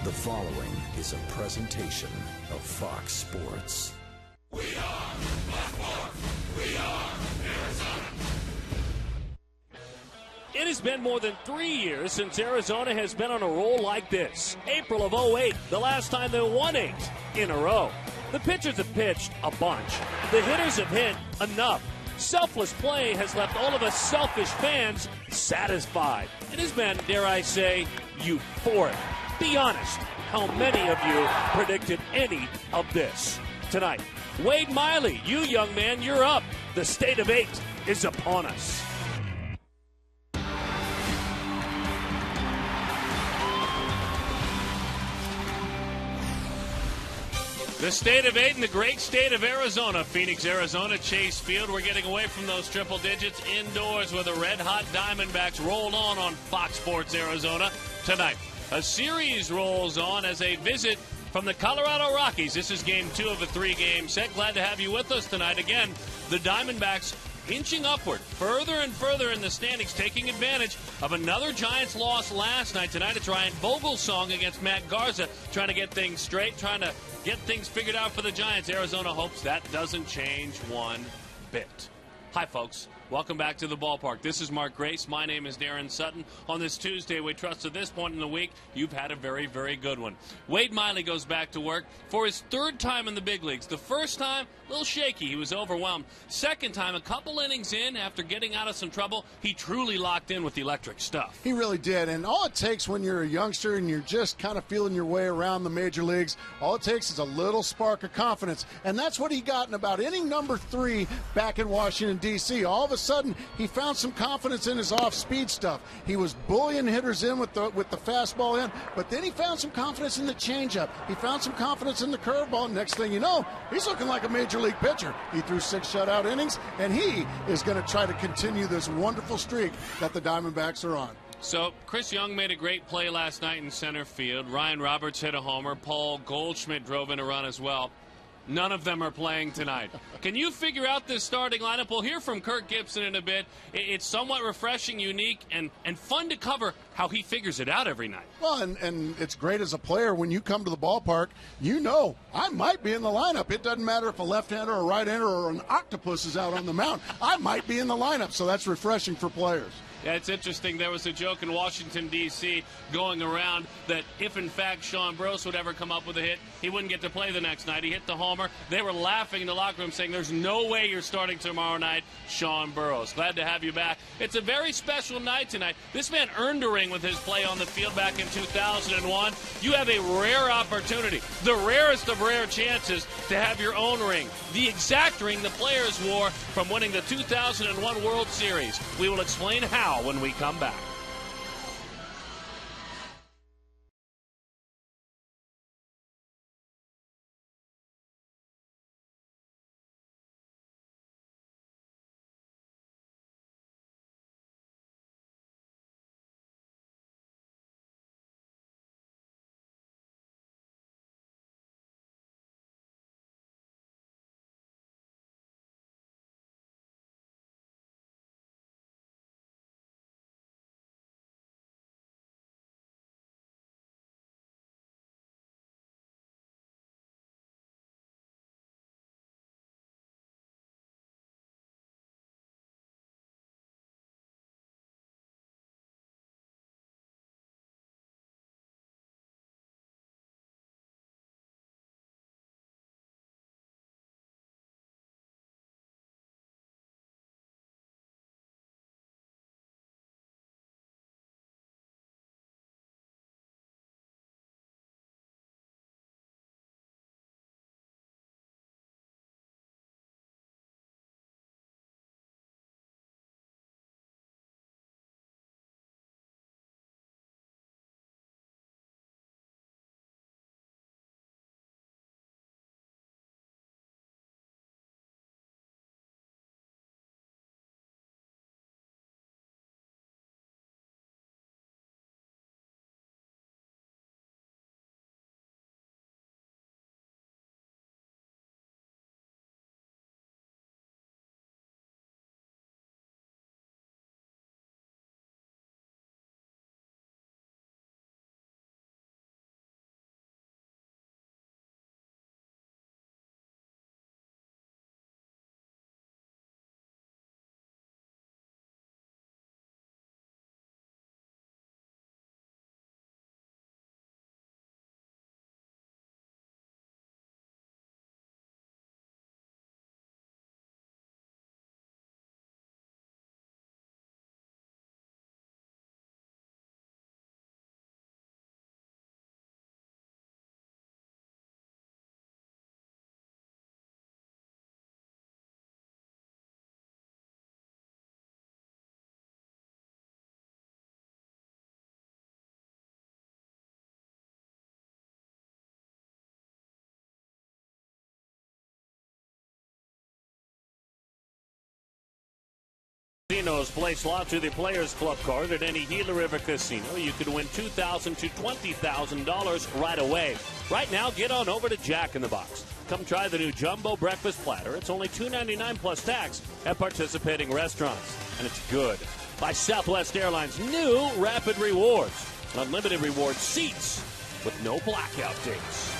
The following is a presentation of Fox Sports. We are Blackmore. We are Arizona. It has been more than 3 years since Arizona has been on a roll like this. April of '08, the last time they won 8 in a row. The pitchers have pitched a bunch. The hitters have hit enough. Selfless play has left all of us selfish fans satisfied. It has been, dare I say, euphoric. Be honest, how many of you predicted any of this tonight? Wade Miley, you young man, you're up. The state of 8 is upon us. The state of 8 and the great state of Arizona. Phoenix, Arizona, Chase Field. We're getting away from those triple digits indoors where the red-hot Diamondbacks roll on Fox Sports Arizona tonight. A series rolls on as a visit from the Colorado Rockies. This is game 2 of a 3-game set. Glad to have you with us tonight. Again, the Diamondbacks inching upward, further and further in the standings, taking advantage of another Giants loss last night. Tonight it's Ryan Vogelsong against Matt Garza, trying to get things straight, trying to get things figured out for the Giants. Arizona hopes that doesn't change one bit. Hi, folks. Welcome back to the ballpark. This is Mark Grace. My name is Darren Sutton. On this Tuesday, we trust at this point in the week, you've had a very, very good one. Wade Miley goes back to work for his 3rd time in the big leagues. The first time, a little shaky. He was overwhelmed. Second time, a couple innings in, after getting out of some trouble, he truly locked in with the electric stuff. He really did. And all it takes when you're a youngster and you're just kind of feeling your way around the major leagues, all it takes is a little spark of confidence. And that's what he got in about inning number 3 back in Washington, D.C. All of a sudden, he found some confidence in his off-speed stuff. He was bullying hitters in with the fastball in, but then he found some confidence in the changeup. He found some confidence in the curveball. Next thing you know, he's looking like a major league pitcher. He threw 6 shutout innings, and he is going to try to continue this wonderful streak that the Diamondbacks are on. So, Chris Young made a great play last night in center field. Ryan Roberts hit a homer. Paul Goldschmidt drove in a run as well. None of them are playing tonight. Can you figure out this starting lineup? We'll hear from Kirk Gibson in a bit. It's somewhat refreshing, unique, and fun to cover how he figures it out every night. Well, and it's great as a player when you come to the ballpark, you know, I might be in the lineup. It doesn't matter if a left-hander or a right-hander or an octopus is out on the mound. I might be in the lineup, so that's refreshing for players. Yeah, it's interesting. There was a joke in Washington, D.C. going around that if, in fact, Sean Burroughs would ever come up with a hit, he wouldn't get to play the next night. He hit the homer. They were laughing in the locker room saying, there's no way you're starting tomorrow night, Sean Burroughs. Glad to have you back. It's a very special night tonight. This man earned a ring with his play on the field back in 2001. You have a rare opportunity, the rarest of rare chances to have your own ring, the exact ring the players wore from winning the 2001 World Series. We will explain how when we come back. Casinos. Play slots with your Players Club card at any Gila River casino. You could win $2,000 to $20,000 right away. Right now, get on over to Jack in the Box. Come try the new Jumbo Breakfast Platter. It's only $2.99 plus tax at participating restaurants. And it's good. By Southwest Airlines' new Rapid Rewards. Unlimited reward seats with no blackout dates.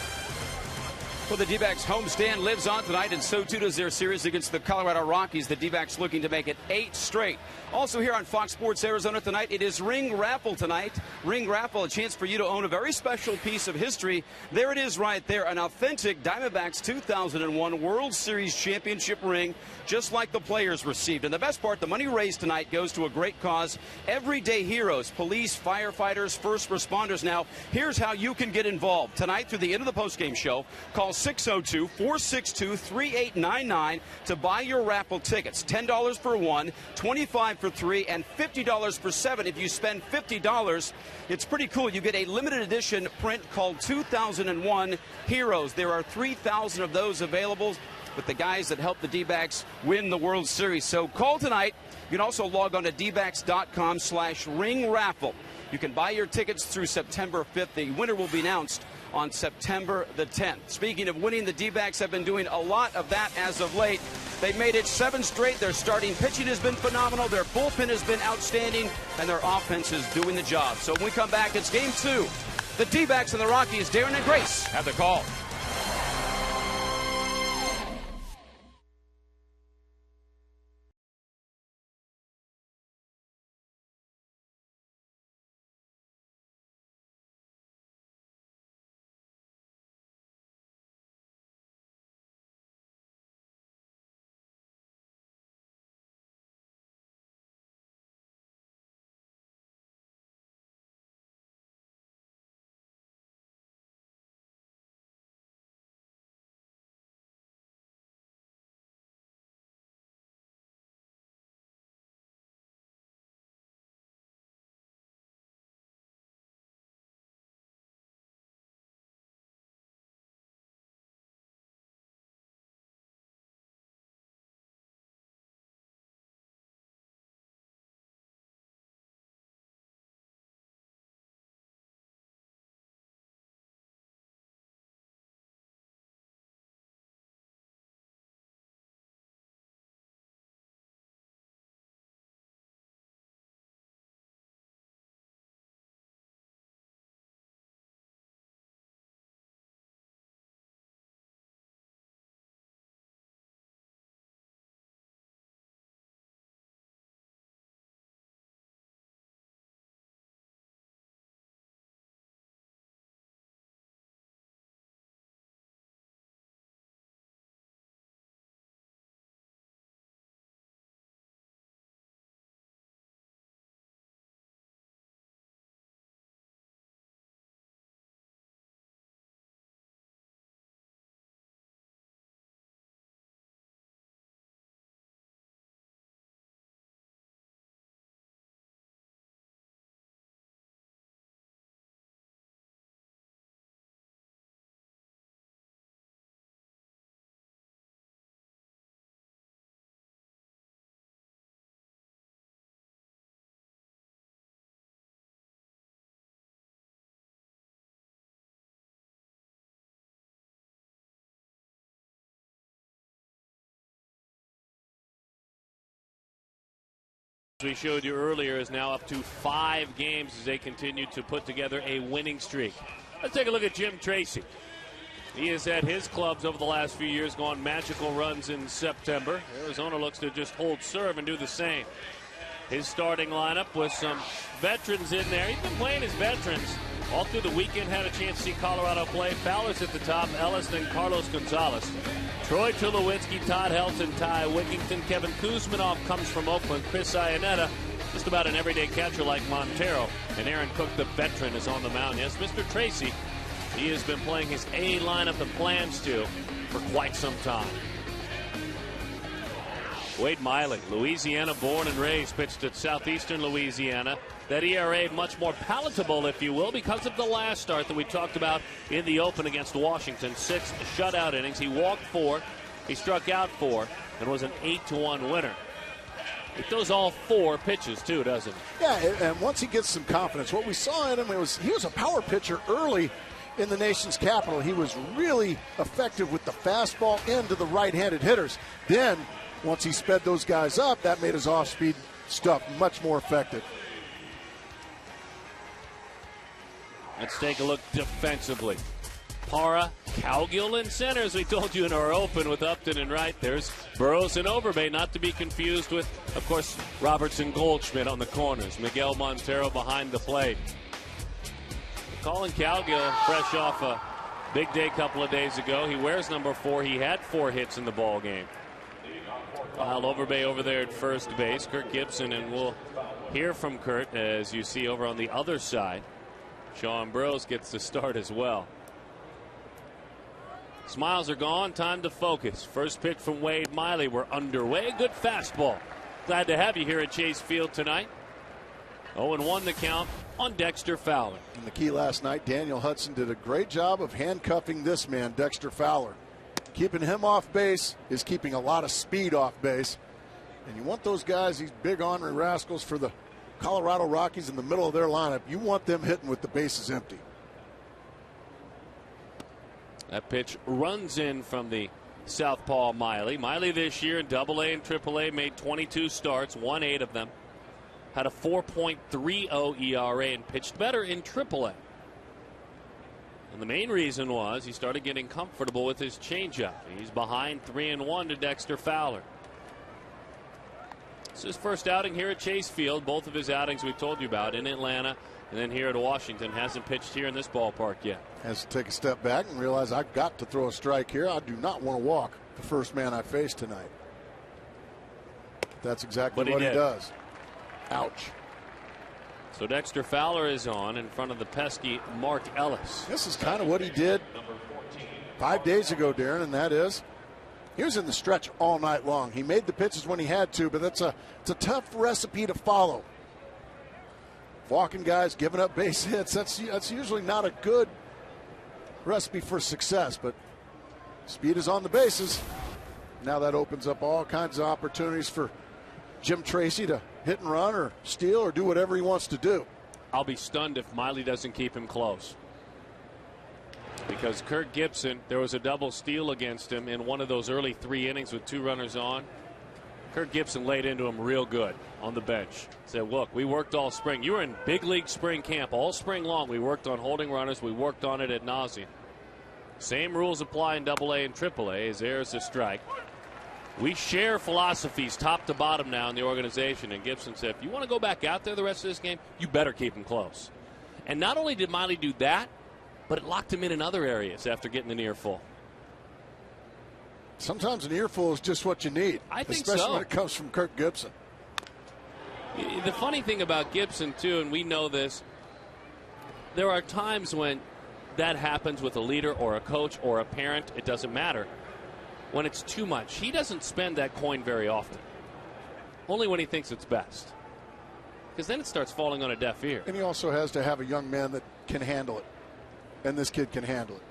Well, the D-backs homestand lives on tonight, and so too does their series against the Colorado Rockies. The D-backs looking to make it 8 straight. Also here on Fox Sports Arizona tonight, it is Ring Raffle tonight. Ring Raffle, a chance for you to own a very special piece of history. There it is right there, an authentic Diamondbacks 2001 World Series championship ring, just like the players received. And the best part, the money raised tonight goes to a great cause. Everyday heroes, police, firefighters, first responders. Now, here's how you can get involved. Tonight, through the end of the postgame show, call 602-462-3899 to buy your raffle tickets. $10 for one, $25 for three, and $50 for seven. If you spend $50, it's pretty cool. You get a limited edition print called 2001 Heroes. There are 3,000 of those available with the guys that helped the D-backs win the World Series. So call tonight. You can also log on to dbacks.com/ring raffle. You can buy your tickets through September 5th. The winner will be announced on September the 10th. Speaking of winning, the D-backs have been doing a lot of that as of late. They've made it 7 straight. Their starting pitching has been phenomenal. Their bullpen has been outstanding, and their offense is doing the job. So when we come back, it's Game 2. The D-backs and the Rockies, Darren and Grace, have the call. We showed you earlier is now up to 5 games as they continue to put together a winning streak. Let's take a look at Jim Tracy. He has had his clubs over the last few years go on magical runs in September. Arizona looks to just hold serve and do the same. His starting lineup with some veterans in there. He's been playing his veterans all through the weekend. Had a chance to see Colorado play. Fowler's at the top, Ellis, then Carlos Gonzalez. Troy Tulowitzki, Todd Helton, Ty Wigington, Kevin Kuzminoff comes from Oakland, Chris Iannetta, just about an everyday catcher like Montero. And Aaron Cook, the veteran, is on the mound. Yes, Mr. Tracy, he has been playing his A lineup and plans to for quite some time. Wade Miley, Louisiana born and raised, pitched at Southeastern Louisiana. That ERA much more palatable, if you will, because of the last start that we talked about in the open against Washington. 6 shutout innings. He walked 4, he struck out 4, and was an 8-1 winner. He throws all 4 pitches, too, doesn't he? Yeah, and once he gets some confidence, what we saw in him, he was a power pitcher early in the nation's capital. He was really effective with the fastball into the right-handed hitters. Then, once he sped those guys up, that made his off-speed stuff much more effective. Let's take a look defensively. Parra, Cowgill, and center, as we told you in our open with Upton and Wright. There's Burrows and Overbay, not to be confused with, of course, Robertson Goldschmidt on the corners. Miguel Montero behind the plate. Colin Cowgill, fresh off a big day a couple of days ago. He wears number 4. He had 4 hits in the ball game. Kyle Overbay over there at first base. Kurt Gibson, and we'll hear from Kurt as you see over on the other side. Sean Burrows gets the start as well. Smiles are gone. Time to focus. First pitch from Wade Miley. We're underway. Good fastball. Glad to have you here at Chase Field tonight. 0-1 the count on Dexter Fowler. And the key last night, Daniel Hudson did a great job of handcuffing this man, Dexter Fowler. Keeping him off base is keeping a lot of speed off base. And you want those guys, these big ornery rascals for the Colorado Rockies in the middle of their lineup. You want them hitting with the bases empty. That pitch runs in from the southpaw Miley. Miley this year in AA and AAA made 22 starts, won 8 of them. Had a 4.30 ERA and pitched better in AAA. And the main reason was he started getting comfortable with his changeup. He's behind 3-1 to Dexter Fowler. It's his first outing here at Chase Field. Both of his outings we told you about in Atlanta and then here at Washington. Hasn't pitched here in this ballpark yet. Has to take a step back and realize I've got to throw a strike here. I do not want to walk the first man I face tonight. That's exactly what he does. Ouch. So Dexter Fowler is on in front of the pesky Mark Ellis. This is kind of what he did 5 days ago, Darren, and that is he was in the stretch all night long. He made the pitches when he had to, but it's a tough recipe to follow. Walking guys, giving up base hits, that's usually not a good recipe for success, but speed is on the bases. Now that opens up all kinds of opportunities for Jim Tracy to hit and run or steal or do whatever he wants to do. I'll be stunned if Miley doesn't keep him close. Because Kurt Gibson, there was a double steal against him in one of those early 3 innings with 2 runners on. Kurt Gibson laid into him real good on the bench. Said, look, we worked all spring. You were in big league spring camp all spring long. We worked on holding runners. We worked on it ad nauseum. Same rules apply in AA and AAA as there's a strike. We share philosophies top to bottom now in the organization. And Gibson said, if you want to go back out there the rest of this game, you better keep him close. And not only did Miley do that, but it locked him in other areas after getting an earful. Sometimes an earful is just what you need. I think especially when it comes from Kurt Gibson. The funny thing about Gibson, too, and we know this, there are times when that happens with a leader or a coach or a parent. It doesn't matter. When it's too much, he doesn't spend that coin very often. Only when he thinks it's best. Because then it starts falling on a deaf ear. And he also has to have a young man that can handle it. And this kid can handle it.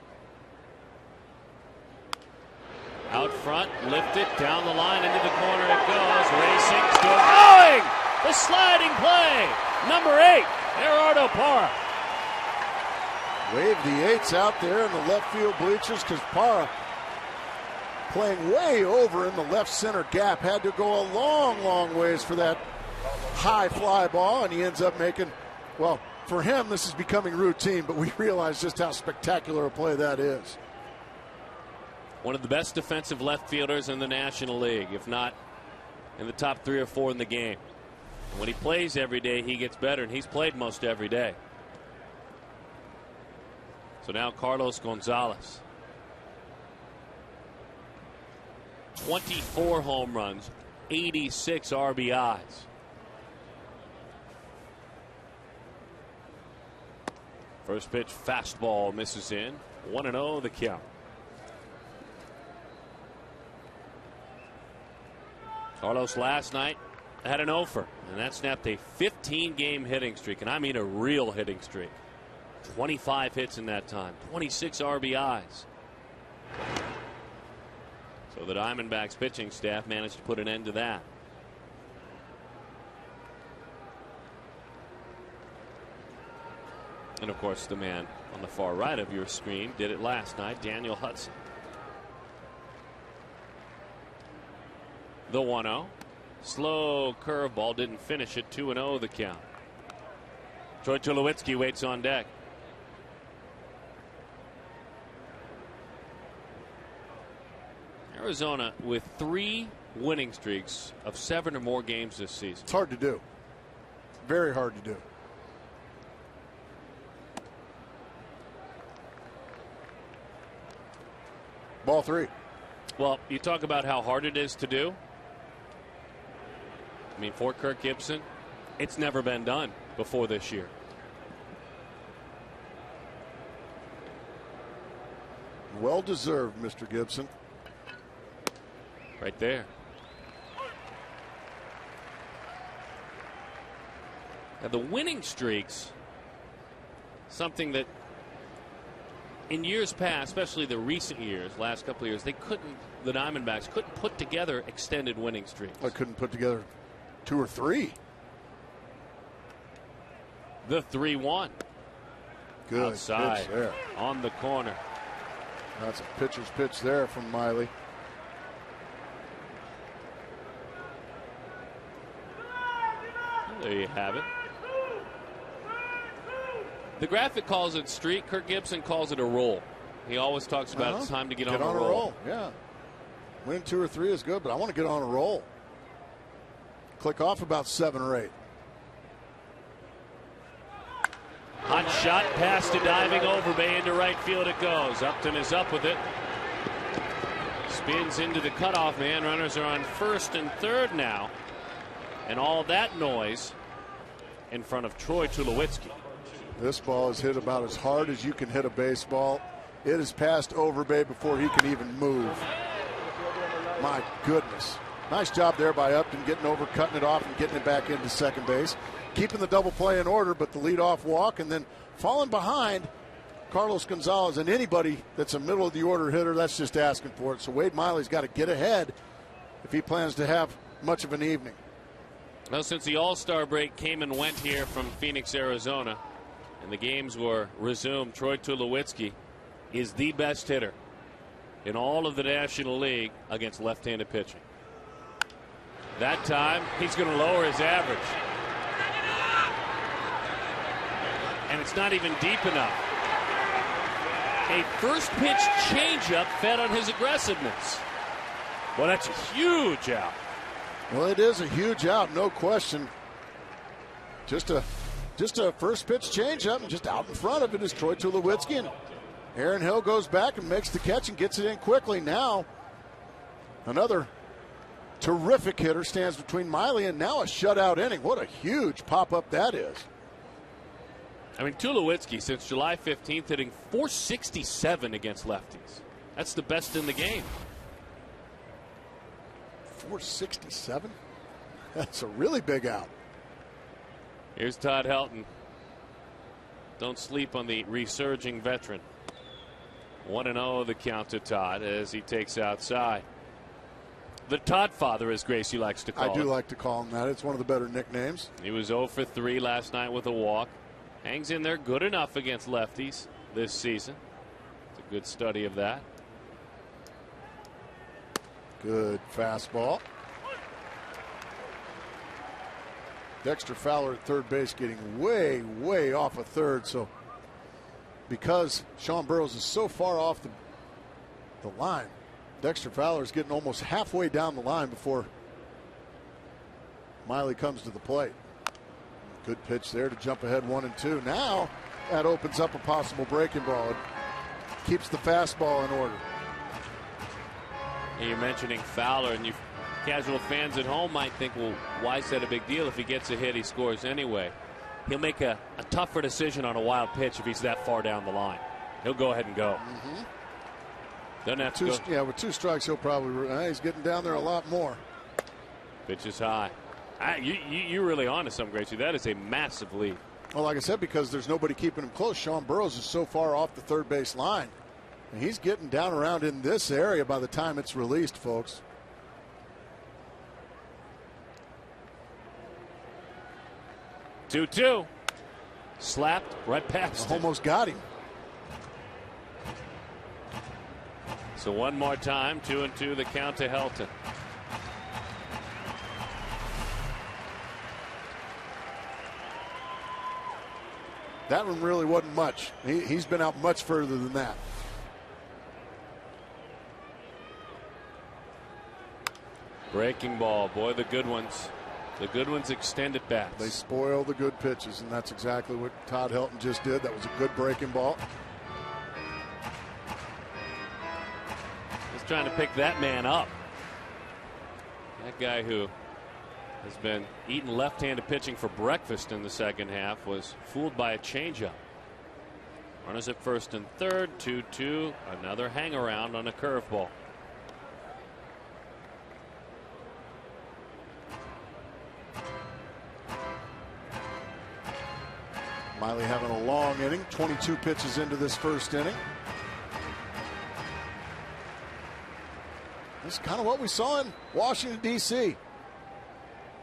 Out front, lifted, down the line, into the corner it goes. Racing, still going! The sliding play! Number 8, Gerardo Parra. Wave the 8s out there in the left field bleachers because Parra, playing way over in the left center gap, had to go a long, long ways for that high fly ball, and he ends up making, well, for him, this is becoming routine, but we realize just how spectacular a play that is. One of the best defensive left fielders in the National League, if not in the top 3 or 4 in the game. And when he plays every day, he gets better, and he's played most every day. So now Carlos Gonzalez. 24 home runs, 86 RBIs. First pitch, fastball misses in. 1-0 the count. Carlos last night had an offer, and that snapped a 15-game hitting streak, and I mean a real hitting streak. 25 hits in that time, 26 RBIs. So the Diamondbacks pitching staff managed to put an end to that. And, of course, the man on the far right of your screen did it last night, Daniel Hudson. The 1-0. Slow curveball, didn't finish it. 2-0 the count. Troy Tulowitzki waits on deck. Arizona with 3 winning streaks of 7 or more games this season. It's hard to do. Very hard to do. Ball 3. Well, you talk about how hard it is to do. I mean, for Kirk Gibson, it's never been done before this year. Well deserved, Mr. Gibson. Right there. Now, the winning streaks, something that in years past, especially the recent years, last couple of years, the Diamondbacks couldn't put together extended winning streaks. I couldn't put together 2 or 3. The 3-1. Good outside pitch there. On the corner. That's a pitcher's pitch there from Miley. There you have it. The graphic calls it streak. Kirk Gibson calls it a roll. He always talks about it's time to get on a roll. Yeah. Win 2 or 3 is good, but I want to get on a roll. Click off about 7 or 8. Hot shot past to diving Overbay into right field it goes. Upton is up with it. Spins into the cutoff man. Runners are on first and third now. And all that noise in front of Troy Tulowitzki. This ball is hit about as hard as you can hit a baseball. It is past Overbay before he can even move. My goodness. Nice job there by Upton, getting over, cutting it off, and getting it back into second base. Keeping the double play in order, but the leadoff walk, and then falling behind Carlos Gonzalez. And anybody that's a middle of the order hitter, that's just asking for it. So Wade Miley's got to get ahead if he plans to have much of an evening. Well, since the All-Star break came and went here from Phoenix, Arizona, and the games were resumed, Troy Tulowitzki is the best hitter in all of the National League against left-handed pitching. That time, he's going to lower his average. And it's not even deep enough. A first-pitch changeup fed on his aggressiveness. Well, that's a huge out. Well, it is a huge out, no question. Just a first pitch changeup, and just out in front of it is Troy Tulowitzki. And Aaron Hill goes back and makes the catch and gets it in quickly. Now, another terrific hitter stands between Miley and now a shutout inning. What a huge pop-up that is. I mean, Tulowitzki, since July 15th, hitting .467 against lefties. That's the best in the game. .467? That's a really big out. Here's Todd Helton. Don't sleep on the resurging veteran. 1-0 the count to Todd as he takes outside. The Todd father, as Gracie likes to call him. I do like to call him that. It's one of the better nicknames. He was 0 for 3 last night with a walk. Hangs in there good enough against lefties this season. It's a good study of that. Good fastball. Dexter Fowler at third base getting way, way off of third. So because Sean Burroughs is so far off the line, Dexter Fowler is getting almost halfway down the line before Miley comes to the plate. Good pitch there to jump ahead 1-2. Now that opens up a possible breaking ball. It keeps the fastball in order. You're mentioning Fowler, and you casual fans at home might think, well, why is that a big deal? If he gets a hit, he scores anyway. He'll make a tougher decision on a wild pitch if he's that far down the line. He'll go ahead and go. Doesn't have to go. Yeah, with 2 strikes, he'll probably. He's getting down there a lot more. Pitch is high. You're really on to something, Gracie. That is a massive lead. Well, like I said, because there's nobody keeping him close. Sean Burroughs is so far off the third base line. And he's getting down around in this area by the time it's released, folks. Two. slapped right past him. Almost got him. So one more time, 2-2 the count to Helton. That one really wasn't much. He's been out much further than that. Breaking ball. Boy, the good ones. The good ones extend at bats. They spoil the good pitches, and that's exactly what Todd Helton just did. That was a good breaking ball. Just trying to pick that man up. That guy who has been eating left-handed pitching for breakfast in the second half was fooled by a changeup. Runners at first and third, 2-2. Another hang around on a curveball. Miley having a long inning, 22 pitches into this first inning. This is kind of what we saw in Washington, D.C.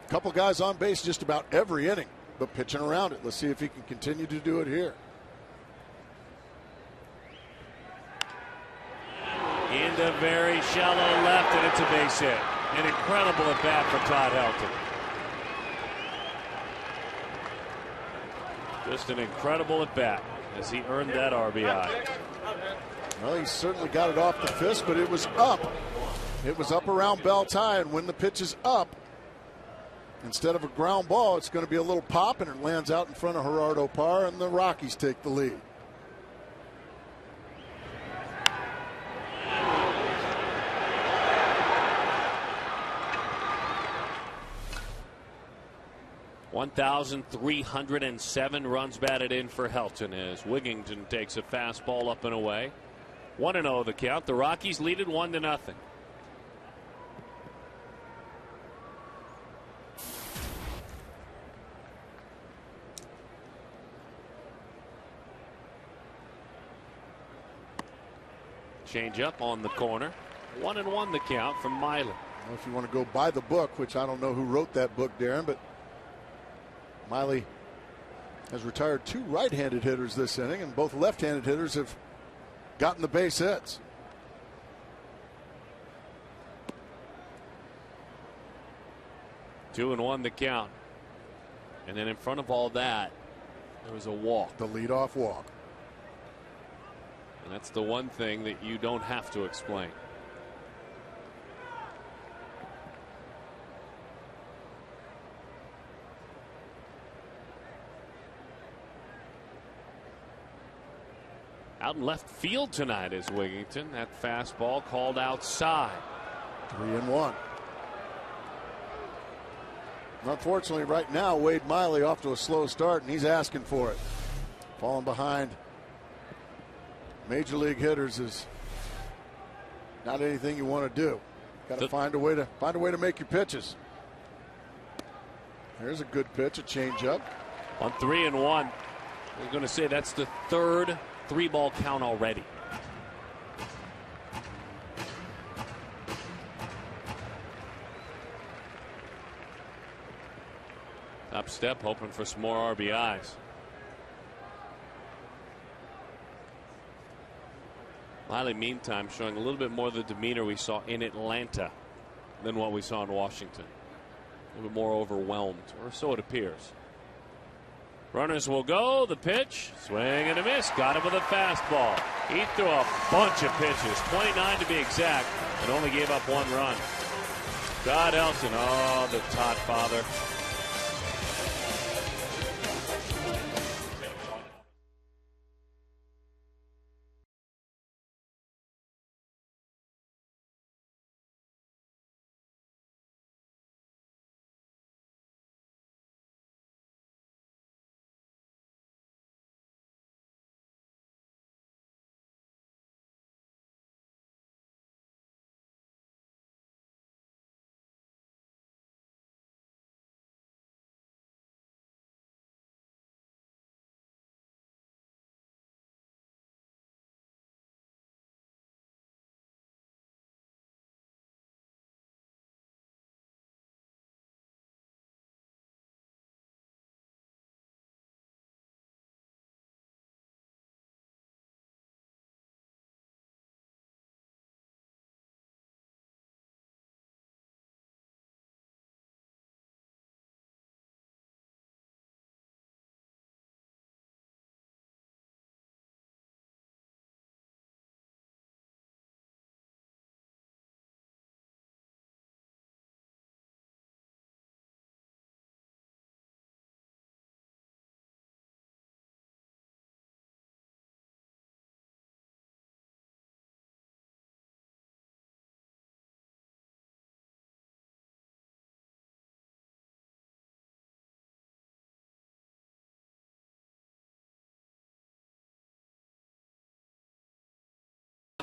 A couple guys on base just about every inning, but pitching around it. Let's see if he can continue to do it here. Into very shallow left, and it's a base hit. An incredible at bat for Todd Helton. Just an incredible at bat as he earned that RBI. Well, he certainly got it off the fist, but it was up. It was up around belt high, and when the pitch is up, instead of a ground ball, it's going to be a little pop, and it lands out in front of Gerardo Parr, and the Rockies take the lead. (1,307) runs batted in for Helton as Wigington takes a fastball up and away. 1-0 the count. The Rockies lead it 1-0. Change up on the corner. 1-1 the count from Miley. Well, if you want to go by the book, which I don't know who wrote that book, Darren, but Miley has retired 2 right-handed hitters this inning, and both left-handed hitters have gotten the base hits. Two and one the count. And then in front of all that, there was a walk. The leadoff walk. And that's the one thing that you don't have to explain. Out in left field tonight is Wigington. That fastball called outside. 3-1. Unfortunately, right now, Wade Miley off to a slow start, and he's asking for it. Falling behind major league hitters is not anything you want to do. Got to find a way to make your pitches. There's a good pitch, a changeup. On 3-1. I was going to say that's the third 3-ball count already. Up step, hoping for some more RBIs. Miley, meantime, showing a little bit more of the demeanor we saw in Atlanta than what we saw in Washington. A little bit more overwhelmed, or so it appears. Runners will go. The pitch. Swing and a miss. Got him with a fastball. He threw a bunch of pitches, 29 to be exact, and only gave up 1 run. Todd Helton, oh, the Todd father.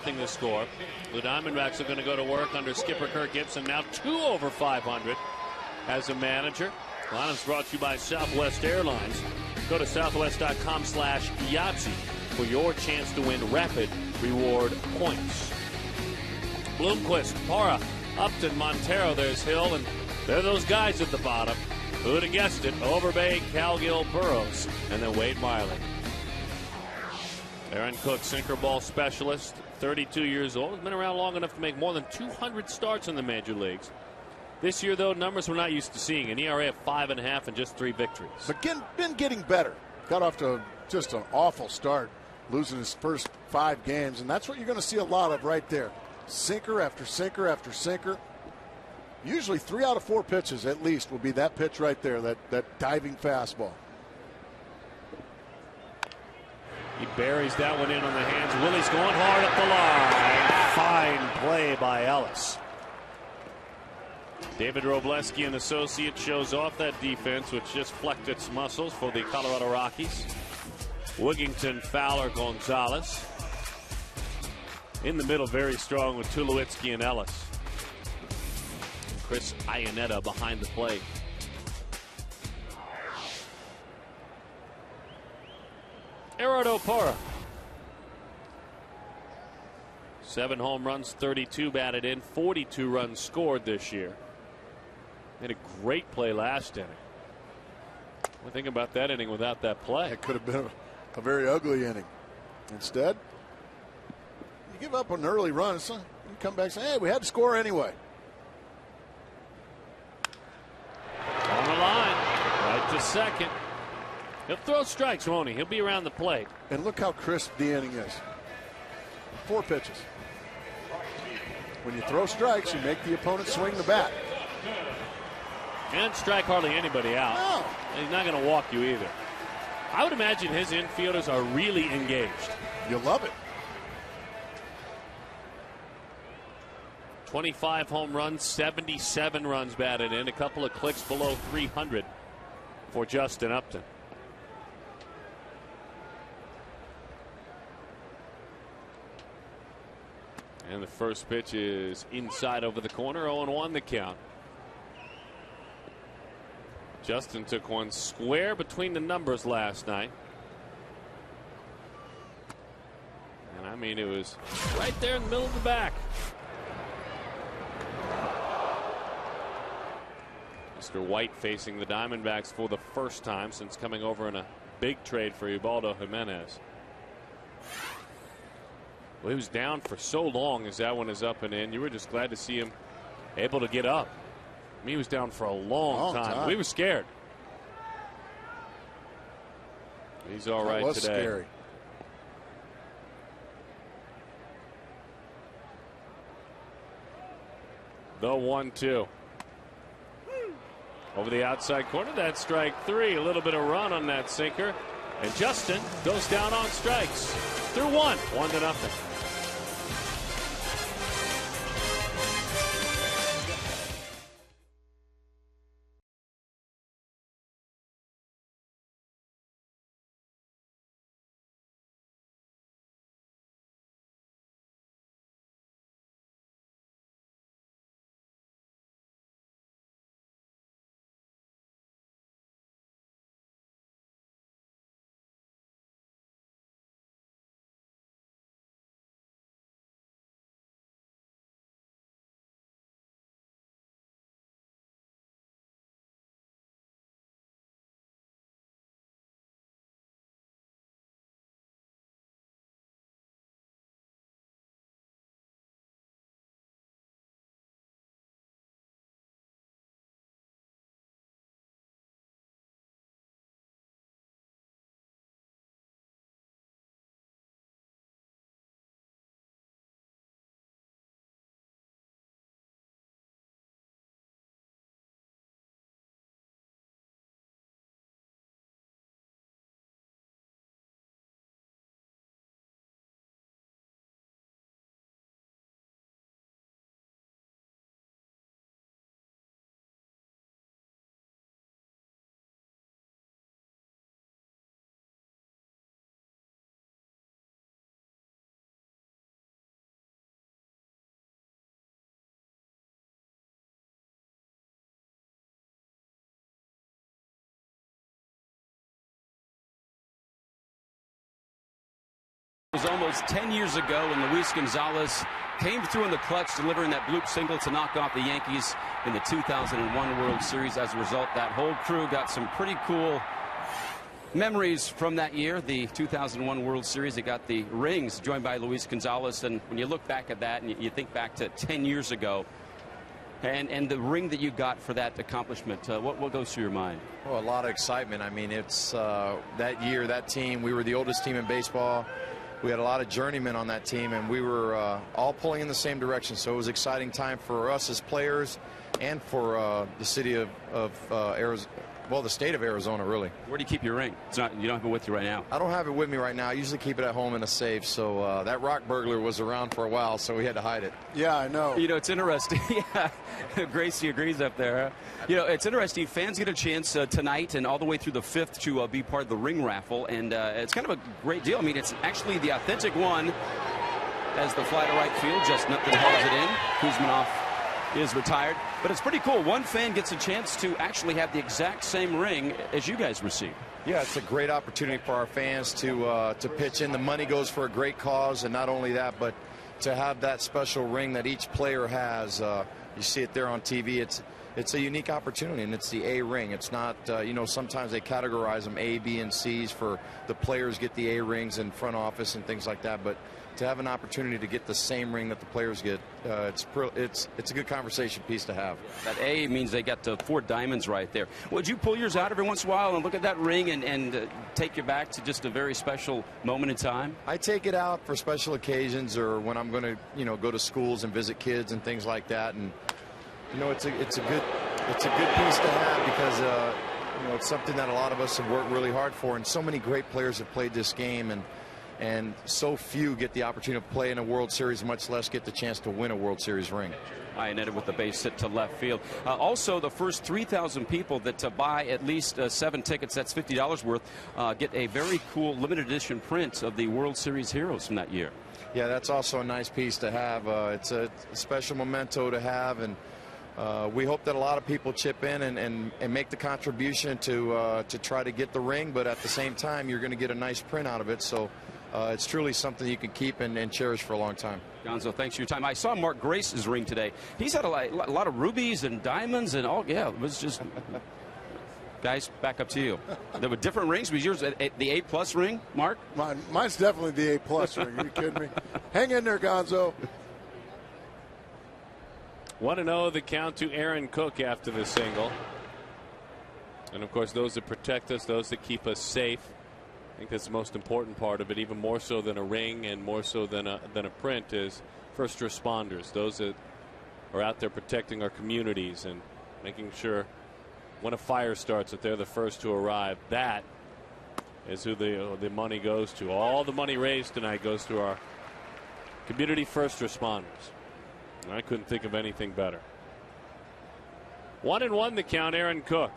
to score. The Diamondbacks are going to go to work under skipper Kirk Gibson, now 2 over 500 as a manager. Lineups brought to you by Southwest Airlines. Go to southwest.com/Yahtzee for your chance to win rapid reward points. Bloomquist, Parra, Upton, Montero, there's Hill, and there are those guys at the bottom. Who'd have guessed it? Overbay, Calgill, Burrows, and then Wade Miley. Aaron Cook, sinker ball specialist, 32 years old. Has been around long enough to make more than 200 starts in the major leagues. This year, though, numbers we're not used to seeing. An ERA of 5.5 and just 3 victories. But been getting better. Got off to just an awful start, losing his first 5 games, and that's what you're going to see a lot of right there. Sinker after sinker after sinker. Usually 3 out of 4 pitches at least will be that pitch right there, that diving fastball. He buries that one in on the hands. Willie's going hard up the line. Fine play by Ellis. David Robleski and Associates shows off that defense, which just flexed its muscles for the Colorado Rockies. Wigington, Fowler, Gonzalez. In the middle, very strong with Tulowitzki and Ellis. Chris Iannetta behind the plate. Gerardo Parra. 7 home runs, 32 batted in, 42 runs scored this year. Made a great play last inning. What do you think about that inning without that play? It could have been a very ugly inning. Instead, you give up an early run, so you come back and say, hey, we had to score anyway. On the line, right to second. He'll throw strikes, won't he? He'll be around the plate. And look how crisp the inning is. 4 pitches. When you throw strikes, you make the opponent swing the bat. And strike hardly anybody out. No. He's not going to walk you either. I would imagine his infielders are really engaged. You love it. 25 home runs, 77 runs batted in, a couple of clicks below 300 for Justin Upton. And the first pitch is inside over the corner, 0-1 the count. Justin took one square between the numbers last night. And I mean, it was right there in the middle of the back. Mr. White facing the Diamondbacks for the first time since coming over in a big trade for Ubaldo Jimenez. Well, he was down for so long as that one is up and in. You were just glad to see him able to get up. I mean, he was down for a long time. We were scared. He's all right was today. Scary. The 1-2. Over the outside corner, that's strike 3. A little bit of run on that sinker. And Justin goes down on strikes. Through 1-0. It was almost 10 years ago when Luis Gonzalez came through in the clutch, delivering that bloop single to knock off the Yankees in the 2001 World Series. As a result, that whole crew got some pretty cool memories from that year, the 2001 World Series. They got the rings joined by Luis Gonzalez, and when you look back at that and you think back to 10 years ago and the ring that you got for that accomplishment, what goes through your mind? Well, a lot of excitement. I mean, it's that year, that team, we were the oldest team in baseball. We had a lot of journeymen on that team, and we were all pulling in the same direction. So it was an exciting time for us as players and for the city of Arizona. Well, the state of Arizona, really. Where do you keep your ring? It's not, you don't have it with you right now. I don't have it with me right now. I usually keep it at home in a safe. So that rock burglar was around for a while, so we had to hide it. Yeah, I know. You know, it's interesting. Yeah, Gracie agrees up there. Huh? You know, it's interesting. Fans get a chance tonight and all the way through the 5th to be part of the ring raffle, and it's kind of a great deal. I mean, it's actually the authentic one as the fly to right field. Just nothing hauls it in. Kuzmanoff is retired, but it's pretty cool. One fan gets a chance to actually have the exact same ring as you guys received. Yeah, it's a great opportunity for our fans to pitch in. The money goes for a great cause, and not only that, but to have that special ring that each player has. You see it there on TV. It's a unique opportunity, and it's the A ring. It's not, you know, sometimes they categorize them A, B, and C's for the players get the A rings in front office and things like that, but to have an opportunity to get the same ring that the players get, it's a good conversation piece to have. That A means they got 4 diamonds right there. Would you pull yours out every once in a while and look at that ring and take you back to just a very special moment in time? I take it out for special occasions or when I'm going to, you know, go to schools and visit kids and things like that. And you know, it's a good piece to have because you know, it's something that a lot of us have worked really hard for, and so many great players have played this game, and so few get the opportunity to play in a World Series, much less get the chance to win a World Series ring. I netted with the base hit to left field. Also, the first 3,000 people that buy at least 7 tickets, that's $50 worth, get a very cool limited edition print of the World Series heroes from that year. Yeah, that's also a nice piece to have. It's a special memento to have, and we hope that a lot of people chip in and make the contribution to try to get the ring, but at the same time, you're going to get a nice print out of it. So it's truly something you can keep and cherish for a long time. Gonzo, thanks for your time. I saw Mark Grace's ring today. He's had a lot of rubies and diamonds and all. Yeah, it was just... Guys, back up to you. There were different rings. Was yours the A+ ring, Mark? Mine's definitely the A+ ring. Are you kidding me? Hang in there, Gonzo. 1-0 the count to Aaron Cook after the single. And, of course, those that protect us, those that keep us safe. I think that's the most important part of it, even more so than a ring and more so than a print, is first responders, those that are out there protecting our communities and making sure when a fire starts that they're the first to arrive. That is who the money goes to. All the money raised tonight goes to our community first responders. And I couldn't think of anything better. 1-1 the count, Aaron Cook.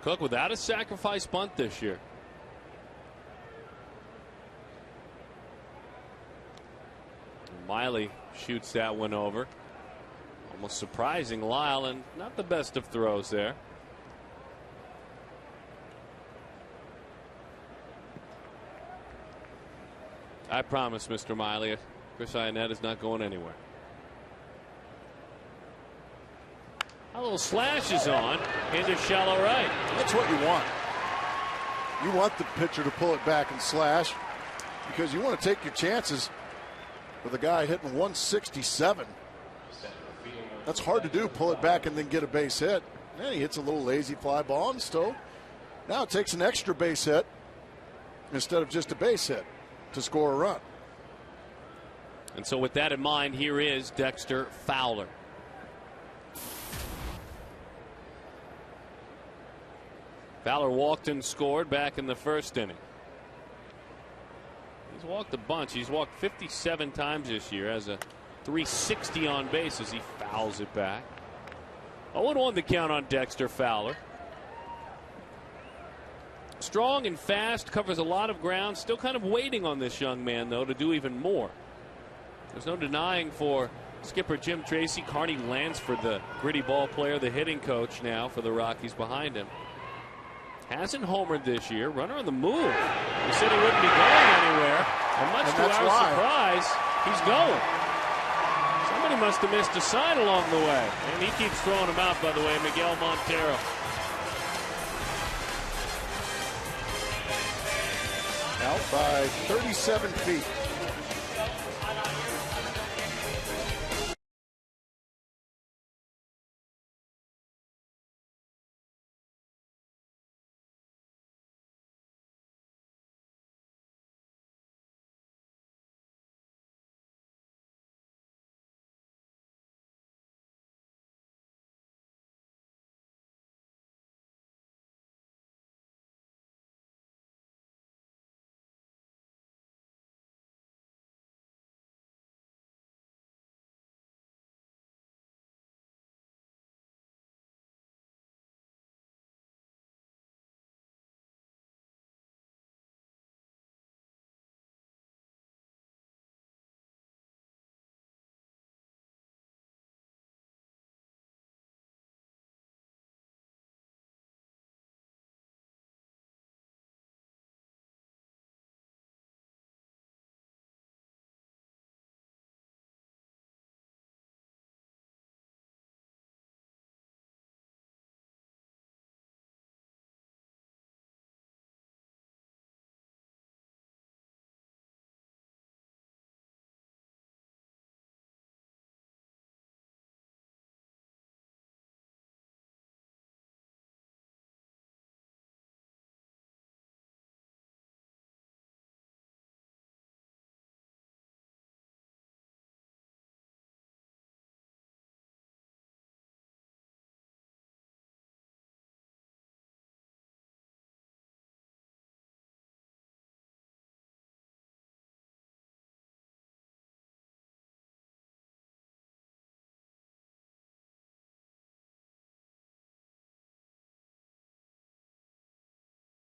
Cook without a sacrifice bunt this year. Miley shoots that one over. Almost surprising Lyle, and not the best of throws there. I promise, Mr. Miley, Chris Ionnet is not going anywhere. A little slash is on into shallow right. That's what you want. You want the pitcher to pull it back and slash because you want to take your chances with a guy hitting 167. That's hard to do, pull it back and then get a base hit. And he hits a little lazy fly ball and still. Now it takes an extra base hit instead of just a base hit to score a run. And so with that in mind, here is Dexter Fowler. Fowler walked and scored back in the first inning. He's walked a bunch. He's walked 57 times this year, has a 360 on base as he fouls it back. 0-1 the count on Dexter Fowler. Strong and fast, covers a lot of ground. Still kind of waiting on this young man, though, to do even more. There's no denying for skipper Jim Tracy. Carney Lansford, the gritty ball player, the hitting coach now for the Rockies behind him. Hasn't homered this year. Runner on the move. He said he wouldn't be going anywhere. And much to our surprise, he's going. Somebody must have missed a sign along the way. And he keeps throwing them out, by the way, Miguel Montero. Out by 37 feet.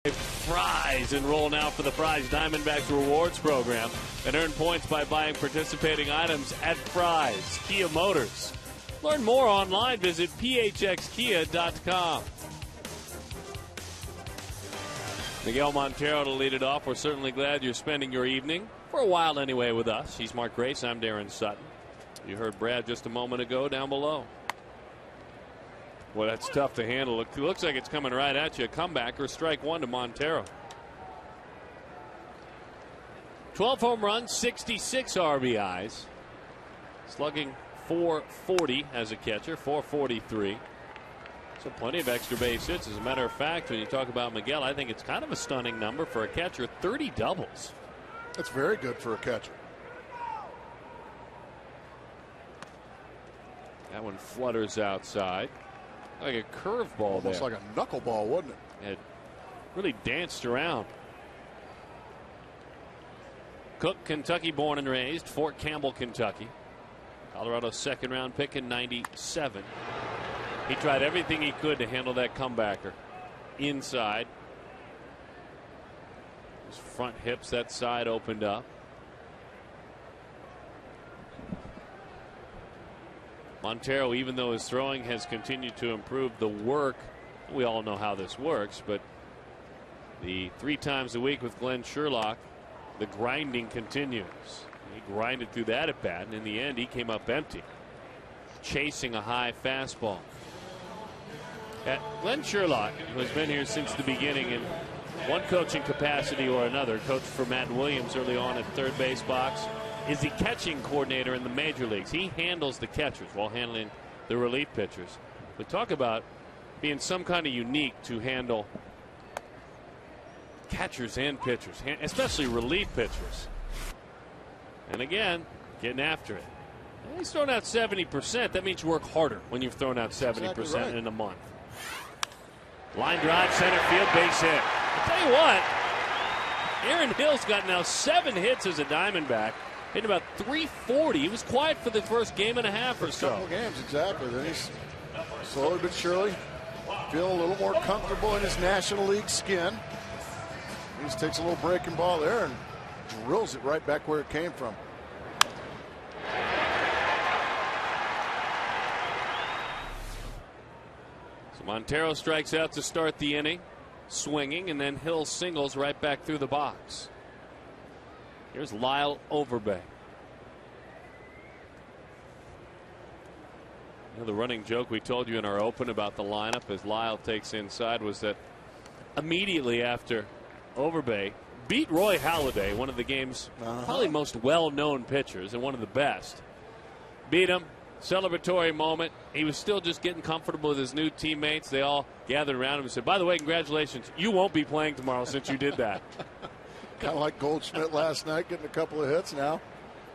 Fries enroll now for the Fries Diamondbacks Rewards Program and earn points by buying participating items at Fries Kia Motors. Learn more online. Visit phxkia.com. Miguel Montero to lead it off. We're certainly glad you're spending your evening, for a while anyway, with us. He's Mark Grace. I'm Darren Sutton. You heard Brad just a moment ago down below. Well, that's tough to handle. It looks like it's coming right at you. A comeback or strike one to Montero. 12 home runs, 66 RBIs. Slugging .440 as a catcher, .443. So plenty of extra base hits. As a matter of fact, when you talk about Miguel, I think it's kind of a stunning number for a catcher. 30 doubles. That's very good for a catcher. That one flutters outside. Like a curveball there. Almost like a knuckleball, wasn't it? It really danced around. Cook, Kentucky born and raised, Fort Campbell, Kentucky. Colorado's second round pick in '97. He tried everything he could to handle that comebacker. Inside. His front hips, that side opened up. Montero, even though his throwing has continued to improve, the work, we all know how this works, but the 3 times a week with Glenn Sherlock, the grinding continues. He grinded through that at bat, and in the end, he came up empty, chasing a high fastball. Glenn Sherlock, who has been here since the beginning in one coaching capacity or another, coached for Matt Williams early on at third base box, is the catching coordinator in the major leagues. He handles the catchers while handling the relief pitchers. But talk about being some kind of unique to handle catchers and pitchers, especially relief pitchers. And again, getting after it. And he's thrown out 70%. That means you work harder when you've thrown out 70% in a month. Line drive, center field, base hit. I'll tell you what, Aaron Hill's got now 7 hits as a Diamondback. Hit about .340. He was quiet for the first game and a half or so. Couple games, exactly. Then he's slowly but surely feeling a little more comfortable in his National League skin. He just takes a little breaking ball there and drills it right back where it came from. So Montero strikes out to start the inning. swinging, and then Hill singles right back through the box. Here's Lyle Overbay. You know, the running joke we told you in our open about the lineup as Lyle takes inside was that immediately after Overbay beat Roy Halladay, one of the game's probably most well-known pitchers and one of the best. Beat him, celebratory moment. He was still just getting comfortable with his new teammates. They all gathered around him and said, by the way, congratulations, you won't be playing tomorrow since you did that. Kind of like Goldschmidt last night, getting a couple of hits now.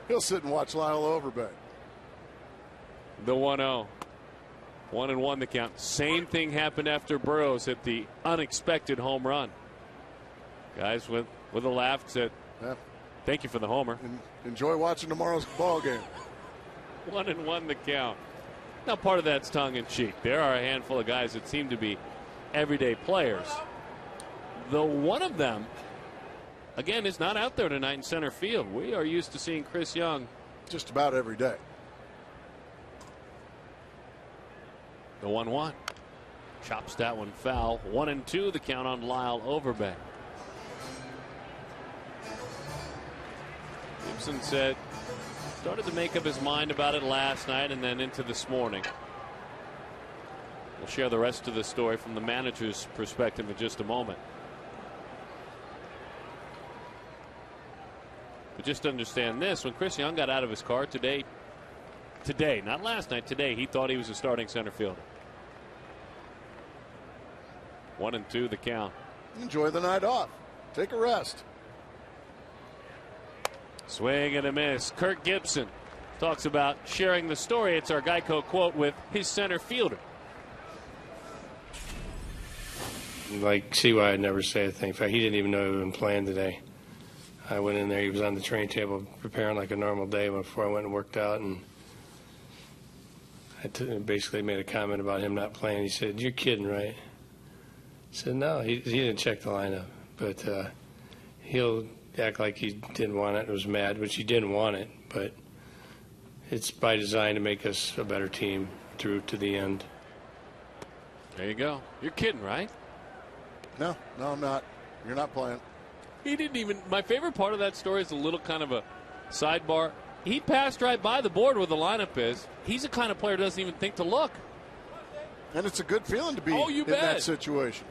He'll sit and watch Lyle Overbay. The 1-0. 1-1 the count. Same thing happened after Burroughs hit the unexpected home run. Guys with a laugh said, thank you for the homer. Enjoy watching tomorrow's ball game. 1-1 the count. Now part of that's tongue in cheek. There are a handful of guys that seem to be everyday players. Though one of them, again, is not out there tonight in center field. We are used to seeing Chris Young just about every day. The 1-1. Chops that one foul. 1-2 the count on Lyle Overbay. Gibson said started to make up his mind about it last night and then into this morning. We'll share the rest of the story from the manager's perspective in just a moment. But just understand this, when Chris Young got out of his car today, not last night, today, he thought he was a starting center fielder. 1-2 the count. Enjoy the night off. Take a rest. Swing and a miss. Kirk Gibson talks about sharing the story. It's our Geico quote with his center fielder. Like, see why I'd never say a thing. In fact, he didn't even know he had been playing today. I went in there. He was on the training table preparing like a normal day before I went and worked out, and I basically made a comment about him not playing. He said, "You're kidding, right?" I said, "No, he didn't check the lineup, but he'll act like he didn't want it and was mad," which he didn't want it, but it's by design to make us a better team through to the end. There you go. You're kidding, right? No, I'm not. You're not playing. He didn't even. My favorite part of that story is a little kind of a sidebar. He passed right by the board where the lineup is. He's the kind of player who doesn't even think to look. And it's a good feeling to be in that situation.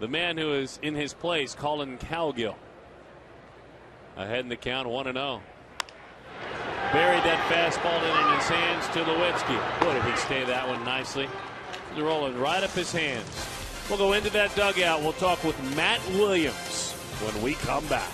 The man who is in his place, Colin Cowgill. Ahead in the count, 1-0. Buried that fastball in his hands to Lewinsky. Boy, did he stay that one nicely. He's rolling right up his hands. We'll go into that dugout. We'll talk with Matt Williams when we come back.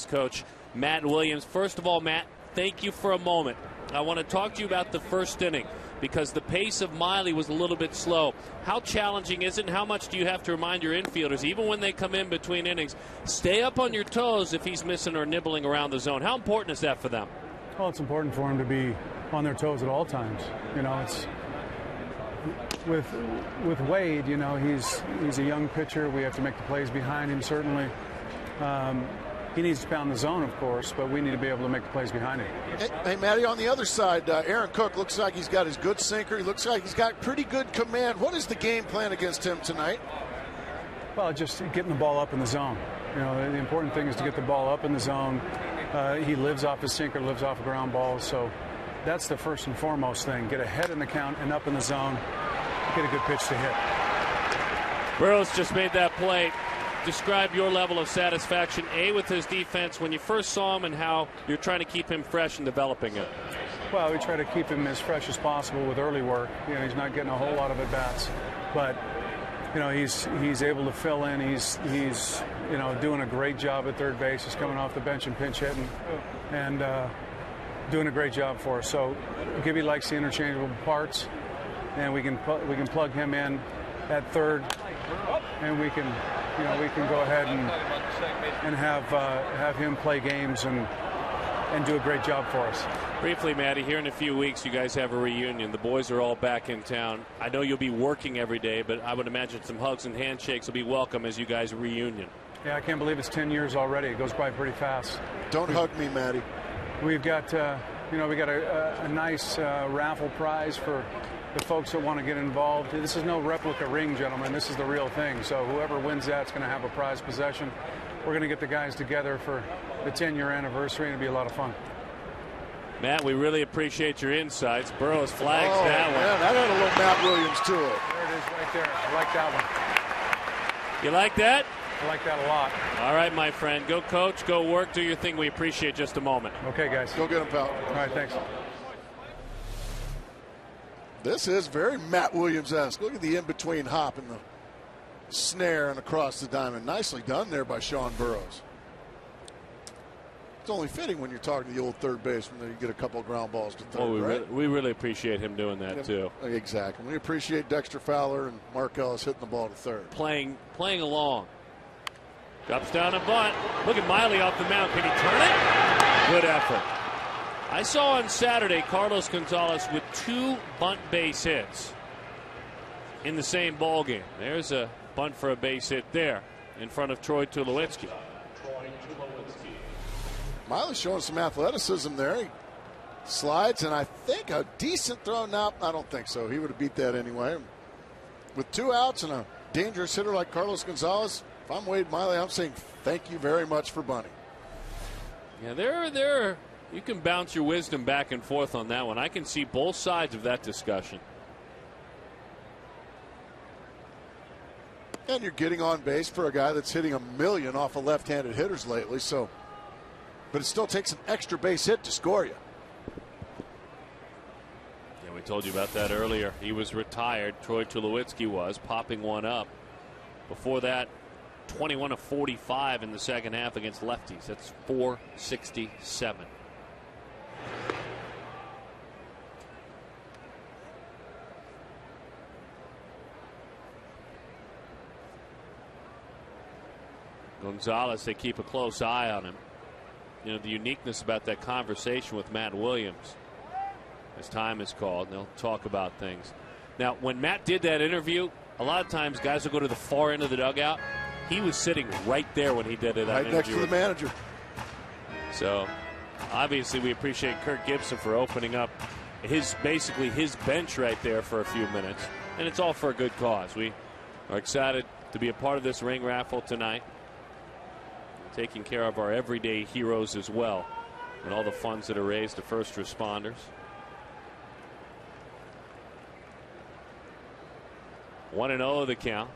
Coach Matt Williams. First of all, Matt, thank you for a moment. I want to talk to you about the first inning. because the pace of Miley was a little bit slow. How challenging is it, and how much do you have to remind your infielders, even when they come in between innings, stay up on your toes if he's missing or nibbling around the zone? How important is that for them? Well, it's important for him to be on their toes at all times. You know, it's with Wade, you know, he's a young pitcher. We have to make the plays behind him, certainly. He needs to pound the zone, of course, but we need to be able to make the plays behind him. Hey, Matty, on the other side, Aaron Cook looks like he's got his good sinker. He looks like he's got pretty good command. What is the game plan against him tonight? Well, just getting the ball up in the zone. You know, the important thing is to get the ball up in the zone. He lives off his sinker, lives off of ground balls, so that's the first and foremost thing. Get ahead in the count and up in the zone. Get a good pitch to hit. Burroughs just made that play. Describe your level of satisfaction, A, with his defense when you first saw him, and how you're trying to keep him fresh and developing it. Well, we try to keep him as fresh as possible with early work. You know, he's not getting a whole lot of at-bats, but you know, he's able to fill in. He's you know, doing a great job at third base. He's coming off the bench and pinch hitting, and doing a great job for us. So Gibby likes the interchangeable parts, and we can plug him in at third, and we can go ahead and have him play games and do a great job for us. Briefly, Matty, here in a few weeks you guys have a reunion. The boys are all back in town. I know you'll be working every day, but I would imagine some hugs and handshakes will be welcome as you guys reunion. Yeah, I can't believe it's 10 years already. It goes by pretty fast. Don't hug me, Matty. We've got a nice raffle prize for the folks that want to get involved. This is no replica ring, gentlemen. This is the real thing. So whoever wins that's going to have a prize possession. We're going to get the guys together for the 10-year anniversary, and it'll be a lot of fun. Matt, we really appreciate your insights. Burroughs flags that one. Yeah, that had a little Matt Williams to it. There it is right there. I like that one. You like that? I like that a lot. All right, my friend. Go coach, go work, do your thing. We appreciate just a moment. Okay, guys. Go get him, pal. All right, thanks. This is very Matt Williams-esque. Look at the in-between hop and the snare and across the diamond. Nicely done there by Sean Burroughs. It's only fitting when you're talking to the old third baseman that you get a couple of ground balls to third, right? We really appreciate him doing that, too. Exactly. We appreciate Dexter Fowler and Mark Ellis hitting the ball to third. Playing along. Drops down a bunt. Look at Miley off the mound. Can he turn it? Good effort. I saw on Saturday Carlos Gonzalez with 2 bunt base hits in the same ball game. There's a bunt for a base hit there in front of Troy Tulowitzki. Miley's showing some athleticism there. He slides, and I think a decent throw. No, I don't think so. He would have beat that anyway. With 2 outs and a dangerous hitter like Carlos Gonzalez, if I'm Wade Miley, I'm saying thank you very much for bunting. Yeah, there. You can bounce your wisdom back and forth on that one. I can see both sides of that discussion. And you're getting on base for a guy that's hitting 1,000,000 off of left-handed hitters lately, so. But it still takes an extra base hit to score you. Yeah, we told you about that earlier. He was retired. Troy Tulowitzki was popping one up. Before that, 21 of 45 in the second half against lefties. That's .467. Gonzalez, they keep a close eye on him. You know, the uniqueness about that conversation with Matt Williams, as time is called, and they'll talk about things. Now, when Matt did that interview, a lot of times guys will go to the far end of the dugout. He was sitting right there when he did it. Right next to the manager. So, obviously, we appreciate Kirk Gibson for opening up basically his bench right there for a few minutes. And it's all for a good cause. We are excited to be a part of this ring raffle tonight. Taking care of our everyday heroes as well, and all the funds that are raised to first responders. 1-0 the count.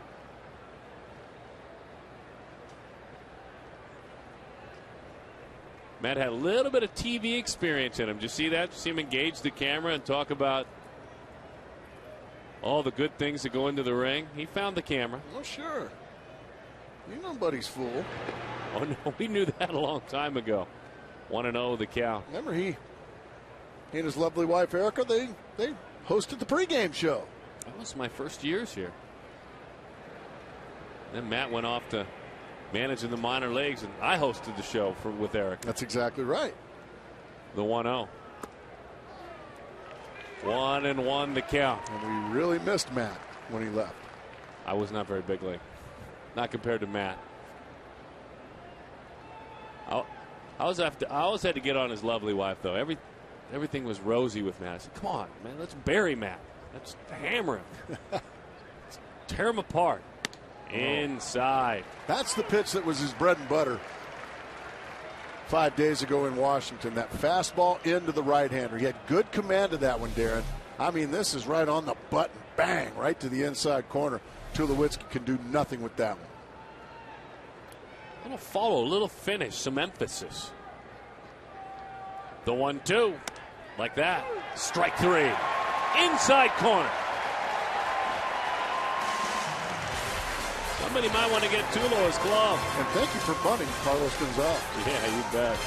Matt had a little bit of TV experience in him. Did you see that? See him engage the camera and talk about all the good things that go into the ring? He found the camera. Oh, sure. You know nobody's fool. Oh, no, we knew that a long time ago. 1-0 the count. Remember, he and his lovely wife, Erica, they hosted the pregame show. That was my first years here. Then Matt went off to managing the minor leagues, and I hosted the show with Eric. That's exactly right. The 1-0. 1-1 the count. And we really missed Matt when he left. I was not very big league. Not compared to Matt. I always had to get on his lovely wife, though. Everything was rosy with Matt. I said, come on, man, let's bury Matt. Let's hammer him. Let's tear him apart. Inside. That's the pitch that was his bread and butter 5 days ago in Washington. That fastball into the right-hander. He had good command of that one, Darren. I mean, this is right on the button. Bang, right to the inside corner. Tulowitzki can do nothing with that one. A little follow, a little finish, some emphasis. The 1-2. Like that. Strike 3. Inside corner. Somebody might want to get Tulo his glove. And thank you for bunting Carlos Gonzalez. Yeah, you bet.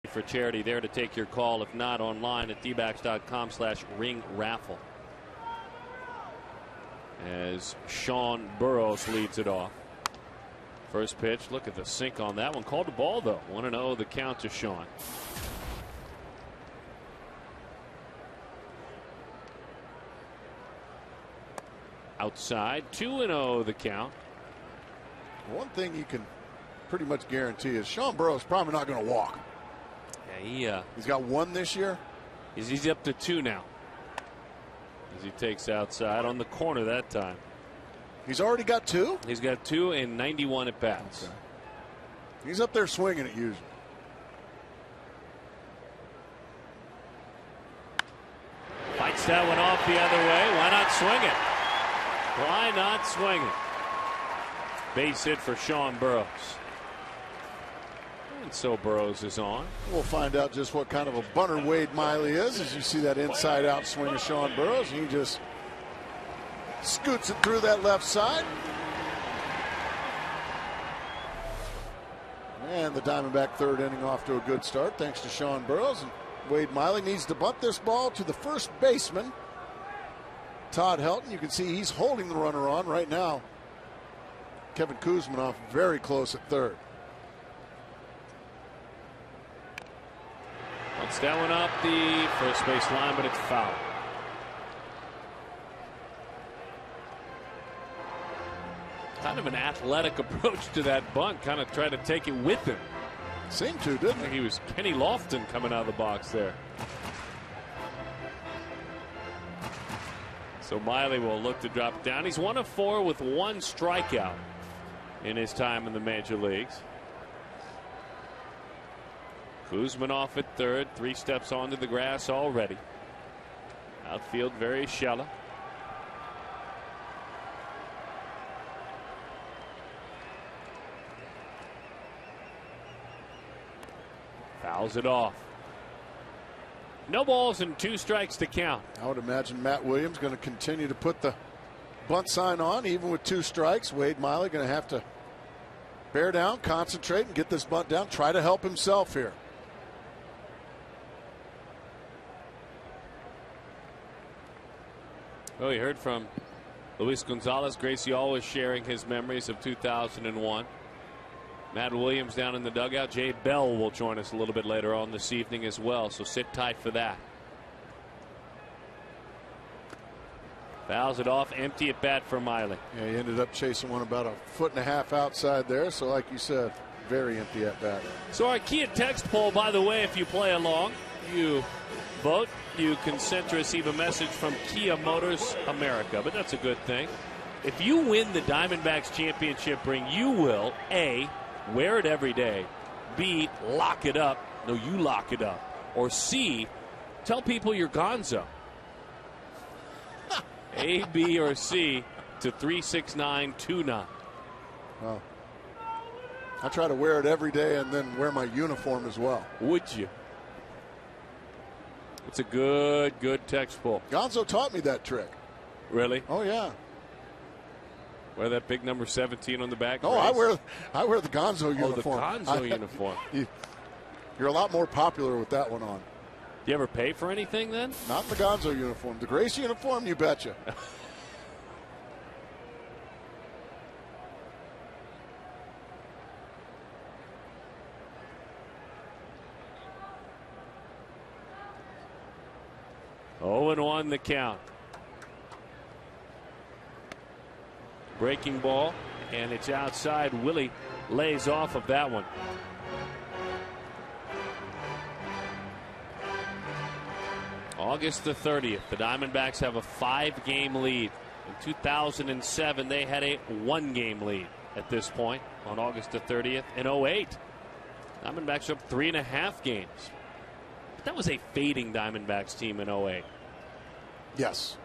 For charity there to take your call, if not online at dbacks.com/ring-raffle. As Sean Burroughs leads it off. First pitch, look at the sink on that one. Called the ball, though. 1-0 the count to Sean. Outside, 2-0 the count. One thing you can pretty much guarantee is Sean Burroughs probably not going to walk. Yeah, he's got one this year. He's up to 2 now. As he takes outside on the corner that time. He's already got 2? He's got 2 in 91 at bats. Okay. He's up there swinging it usually. Fights that one off the other way. Why not swing it? Why not swing it? Base hit for Sean Burroughs. And so Burroughs is on. We'll find out just what kind of a bunter Wade Miley is as you see that inside out swing of Sean Burroughs. He just scoots it through that left side. And the Diamondback third inning off to a good start thanks to Sean Burroughs. And Wade Miley needs to bunt this ball to the first baseman, Todd Helton. You can see he's holding the runner on right now. Kevin Kuzminoff very close at third. Wants that one up the first base line, but it's foul. Kind of an athletic approach to that bunt. Kind of tried to take it with him. Seemed to, didn't he? He was Kenny Lofton coming out of the box there. So Miley will look to drop it down. He's 1 of 4 with 1 strikeout in his time in the major leagues. Kuzman off at third, 3 steps onto the grass already. Outfield very shallow. Fouls it off. No balls and 2 strikes to count. I would imagine Matt Williams going to continue to put the bunt sign on even with 2 strikes. Wade Miley going to have to bear down, concentrate, and get this bunt down. Try to help himself here. Well, you heard from Luis Gonzalez. Gracie always sharing his memories of 2001. Matt Williams down in the dugout. Jay Bell will join us a little bit later on this evening as well, so sit tight for that. Fouls it off, empty at bat for Miley. Yeah, he ended up chasing one about 1.5 feet outside there, so like you said, very empty at bat. So our Kia text poll, by the way, if you play along, you vote, you can send to receive a message from Kia Motors America, but that's a good thing. If you win the Diamondbacks championship ring, you will, A, wear it every day, B, lock it up. No, you lock it up. Or C, tell people you're gonzo. A, B, or C to 36929. Well, I try to wear it every day and then wear my uniform as well. Would you? It's a good text poll. Gonzo taught me that trick. Really? Oh, yeah. Wear that big number 17 on the back. Oh, I wear the Gonzo uniform. Oh, the Gonzo uniform. You're a lot more popular with that one on. Do you ever pay for anything then? Not the Gonzo uniform. The Grace uniform, you betcha. Oh, and 1 the count. Breaking ball, and it's outside. Willie lays off of that one. August the 30th, the Diamondbacks have a 5-game lead. In 2007, they had a 1-game lead at this point on August the 30th. In 08, Diamondbacks are up 3.5 games. But that was a fading Diamondbacks team in 08. Yes.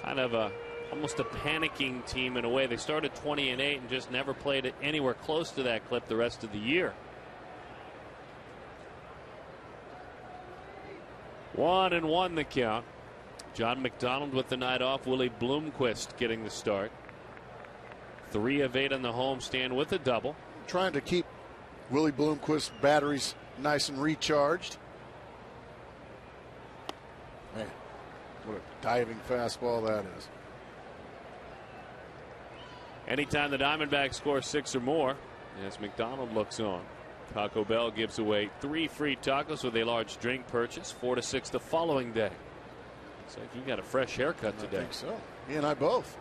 Kind of almost a panicking team in a way. They started 20-8 and just never played it anywhere close to that clip the rest of the year. 1-1 the count. John McDonald with the night off. Willie Bloomquist getting the start. 3 of 8 on the homestand with a double. Trying to keep Willie Bloomquist's batteries nice and recharged. Man, what a diving fastball that is. Anytime the Diamondbacks score 6 or more, as McDonald looks on, Taco Bell gives away 3 free tacos with a large drink purchase, 4 to 6 the following day. Looks like you got a fresh haircut today. I think so. Me and I both.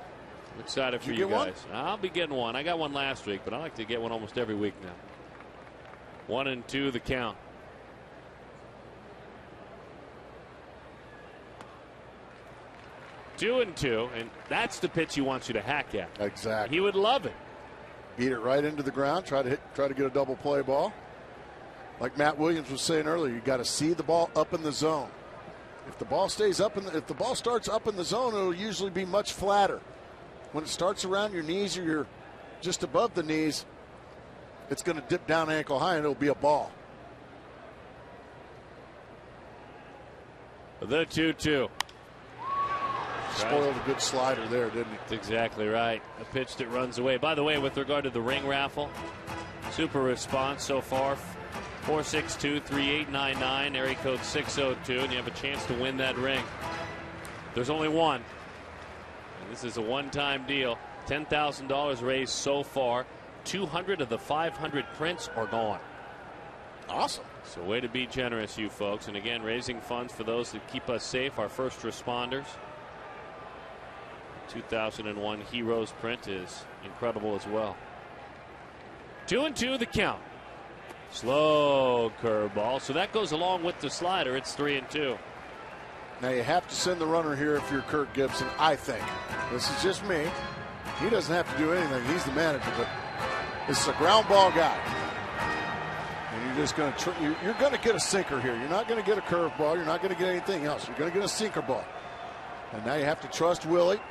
I'm excited for you guys. I'll be getting one. I got one last week, but I like to get one almost every week now. 1-2 the count. Two and two, and that's the pitch he wants you to hack at. Exactly. He would love it. Beat it right into the ground. Try to get a double play ball. Like Matt Williams was saying earlier, you got to see the ball up in the zone. If the ball stays up if the ball starts up in the zone, it'll usually be much flatter. When it starts around your knees or you're just above the knees, it's going to dip down ankle high and it'll be a ball. The 2-2. Spoiled a good slider there, didn't he? That's exactly right. A pitch that runs away. By the way, with regard to the ring raffle, super response so far. 462-3899, area code 602, and you have a chance to win that ring. There's only one. And this is a one-time deal. $10,000 raised so far. 200 of the 500 prints are gone. Awesome. So way to be generous, you folks. And again, raising funds for those that keep us safe, our first responders. 2001 Heroes print is incredible as well. 2-2 the count. Slow curveball. So that goes along with the slider. It's 3-2. Now you have to send the runner here if you're Kirk Gibson, I think. This is just me. He doesn't have to do anything. He's the manager, but this is a ground ball guy. And you're just going to you're going to get a sinker here. You're not going to get a curve ball. You're not going to get anything else. You're going to get a sinker ball. And now you have to trust Willie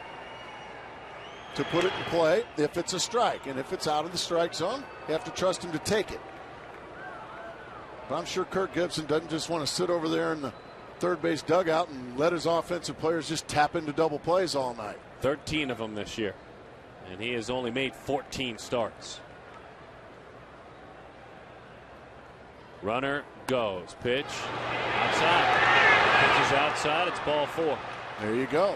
to put it in play if it's a strike. And if it's out of the strike zone, you have to trust him to take it. But I'm sure Kirk Gibson doesn't just want to sit over there in the third base dugout and let his offensive players just tap into double plays all night. 13 of them this year, and he has only made 14 starts. Runner goes. Pitch outside. Pitch is outside. It's ball 4. There you go.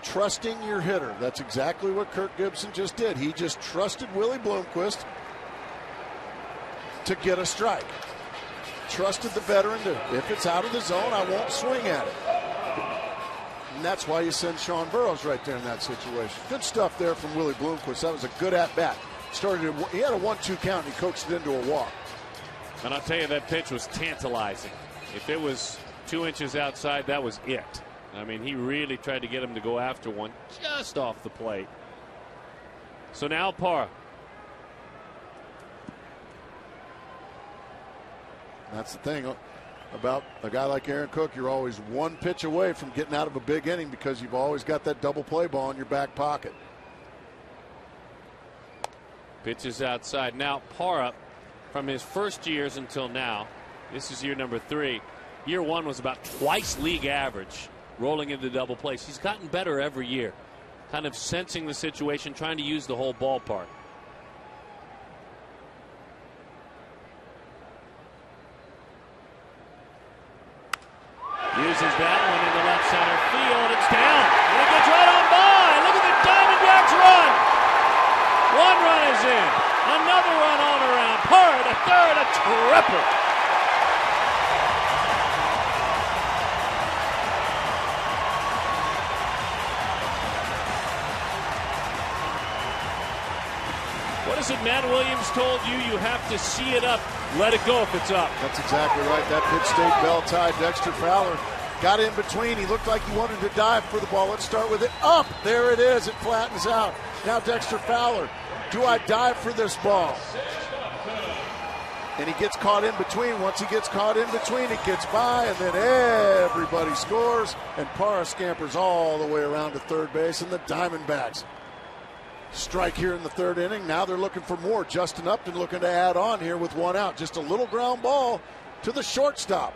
Trusting your hitter. That's exactly what Kirk Gibson just did. He just trusted Willie Bloomquist to get a strike. Trusted the veteran to, if it's out of the zone, I won't swing at it. And that's why you send Sean Burroughs right there in that situation. Good stuff there from Willie Bloomquist. That was a good at-bat. He had a 1-2 count and he coached it into a walk. And I'll tell you, that pitch was tantalizing. If it was 2 inches outside, that was it. I mean, he really tried to get him to go after one just off the plate. So now Parra. That's the thing about a guy like Aaron Cook. You're always one pitch away from getting out of a big inning because you've always got that double play ball in your back pocket. Pitch is outside. Now Parra, from his first years until now, this is year number 3. Year 1 was about twice league average rolling into double plays. He's gotten better every year, kind of sensing the situation, trying to use the whole ballpark. Uses that one into left center field. It's down. And it gets right on by. Look at the Diamondbacks run. 1 run is in. Another run on around. Parra to third. A triple. What is it Matt Williams told you? You have to see it up. Let it go if it's up. That's exactly right. That pitch stayed bell-tied. Dexter Fowler got in between. He looked like he wanted to dive for the ball. Let's start with it. Up. There it is. It flattens out. Now Dexter Fowler. Do I dive for this ball? And he gets caught in between. Once he gets caught in between, it gets by, and then everybody scores. And Parra scampers all the way around to third base, and the Diamondbacks strike here in the 3rd inning. Now they're looking for more. Justin Upton looking to add on here with 1 out. Just a little ground ball to the shortstop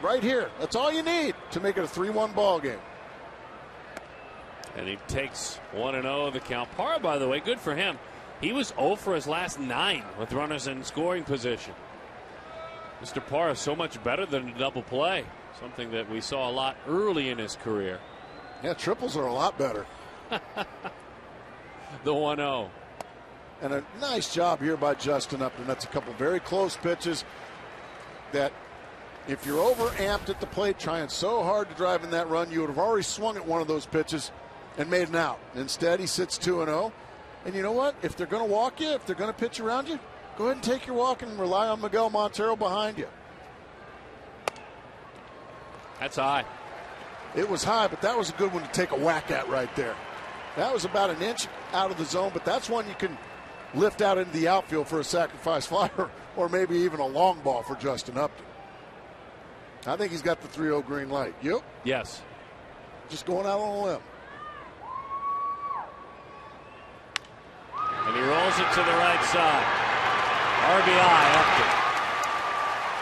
right here. That's all you need to make it a 3-1 ball game. And he takes 1-0 the count. Parra, by the way, good for him. He was 0 for his last 9 with runners in scoring position. Mr. Parra so much better than a double play, something that we saw a lot early in his career. Yeah, triples are a lot better. The 1-0. And a nice job here by Justin Upton. That's a couple very close pitches that if you're overamped at the plate trying so hard to drive in that run, you would have already swung at one of those pitches and made an out. Instead, he sits 2-0. And you know what? If they're going to walk you, if they're going to pitch around you, go ahead and take your walk and rely on Miguel Montero behind you. That's high. It was high, but that was a good one to take a whack at right there. That was about an inch out of the zone, but that's one you can lift out into the outfield for a sacrifice fly or maybe even a long ball for Justin Upton. I think he's got the 3-0 green light. You? Yes. Just going out on a limb. And he rolls it to the right side. RBI Upton.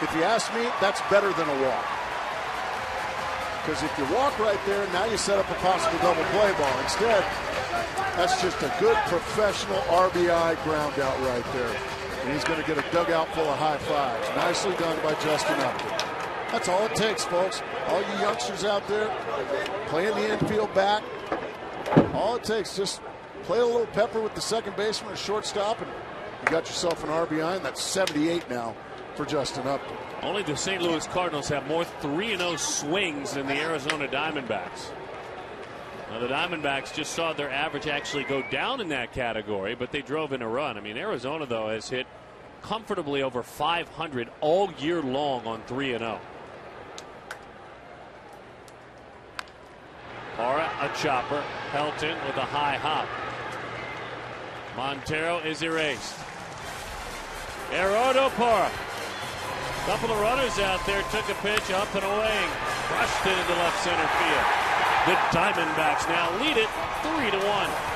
If you ask me, that's better than a walk. Because if you walk right there, now you set up a possible double play ball. Instead, that's just a good professional RBI ground out right there. And he's going to get a dugout full of high fives. Nicely done by Justin Upton. That's all it takes, folks. All you youngsters out there playing the infield back, all it takes, just play a little pepper with the second baseman or shortstop, and you got yourself an RBI, and that's 78 now for Justin Upton. Only the St. Louis Cardinals have more 3-0 swings than the Arizona Diamondbacks. Now, the Diamondbacks just saw their average actually go down in that category, but they drove in a run. I mean, Arizona, though, has hit comfortably over 500 all year long on 3-0. a chopper. Helton with a high hop. Montero is erased. Erodo Para. Couple of runners out there, took a pitch up and away, crushed it into left center field. The Diamondbacks now lead it 3-1.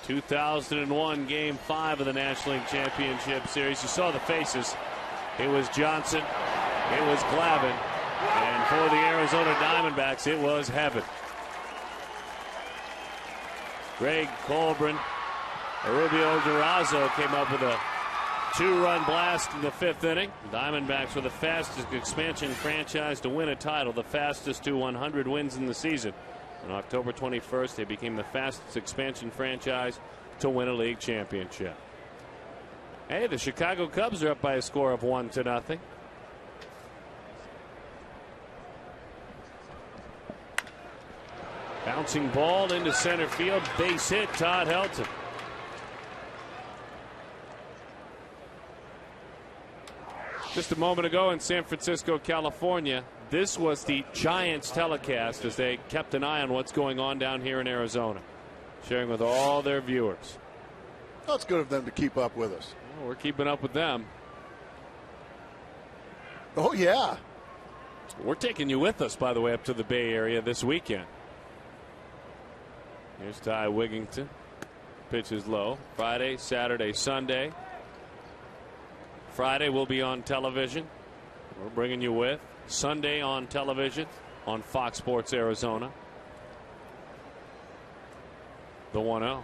...2001 Game 5 of the National League Championship Series. You saw the faces. It was Johnson. It was Glavine. And for the Arizona Diamondbacks, it was heaven. Greg Colburn. Rubio Durazo came up with a 2-run blast in the 5th inning. Diamondbacks were the fastest expansion franchise to win a title, the fastest to 100 wins in the season. On October 21st, they became the fastest expansion franchise to win a league championship. Hey, the Chicago Cubs are up by a score of 1-0. Bouncing ball into center field, base hit, Todd Helton. Just a moment ago in San Francisco, California, this was the Giants telecast as they kept an eye on what's going on down here in Arizona, sharing with all their viewers. Well, it's good of them to keep up with us. Well, we're keeping up with them. Oh, yeah. We're taking you with us, by the way, up to the Bay Area this weekend. Here's Ty Wigington. Pitch is low. Friday, Saturday, Sunday. Friday will be on television. We're bringing you with. Sunday on television on Fox Sports Arizona. The 1-0.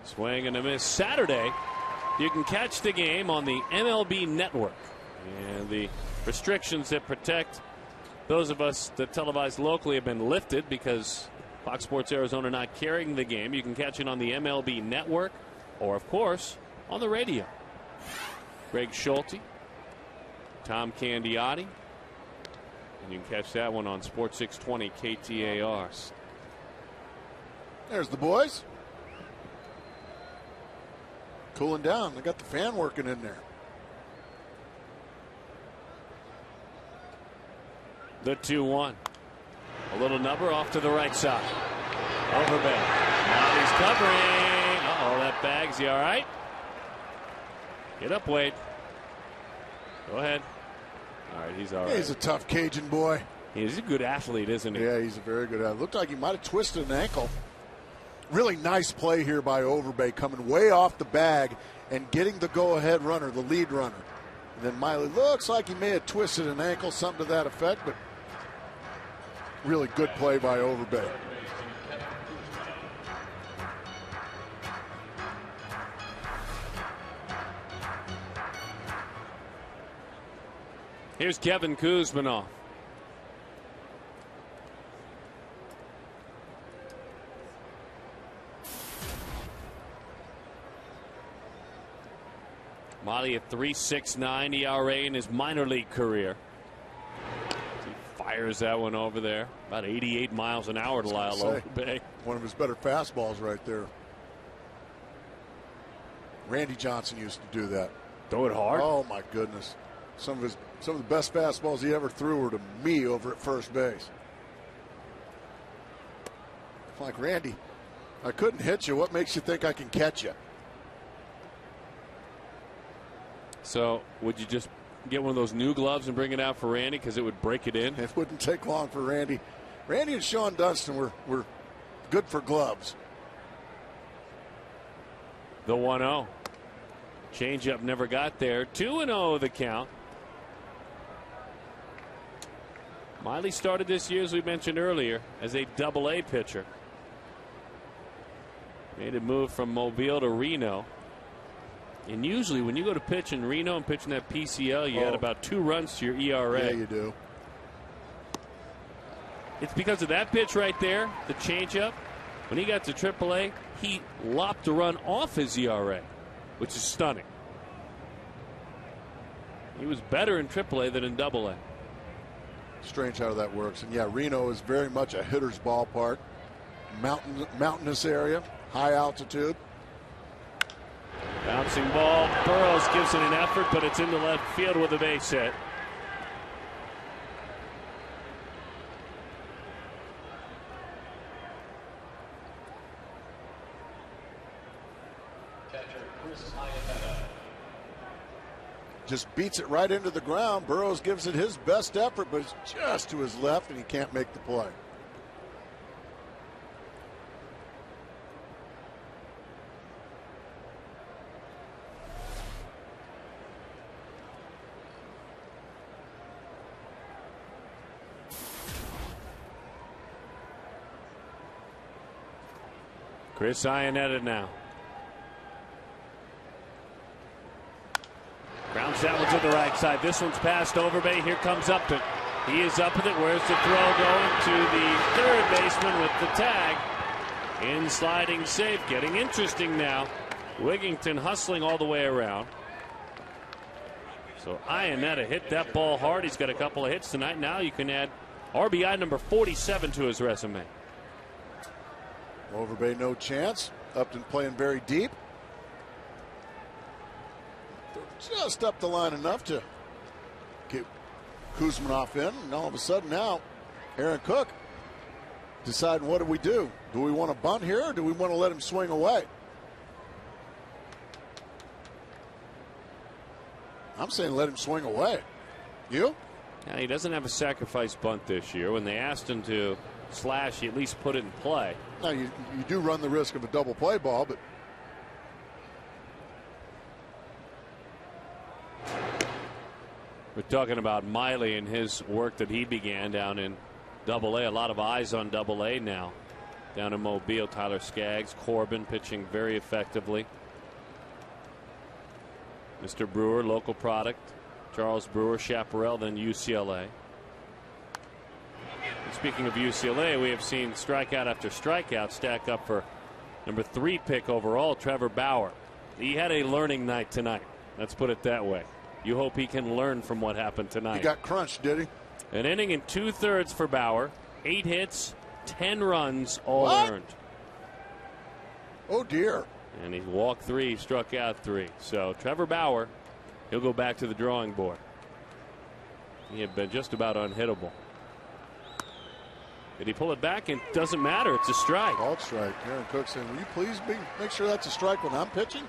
Swing and a miss. Saturday, you can catch the game on the MLB Network. And the restrictions that protect those of us that televise locally have been lifted because Fox Sports Arizona not carrying the game. You can catch it on the MLB Network or, of course, on the radio. Greg Schulte, Tom Candiotti. And you can catch that one on Sports 620 KTAR. There's the boys. Cooling down. They got the fan working in there. The 2-1. A little number off to the right side. Overbay. Now he's covering. Uh-oh, that bag's he all right? Get up, Wade. Go ahead. All right, he's all right. He's a tough Cajun boy. He's a good athlete, isn't he? Yeah, he's a very good athlete. Looked like he might have twisted an ankle. Really nice play here by Overbay, coming way off the bag and getting the go-ahead runner, the lead runner. And then Miley looks like he may have twisted an ankle, something to that effect, but really good play by Overbay. Here's Kevin Kuzminoff. Miley a 3.69 ERA in his minor league career. He fires that one over there. About 88 miles an hour to Lyle Overbay. One of his better fastballs right there. Randy Johnson used to do that. Throw it hard? Oh, my goodness. Some of the best fastballs he ever threw were to me over at first base. Like, Randy, I couldn't hit you. What makes you think I can catch you? So would you just get one of those new gloves and bring it out for Randy because it would break it in? It wouldn't take long for Randy. Randy and Sean Dunston were good for gloves. The 1-0. Changeup never got there. 2-0 the count. Miley started this year, as we mentioned earlier, as a Double-A pitcher. Made a move from Mobile to Reno. And usually when you go to pitch in Reno and pitch in that PCL, you add about 2 runs to your ERA. Yeah, you do. It's because of that pitch right there, the changeup. When he got to AAA, he lopped a run off his ERA, which is stunning. He was better in AAA than in AA. Strange how that works. And yeah, Reno is very much a hitter's ballpark. Mountainous area, high altitude. Bouncing ball. Burrows gives it an effort, but it's into left field with a base hit. Just beats it right into the ground. Burrows gives it his best effort, but it's just to his left, and he can't make the play. Chris Iannetta now. Grounds that one to the right side. This one's past Overbay. Here comes Upton. He is up with it. Where's the throw going? To the third baseman with the tag. In sliding safe. Getting interesting now. Wigington hustling all the way around. So Iannetta hit that ball hard. He's got a couple of hits tonight. Now you can add RBI number 47 to his resume. Overbay no chance. Upton playing very deep. Just up the line enough to get Kuzminoff in. And all of a sudden now, Aaron Cook deciding, what do we do? Do we want to bunt here, or do we want to let him swing away? I'm saying let him swing away. You? Yeah, he doesn't have a sacrifice bunt this year. When they asked him to slash, he at least put it in play. Now, you do run the risk of a double play ball, but we're talking about Miley and his work that he began down in AA. A lot of eyes on AA now. Down in Mobile, Tyler Skaggs, Corbin pitching very effectively. Mr. Brewer, local product. Charles Brewer, Chaparral, then UCLA. And speaking of UCLA, we have seen strikeout after strikeout stack up for number 3 pick overall, Trevor Bauer. He had a learning night tonight. Let's put it that way. You hope he can learn from what happened tonight. He got crunched, did he? An inning and 2/3 for Bauer. 8 hits, 10 runs, all What? earned. Oh, dear. And he walked 3, struck out 3. So Trevor Bauer, he'll go back to the drawing board. He had been just about unhittable. Did he pull it back? It doesn't matter. It's a strike. Called strike. Aaron Cook saying, will you please make sure that's a strike when I'm pitching?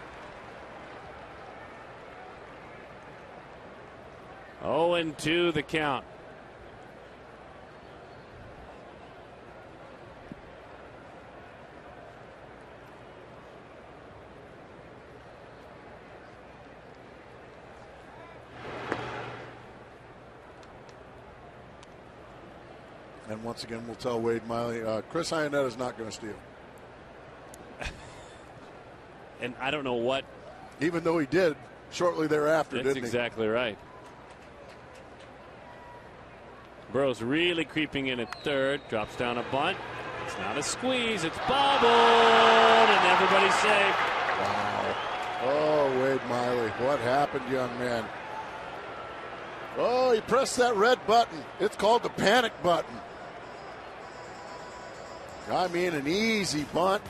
0-2 the count. And once again, we'll tell Wade Miley, Chris Iannetta is not going to steal. And I don't know what. Even though he did shortly thereafter, That's didn't he? exactly right. Burrow's really creeping in at third. Drops down a bunt. It's not a squeeze. It's bobbled. And everybody's safe. Wow. Oh, Wade Miley. What happened, young man? Oh, he pressed that red button. It's called the panic button. I mean, an easy bunt.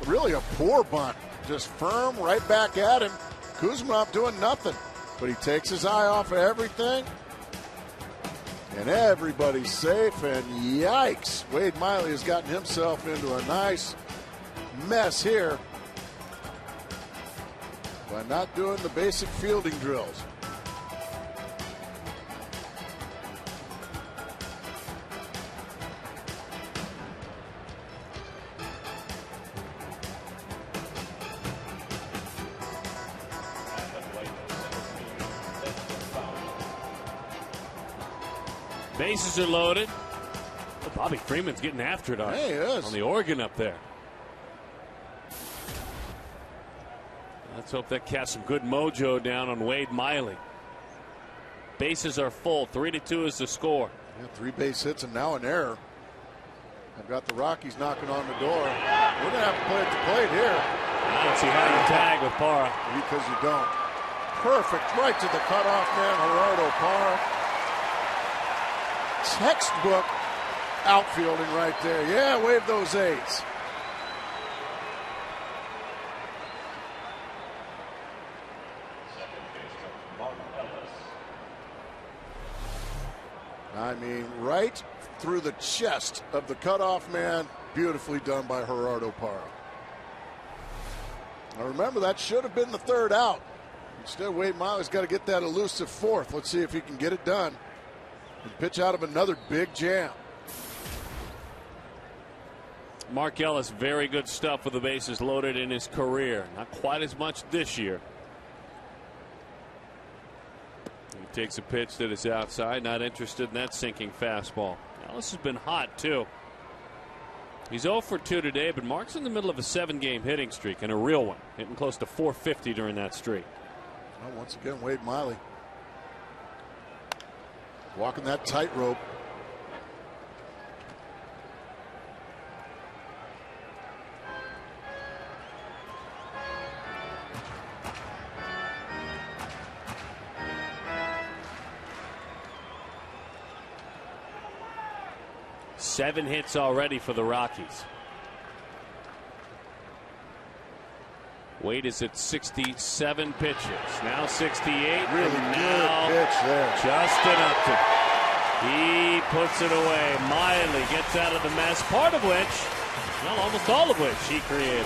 Really a poor bunt. Just firm, right back at him. Kuzminov doing nothing. But he takes his eye off of everything. And everybody's safe. And yikes, Wade Miley has gotten himself into a nice mess here by not doing the basic fielding drills. Bases are loaded. Oh, Bobby Freeman's getting after it on the organ up there. Let's hope that casts some good mojo down on Wade Miley. Bases are full. 3-2 is the score. Yeah, 3 base hits and now an error. I've got the Rockies knocking on the door. We're going to have to play at the plate here. I don't see how you tag with Parra. Because you don't. Perfect. Right to the cutoff man, Gerardo Parra. Textbook outfielding right there. Yeah, wave those eights. I mean, right through the chest of the cutoff man. Beautifully done by Gerardo Parra. Now remember, that should have been the 3rd out. Instead, Wade Miley's got to get that elusive 4th. Let's see if he can get it done and pitch out of another big jam. Mark Ellis, very good stuff with the bases loaded in his career. Not quite as much this year. He takes a pitch that is outside. Not interested in that sinking fastball. Ellis has been hot, too. He's 0 for 2 today, but Mark's in the middle of a 7-game hitting streak, and a real one. Hitting close to 450 during that streak. Well, once again, Wade Miley walking that tightrope. Seven hits already for the Rockies. Wade is at 67 pitches. Now 68. Really and good now pitch there. Justin Upton. He puts it away. Miley gets out of the mess, part of which, well, almost all of which he created.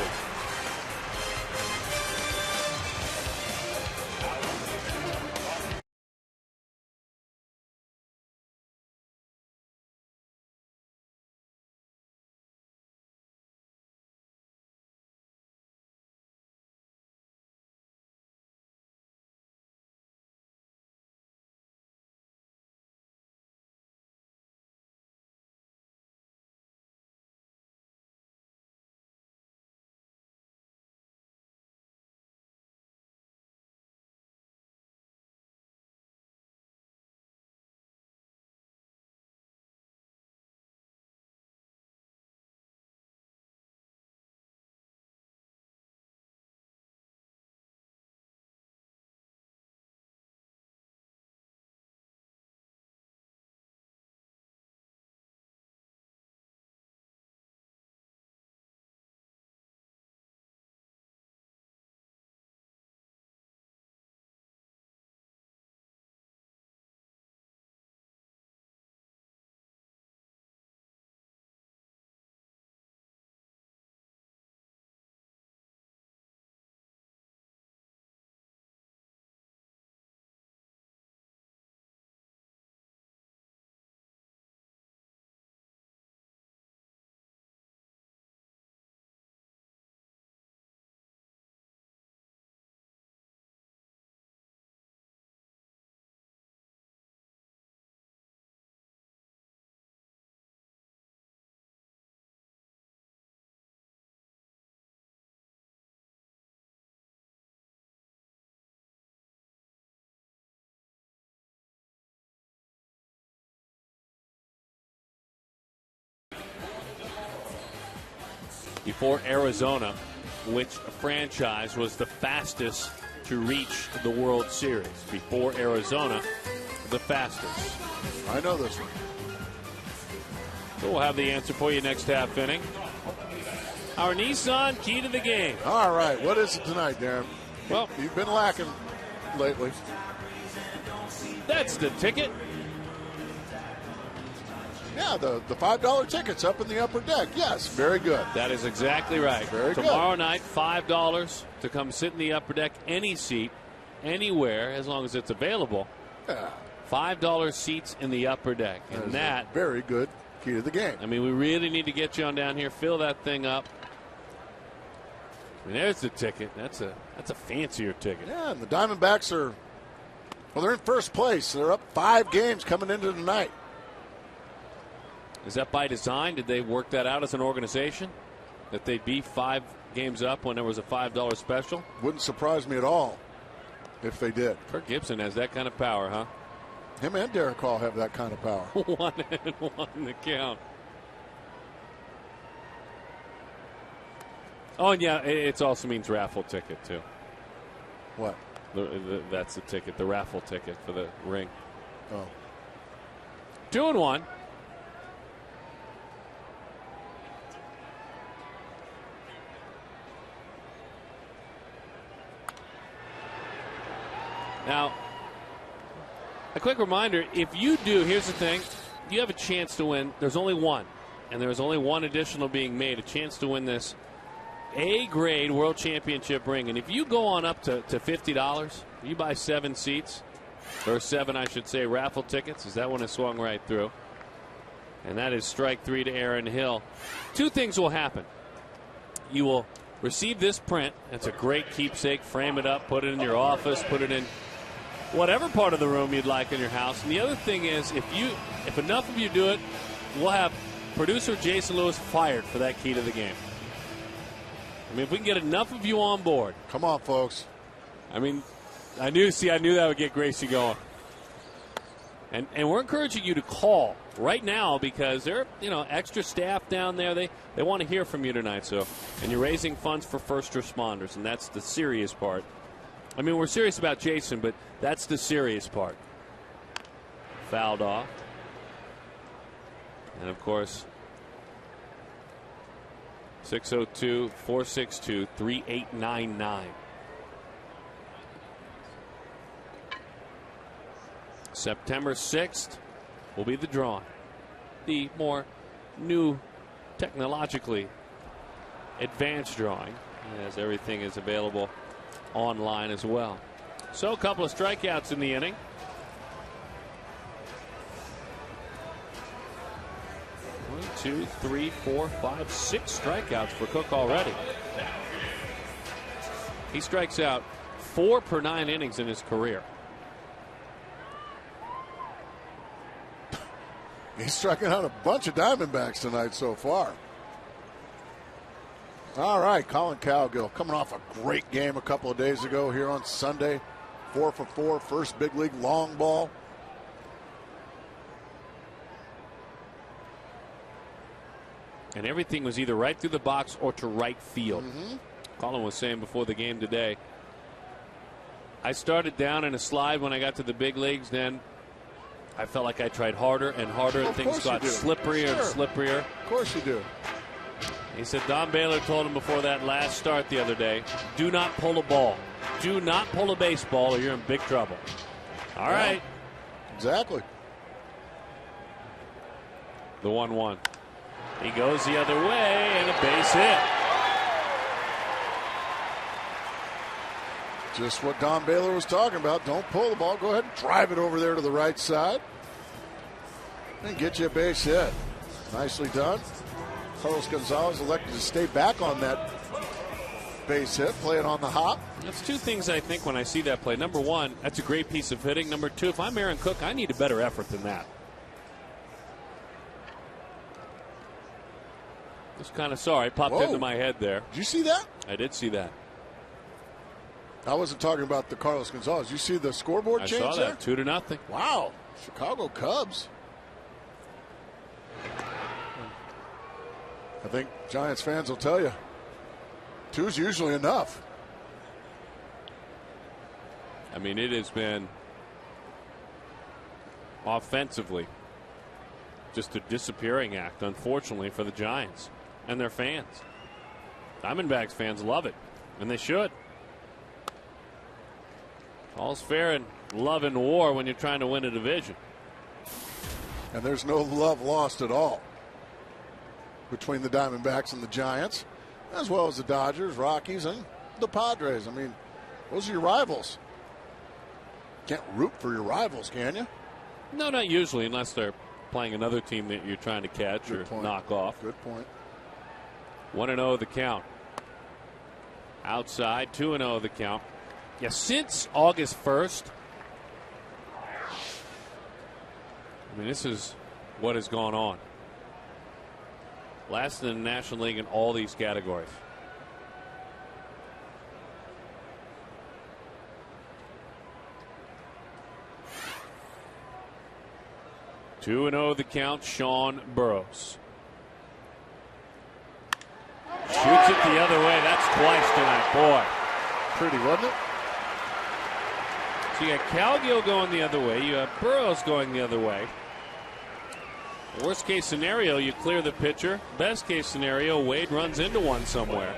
Before Arizona, which franchise was the fastest to reach the World Series. Before Arizona, the fastest. I know this one. So we'll have the answer for you next half inning. Our Nissan key to the game. All right, what is it tonight, Darren? Well, you've been lacking lately. That's the ticket. Yeah, the $5 tickets up in the upper deck. Yes, very good. That is exactly right. Very Tomorrow good. night, $5 to come sit in the upper deck, any seat, anywhere, as long as it's available. Yeah. $5 seats in the upper deck. And that very good key to the game. I mean, we really need to get you on down here, fill that thing up. I mean, there's the ticket. That's a fancier ticket. Yeah, and the Diamondbacks they're in first place. They're up 5 games coming into tonight. Is that by design? Did they work that out as an organization? That they'd be 5 games up when there was a $5 special? Wouldn't surprise me at all if they did. Kirk Gibson has that kind of power, huh? Him and Derek Hall have that kind of power. 1-1 the count. Oh, and yeah, it also means raffle ticket, too. What? That's the ticket, the raffle ticket for the ring. Oh. 2-1. Now, a quick reminder, if you do, here's the thing, you have a chance to win. There's only one, and there's only one additional being made, a chance to win this A-grade World Championship ring. And if you go on up to $50, you buy 7 seats, or 7, I should say, raffle tickets, as that one has swung right through. And that is strike 3 to Aaron Hill. 2 things will happen. You will receive this print. It's a great keepsake. Frame it up, put it in your office, put it in whatever part of the room you'd like in your house. And the other thing is, if enough of you do it, we'll have producer Jason Lewis fired for that key to the game. I mean, if we can get enough of you on board. Come on, folks. I mean, I knew that would get Gracie going. And we're encouraging you to call right now because there are, extra staff down there. They want to hear from you tonight. So, and you're raising funds for first responders, and that's the serious part. I mean, we're serious about Jason, but that's the serious part. Fouled off. And, of course, 602-462-3899. September 6th will be the drawing. The more new, technologically advanced drawing, as everything is available online as well. So a couple of strikeouts in the inning. One, two, three, four, five, 6 strikeouts for Cook already. He strikes out 4 per 9 innings in his career. He's striking out a bunch of Diamondbacks tonight so far. All right, Colin Cowgill coming off a great game a couple of days ago here on Sunday. 4 for 4, first big league long ball. And everything was either right through the box or to right field. Colin was saying before the game today, I started down in a slide when I got to the big leagues. Then I felt like I tried harder and harder, and things got slipperier and slipperier. Of course you do. He said Don Baylor told him before that last start the other day, do not pull a ball. Do not pull a baseball or you're in big trouble. All right. Exactly. The 1-1. He goes the other way and a base hit. Just what Don Baylor was talking about. Don't pull the ball. Go ahead and drive it over there to the right side and get you a base hit. Nicely done. Carlos Gonzalez elected to stay back on that base hit, play it on the hop. That's 2 things I think when I see that play. Number 1, that's a great piece of hitting. Number 2, if I'm Aaron Cook, I need a better effort than that. Just kind of sorry. Popped into my head there. Did you see that? I did see that. I wasn't talking about the Carlos Gonzalez. You see the scoreboard change there? I saw that. 2-0. Wow. Chicago Cubs. I think Giants fans will tell you 2's usually enough. I mean, it has been offensively just a disappearing act, unfortunately, for the Giants and their fans. Diamondbacks fans love it, and they should. All's fair in love and war when you're trying to win a division. And there's no love lost at all between the Diamondbacks and the Giants, as well as the Dodgers, Rockies, and the Padres. I mean, those are your rivals. Can't root for your rivals, can you? No, not usually, unless they're playing another team that you're trying to catch or knock off. Good point. 1-0 the count. Outside, 2-0 the count. Yeah, since August 1st, I mean, this is what has gone on. Last in the National League in all these categories. Two and 0 the count. Sean Burroughs shoots it the other way. That's twice tonight, boy. Pretty, wasn't it? So you got Calgill going the other way. You have Burroughs going the other way. Worst case scenario, you clear the pitcher. Best case scenario, Wade runs into one somewhere.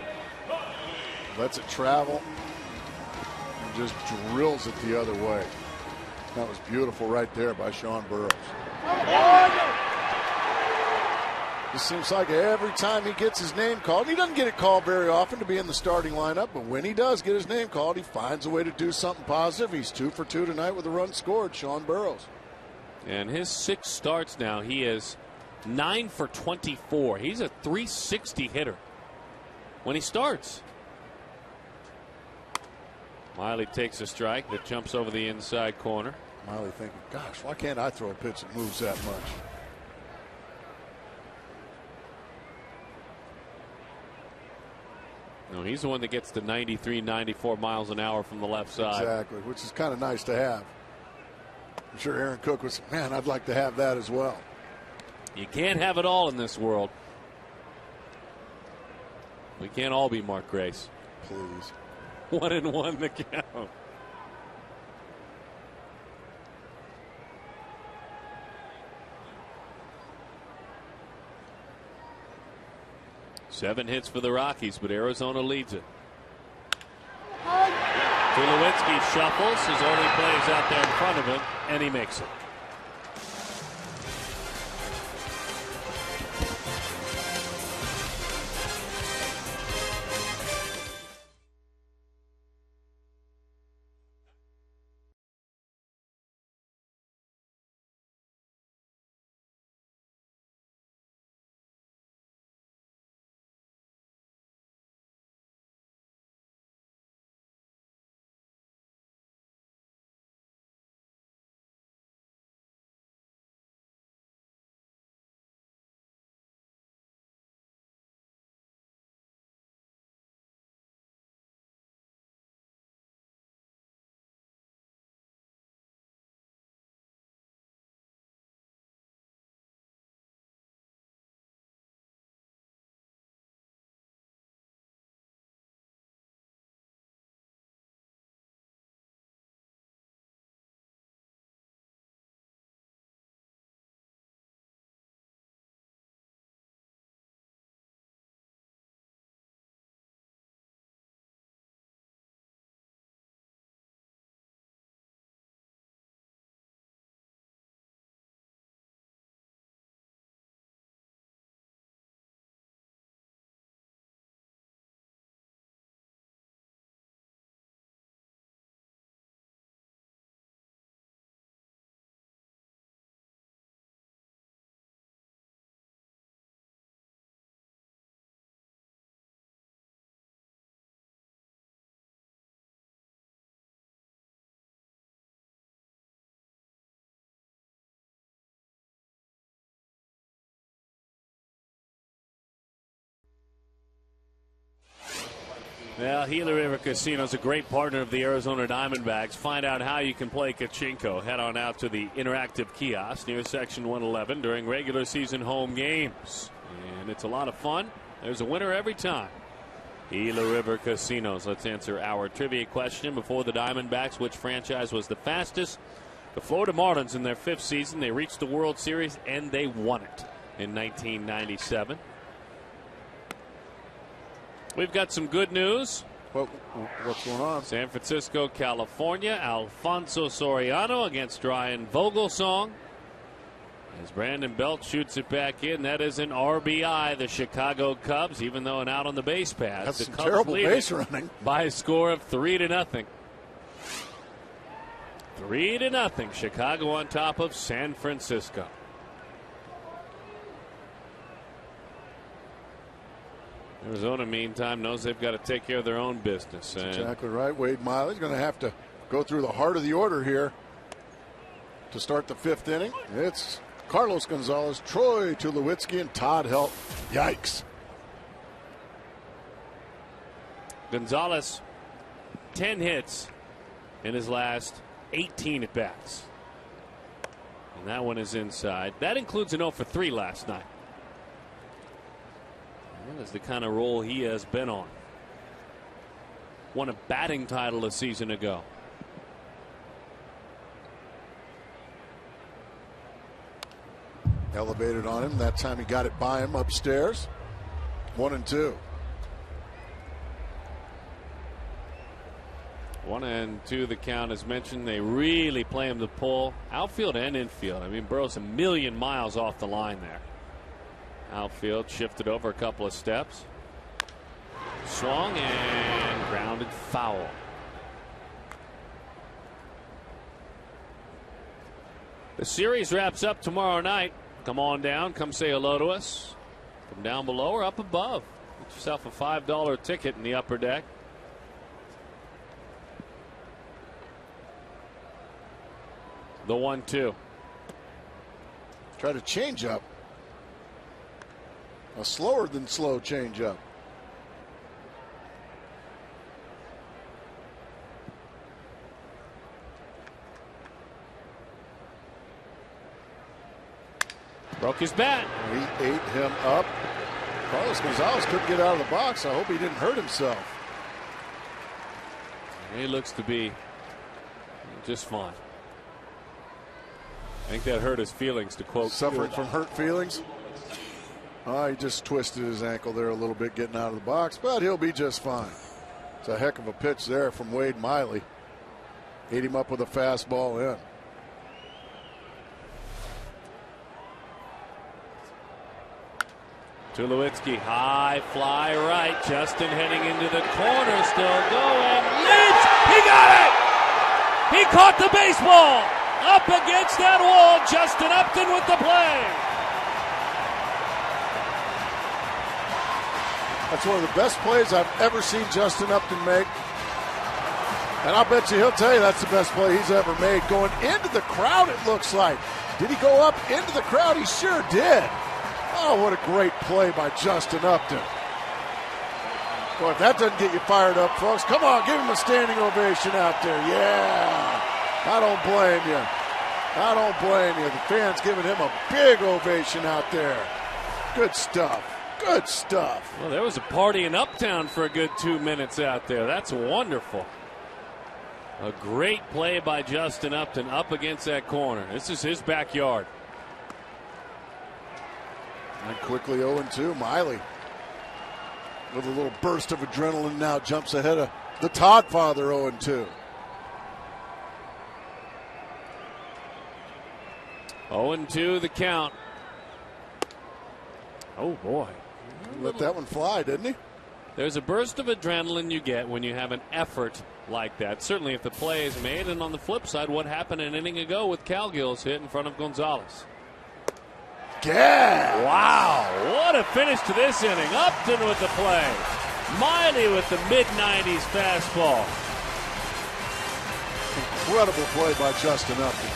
Lets it travel and just drills it the other way. That was beautiful right there by Sean Burroughs. It seems like every time he gets his name called, he doesn't get it called very often to be in the starting lineup, but when he does get his name called, he finds a way to do something positive. He's 2 for 2 tonight with a run scored, Sean Burroughs. And his 6 starts now, he is 9 for 24. He's a .360 hitter when he starts. Miley takes a strike that jumps over the inside corner. Miley thinking, gosh, why can't I throw a pitch that moves that much? No, he's the one that gets to 93, 94 miles an hour from the left side. Exactly, which is kind of nice to have. I'm sure Aaron Cook was, man, I'd like to have that as well. You can't have it all in this world. We can't all be Mark Grace. Please. 1-1 the count. Seven hits for the Rockies, but Arizona leads it. Tulowitzki shuffles. His only play is out there in front of him, and he makes it. Well, Gila River Casino is a great partner of the Arizona Diamondbacks. Find out how you can play Kachinko. Head on out to the interactive kiosk near Section 111 during regular season home games. And it's a lot of fun. There's a winner every time. Gila River Casinos. Let's answer our trivia question before the Diamondbacks. Which franchise was the fastest? The Florida Marlins in their 5th season. They reached the World Series and they won it in 1997. We've got some good news. What's going on? San Francisco, California. Alfonso Soriano against Ryan Vogelsong. As Brandon Belt shoots it back in, that is an RBI. The Chicago Cubs, even though an out on the base pass, That's the some Cubs terrible lead base it running by a score of 3-0. 3-0. Chicago on top of San Francisco. Arizona, meantime, knows they've got to take care of their own business. That's exactly right. Wade Miley's going to have to go through the heart of the order here to start the 5th inning. It's Carlos Gonzalez, Troy Tulowitzki, and Todd Help. Yikes. Gonzalez, 10 hits in his last 18 at-bats. And that one is inside. That includes an 0 for 3 last night. That is the kind of role he has been on. Won a batting title a season ago. Elevated on him. That time he got it by him upstairs. 1-2. 1-2 the count. As mentioned, they really play him to pull. Outfield and infield. I mean, Burrow's a million miles off the line there. Outfield shifted over a couple of steps. Swung and grounded foul. The series wraps up tomorrow night. Come on down. Come say hello to us. From down below or up above. Get yourself a $5 ticket in the upper deck. The 1-2. Try to change up. A slower than slow change up. Broke his bat. He ate him up. Carlos Gonzalez couldn't get out of the box. I hope he didn't hurt himself. He looks to be just fine. I think that hurt his feelings, to quote. Suffering from hurt feelings. Oh, he just twisted his ankle there a little bit getting out of the box, but he'll be just fine. It's a heck of a pitch there from Wade Miley. Ate him up with a fastball in. Tulowitzki, high fly right. Justin heading into the corner, still going. Leads! He got it! He caught the baseball! Up against that wall, Justin Upton with the play. That's one of the best plays I've ever seen Justin Upton make. And I'll bet you he'll tell you that's the best play he's ever made. Going into the crowd, it looks like. Did he go up into the crowd? He sure did. Oh, what a great play by Justin Upton. Boy, if that doesn't get you fired up, folks, come on, give him a standing ovation out there. Yeah. I don't blame you. I don't blame you. The fans giving him a big ovation out there. Good stuff. Good stuff. Well, there was a party in Uptown for a good 2 minutes out there. That's wonderful. A great play by Justin Upton up against that corner. This is his backyard. And quickly 0-2. Miley with a little burst of adrenaline now jumps ahead of the Todd father. 0-2. 0-2 the count. Oh boy. Let that one fly, didn't he? There's a burst of adrenaline you get when you have an effort like that. Certainly if the play is made. And on the flip side, what happened an inning ago with Calgill's hit in front of Gonzalez. Yeah. Wow, what a finish to this inning. Upton with the play. Miley with the mid-90s fastball. Incredible play by Justin Upton.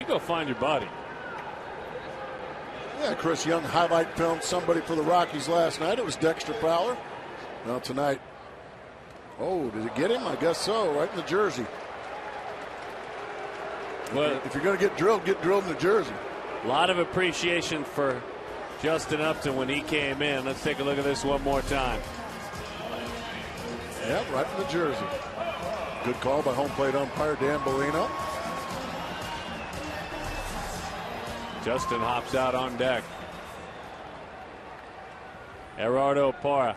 go find your buddy. Yeah, Chris Young highlight filmed somebody for the Rockies last night. It was Dexter Fowler. Well, tonight. Oh, did it get him? I guess so. Right in the jersey. Well, if you're going to get drilled in the jersey. A lot of appreciation for Justin Upton when he came in. Let's take a look at this one more time. Yeah, right in the jersey. Good call by home plate umpire Dan Bellino. Justin hops out on deck. Gerardo Parra.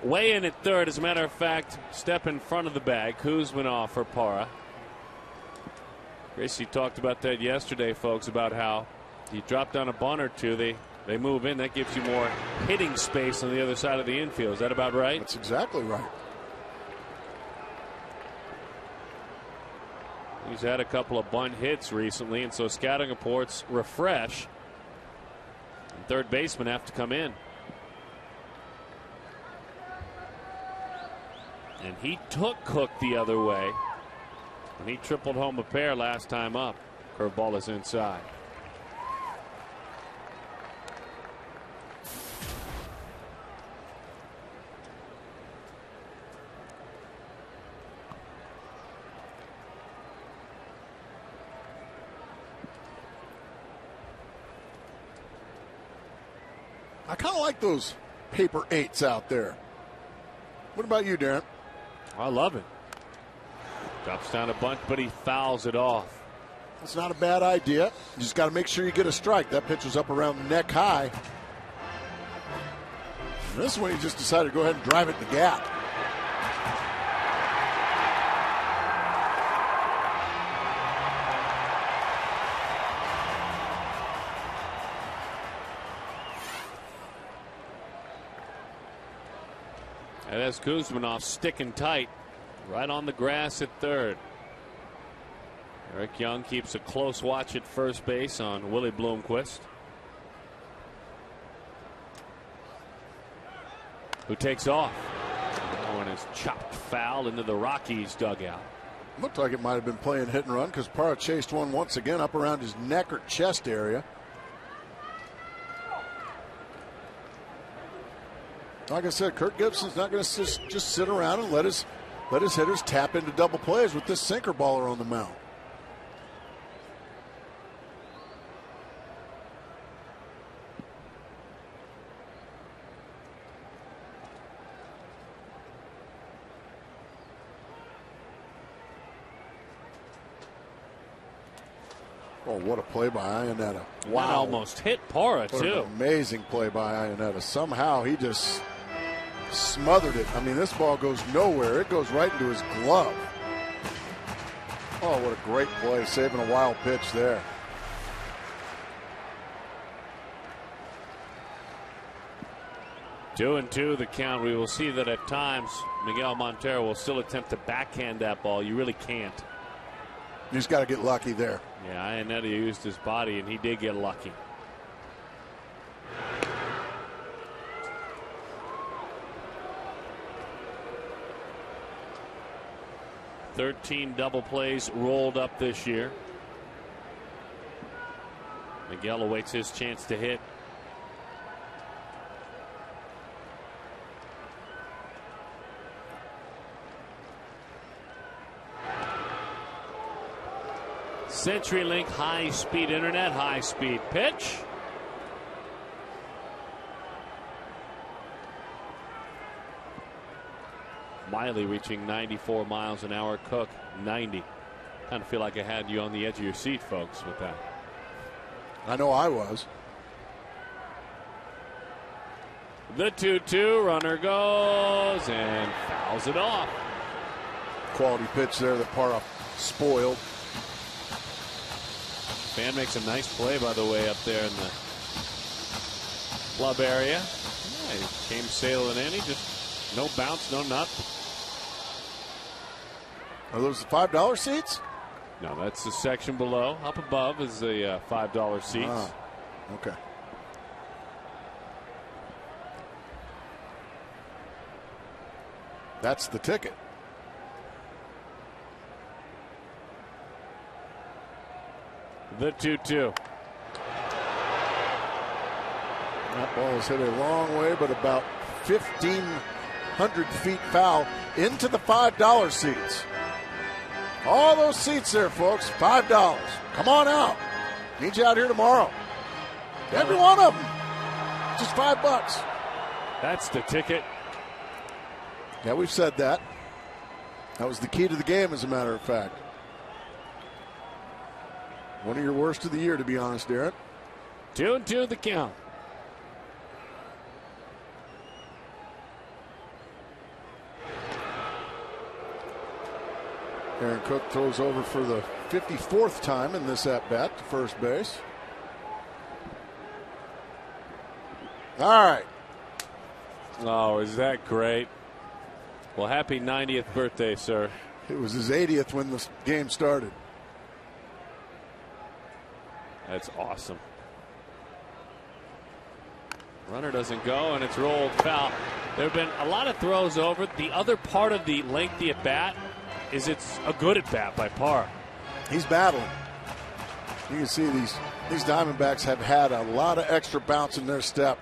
Way in at third, as a matter of fact, step in front of the bag. Kuzmanov for Parra. Gracie talked about that yesterday, folks, about how you drop down a bunt or two, they move in. That gives you more hitting space on the other side of the infield. Is that about right? That's exactly right. He's had a couple of bunt hits recently, and so scouting reports refresh. And third baseman have to come in. And he took Cook the other way. And he tripled home a pair last time up. Curveball is inside. I kind of like those paper 8s out there. What about you, Darren? I love it. Drops down a bunt, but he fouls it off. That's not a bad idea. You just got to make sure you get a strike. That pitch was up around neck high. And this one, he just decided to go ahead and drive it in the gap. And that's Kuzmanov sticking tight right on the grass at third. Eric Young keeps a close watch at first base on Willie Bloomquist, who takes off. That one is chopped foul into the Rockies dugout. Looked like it might have been playing hit and run because Parra chased one once again up around his neck or chest area. Like I said, Kirk Gibson's not going to just sit around and let his hitters tap into double plays with this sinker baller on the mound. Oh, what a play by Iannetta. Wow. That almost hit Parra, what too. An amazing play by Iannetta. Somehow he just smothered it. I mean, this ball goes nowhere. It goes right into his glove. Oh, what a great play, saving a wild pitch there. Two and two the count. We will see that at times Miguel Montero will still attempt to backhand that ball. You really can't. You just got to get lucky there. Yeah, Iannetta used his body, and he did get lucky. "13 double plays rolled up this year. Miguel awaits his chance to hit. CenturyLink high-speed internet, high-speed pitch. Miley reaching 94 miles an hour. Cook 90. Kind of feel like I had you on the edge of your seat, folks, with that. I know I was. The 2-2, runner goes and fouls it off. Quality pitch there that Parra spoiled. Fan makes a nice play, by the way, up there in the club area. Yeah, he came sailing in. He just no bounce, no nothing. Are those the $5 seats? No, that's the section below. Up above is the $5 seats. Ah, okay. That's the ticket. The 2-2. That ball is hit a long way, but about 1,500 feet foul into the $5 seats. All those seats there, folks, $5. Come on out. Need you out here tomorrow. Every one of them. Just $5. That's the ticket. Yeah, we've said that. That was the key to the game, as a matter of fact. One of your worst of the year, to be honest, Darren. 2-2 the count. Aaron Cook throws over for the 54th time in this at-bat to first base. All right. Oh, is that great? Well, happy 90th birthday, sir. It was his 80th when the game started. That's awesome. Runner doesn't go, and it's rolled foul. There have been a lot of throws over. The other part of the lengthy at-bat is it's a good at-bat by Parr. He's battling. You can see these Diamondbacks have had a lot of extra bounce in their step.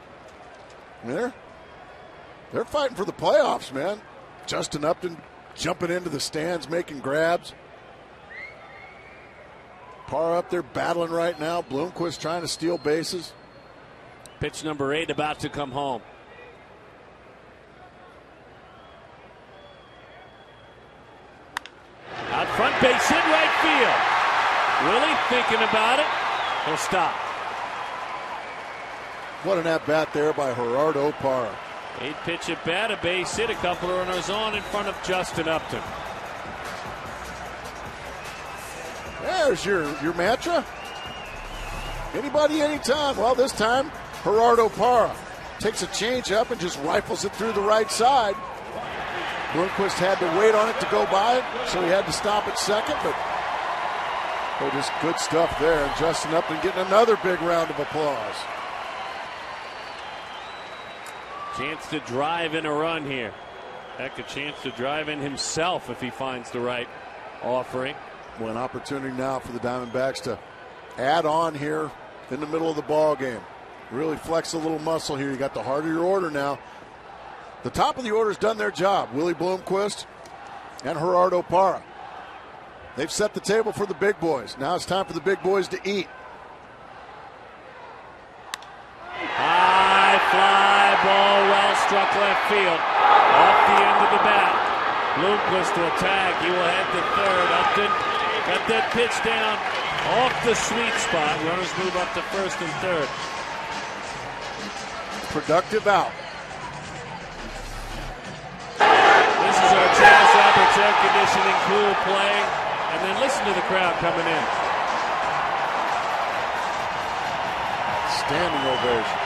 They're fighting for the playoffs, man. Justin Upton jumping into the stands, making grabs. Parr up there battling right now. Bloomquist trying to steal bases. Pitch number 8 about to come home. Out front, base hit, right field. Willie thinking about it. He'll stop. What an at-bat there by Gerardo Parra. 8-pitch at bat, a base hit, a couple of runners on in front of Justin Upton. There's your mantra. Anybody, anytime. Well, this time, Gerardo Parra takes a change up and just rifles it through the right side. Bloomquist had to wait on it to go by, so he had to stop at second, but just good stuff there. And Justin Upton getting another big round of applause. Chance to drive in a run here. Heck, a chance to drive in himself if he finds the right offering. Well, an opportunity now for the Diamondbacks to add on here in the middle of the ball game. Really flex a little muscle here. You got the heart of your order now. The top of the order's done their job. Willie Bloomquist and Gerardo Parra. They've set the table for the big boys. Now it's time for the big boys to eat. High fly ball, well struck left field. Off the end of the bat. Bloomquist will tag. He will head to third. Upton got that pitch down off the sweet spot. Runners move up to first and third. Productive out. This is our chance. Albert's air conditioning, cool play. And then listen to the crowd coming in. Standing ovation.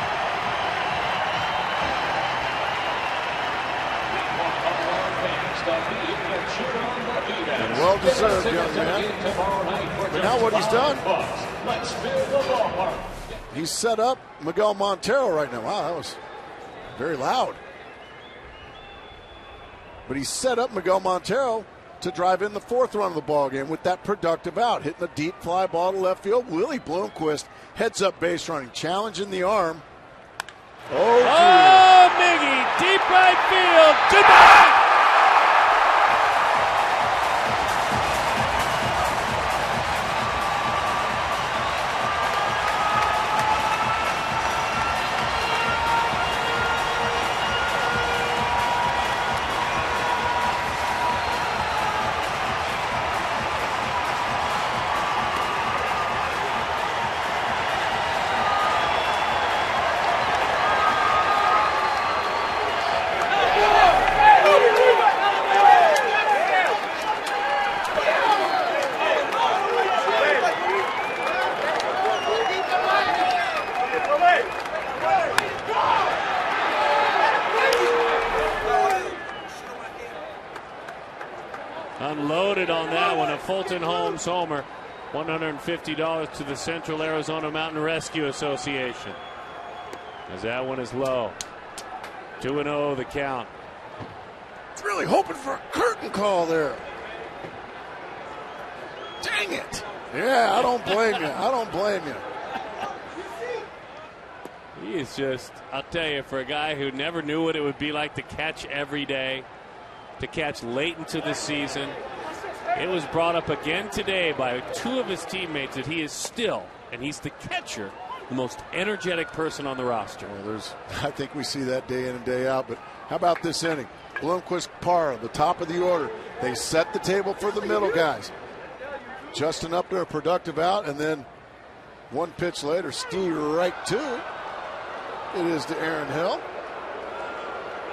And well deserved, young man. But now what he's done, he's set up Miguel Montero right now. Wow, that was very loud. But he's set up Miguel Montero to drive in the fourth run of the ball game with that productive out, hitting a deep fly ball to left field. Willie Bloomquist heads up base running, challenging the arm. Oh, Miggy, deep right field. Goodbye. Unloaded on that one, a Fulton Holmes homer. $150 to the Central Arizona Mountain Rescue Association. As that one is low. 2-0 the count. Really hoping for a curtain call there. Dang it. Yeah, I don't blame you. I don't blame you. He is just, I'll tell you, for a guy who never knew what it would be like to catch every day, to catch late into the season, it was brought up again today by two of his teammates that he is still, and he's the catcher, the most energetic person on the roster. Well, I think we see that day in and day out, but how about this inning? Bloomquist, Parra, the top of the order. They set the table for the middle guys. Justin Upton, a productive out, and then one pitch later, Steve right two. It is to Aaron Hill.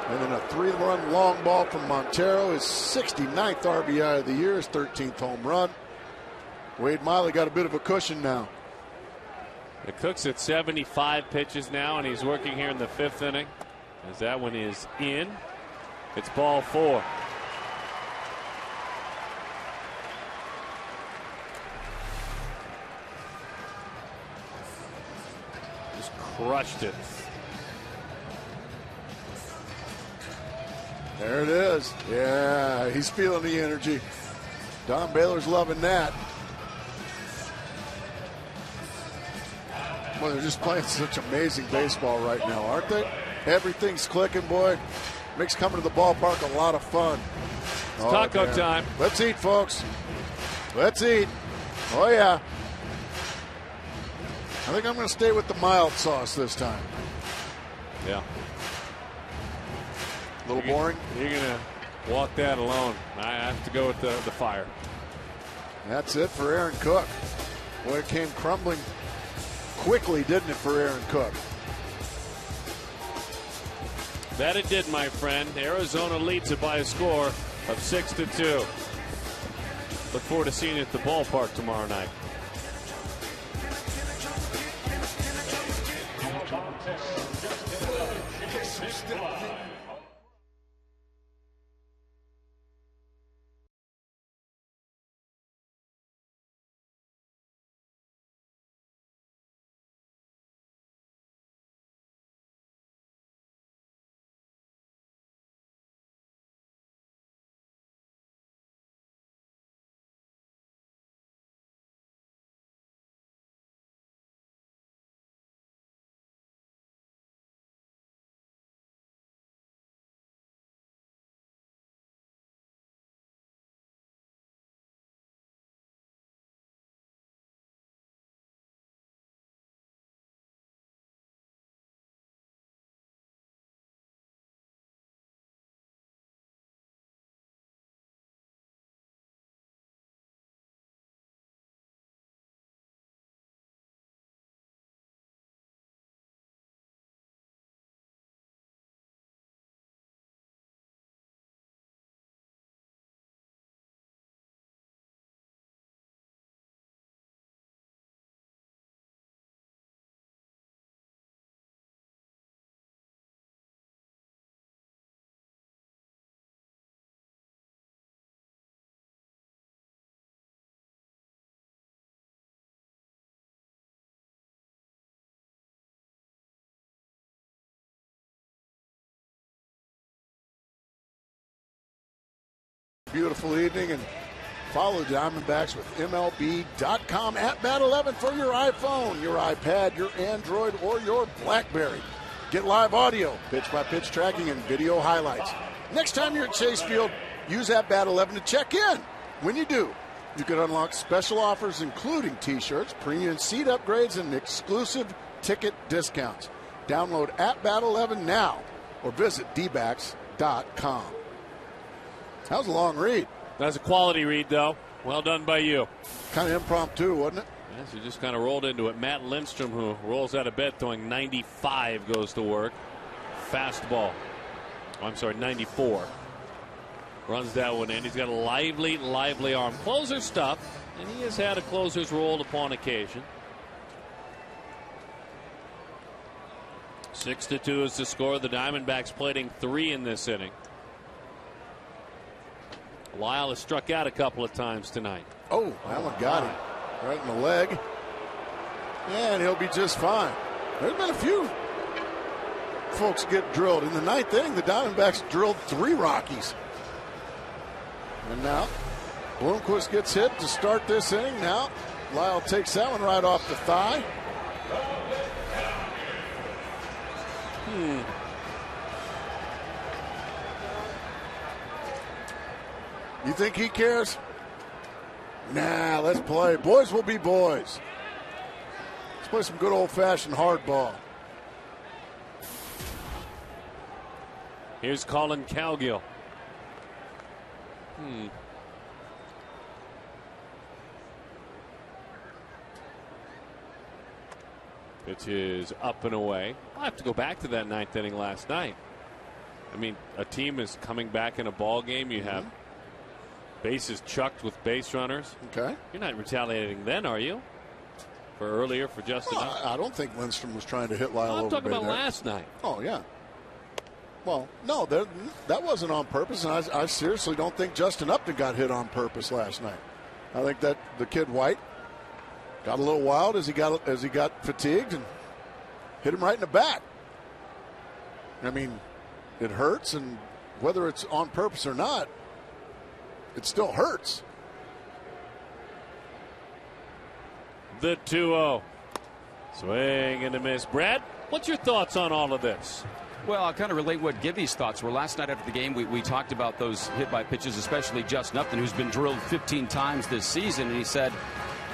And then a 3-run long ball from Montero, his 69th RBI of the year, his 13th home run. Wade Miley got a bit of a cushion now. The Cook's at 75 pitches now, and he's working here in the 5th inning. As that one is in. It's ball 4. Just crushed it. There it is. Yeah, he's feeling the energy. Don Baylor's loving that. Well, they're just playing such amazing baseball right now, aren't they? Everything's clicking, boy. Makes coming to the ballpark a lot of fun. It's taco time. Let's eat, folks. Let's eat. Oh, yeah. I think I'm going to stay with the mild sauce this time. Yeah. A little boring. You're going to walk that alone. I have to go with the fire. That's it for Aaron Cook. Boy, it came crumbling quickly, didn't it, for Aaron Cook? That it did, my friend. Arizona leads it by a score of 6-2. Look forward to seeing you at the ballpark tomorrow night. Beautiful evening, and follow Diamondbacks with MLB.com at Bat11 for your iPhone, your iPad, your Android, or your BlackBerry. Get live audio, pitch-by-pitch tracking, and video highlights. Next time you're at Chase Field, use at Bat11 to check in. When you do, you can unlock special offers including T-shirts, premium seat upgrades, and exclusive ticket discounts. Download at Bat11 now or visit dbacks.com. That was a long read. That's a quality read, though. Well done by you. Kind of impromptu, wasn't it? Yes, you just kind of rolled into it. Matt Lindstrom, who rolls out of bed throwing 95, goes to work. Fastball. Oh, I'm sorry, 94. Runs that one in. He's got a lively, lively arm. Closer stuff, and he has had a closer's role upon occasion. 6-2 is the score. The Diamondbacks plating 3 in this inning. Lyle has struck out a couple of times tonight. Oh, that one got him right in the leg. Yeah, and he'll be just fine. There's been a few folks get drilled. In the 9th inning, the Diamondbacks drilled 3 Rockies. And now, Bloomquist gets hit to start this inning. Now, Lyle takes that one right off the thigh. You think he cares? Nah, let's play. Boys will be boys. Let's play some good old-fashioned hardball. Here's Colin Cowgill. Pitch is up and away. I'll have to go back to that ninth inning last night. I mean, a team is coming back in a ball game. You have bases chucked with base runners. Okay. You're not retaliating then, are you? For earlier for Justin? Well, I don't think Lindstrom was trying to hit Lyle over. I'm talking about there. last night. Oh, yeah. Well, no, that wasn't on purpose, and I seriously don't think Justin Upton got hit on purpose last night. I think that the kid White got a little wild as he got fatigued and hit him right in the back. I mean, it hurts, and whether it's on purpose or not, it still hurts. The 2-0. Swing and a miss. Brad, what's your thoughts on all of this? Well, I'll kind of relate what Gibby's thoughts were. Last night after the game, we talked about those hit by pitches, especially Justin Upton, who's been drilled 15 times this season. And he said,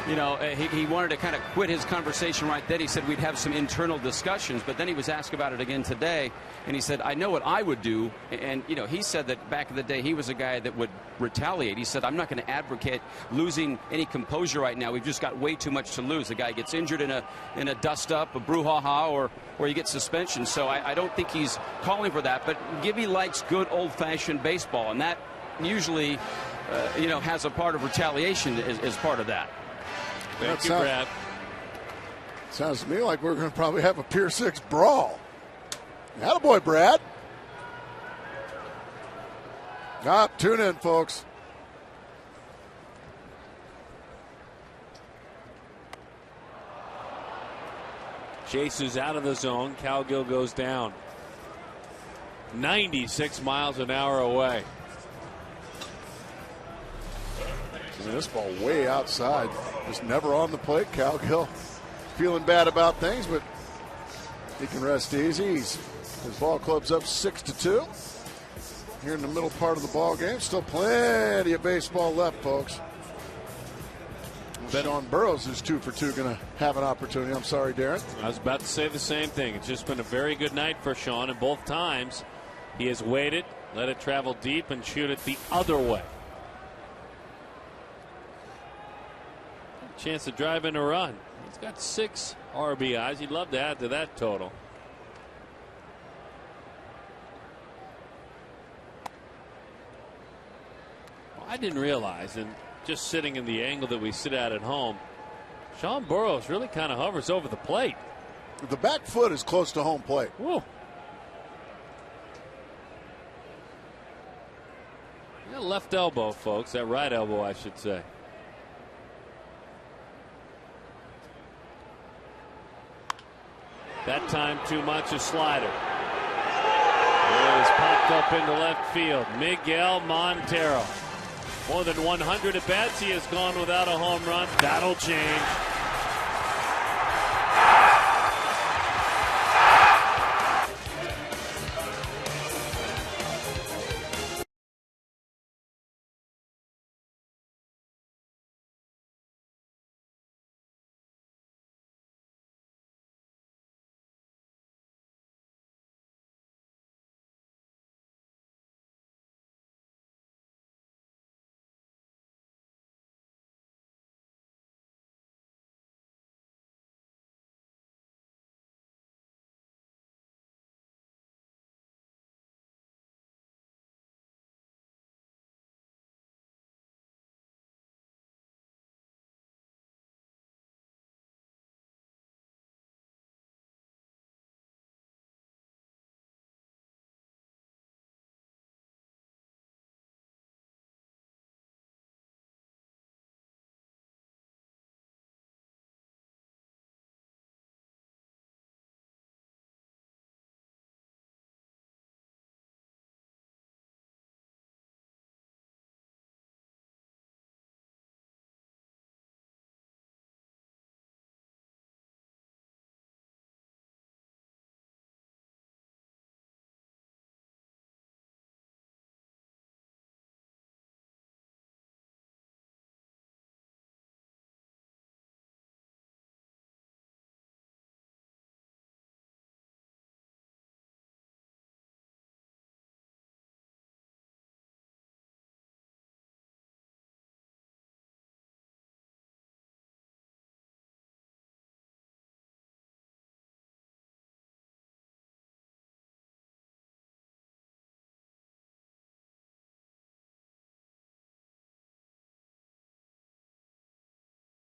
you know, he wanted to kind of quit his conversation right then. He said we'd have some internal discussions, but then he was asked about it again today. And he said, I know what I would do. And, you know, he said that back in the day, he was a guy that would retaliate. He said, I'm not going to advocate losing any composure right now. We've just got way too much to lose. The guy gets injured in a dust-up, a brouhaha, or you get suspension. So I don't think he's calling for that. But Gibby likes good old-fashioned baseball, and that usually, you know, has a part of retaliation as part of that. Thank you, Brad. Sounds to me like we're going to probably have a Pier 6 brawl. Attaboy, Brad. Tune in, folks. Chase is out of the zone. Cowgill goes down. 96 miles an hour away. And this ball way outside. Just never on the plate. Cowgill feeling bad about things, but he can rest easy. His ball club's up 6-2. Here in the middle part of the ball game. Still plenty of baseball left, folks. Sean Burroughs, who's 2 for 2, going to have an opportunity. I'm sorry, Darren. I was about to say the same thing. It's just been a very good night for Sean, and both times he has waited, let it travel deep, and shoot it the other way. Chance to drive in a run. He's got 6 RBIs. He'd love to add to that total. Well, I didn't realize, and just sitting in the angle that we sit at home, Sean Burroughs really kind of hovers over the plate. The back foot is close to home plate. Whoa. Yeah, left elbow, folks. That right elbow, I should say. That time too much a slider. It is popped up into left field. Miguel Montero. More than 100 at bats. He has gone without a home run. That'll change.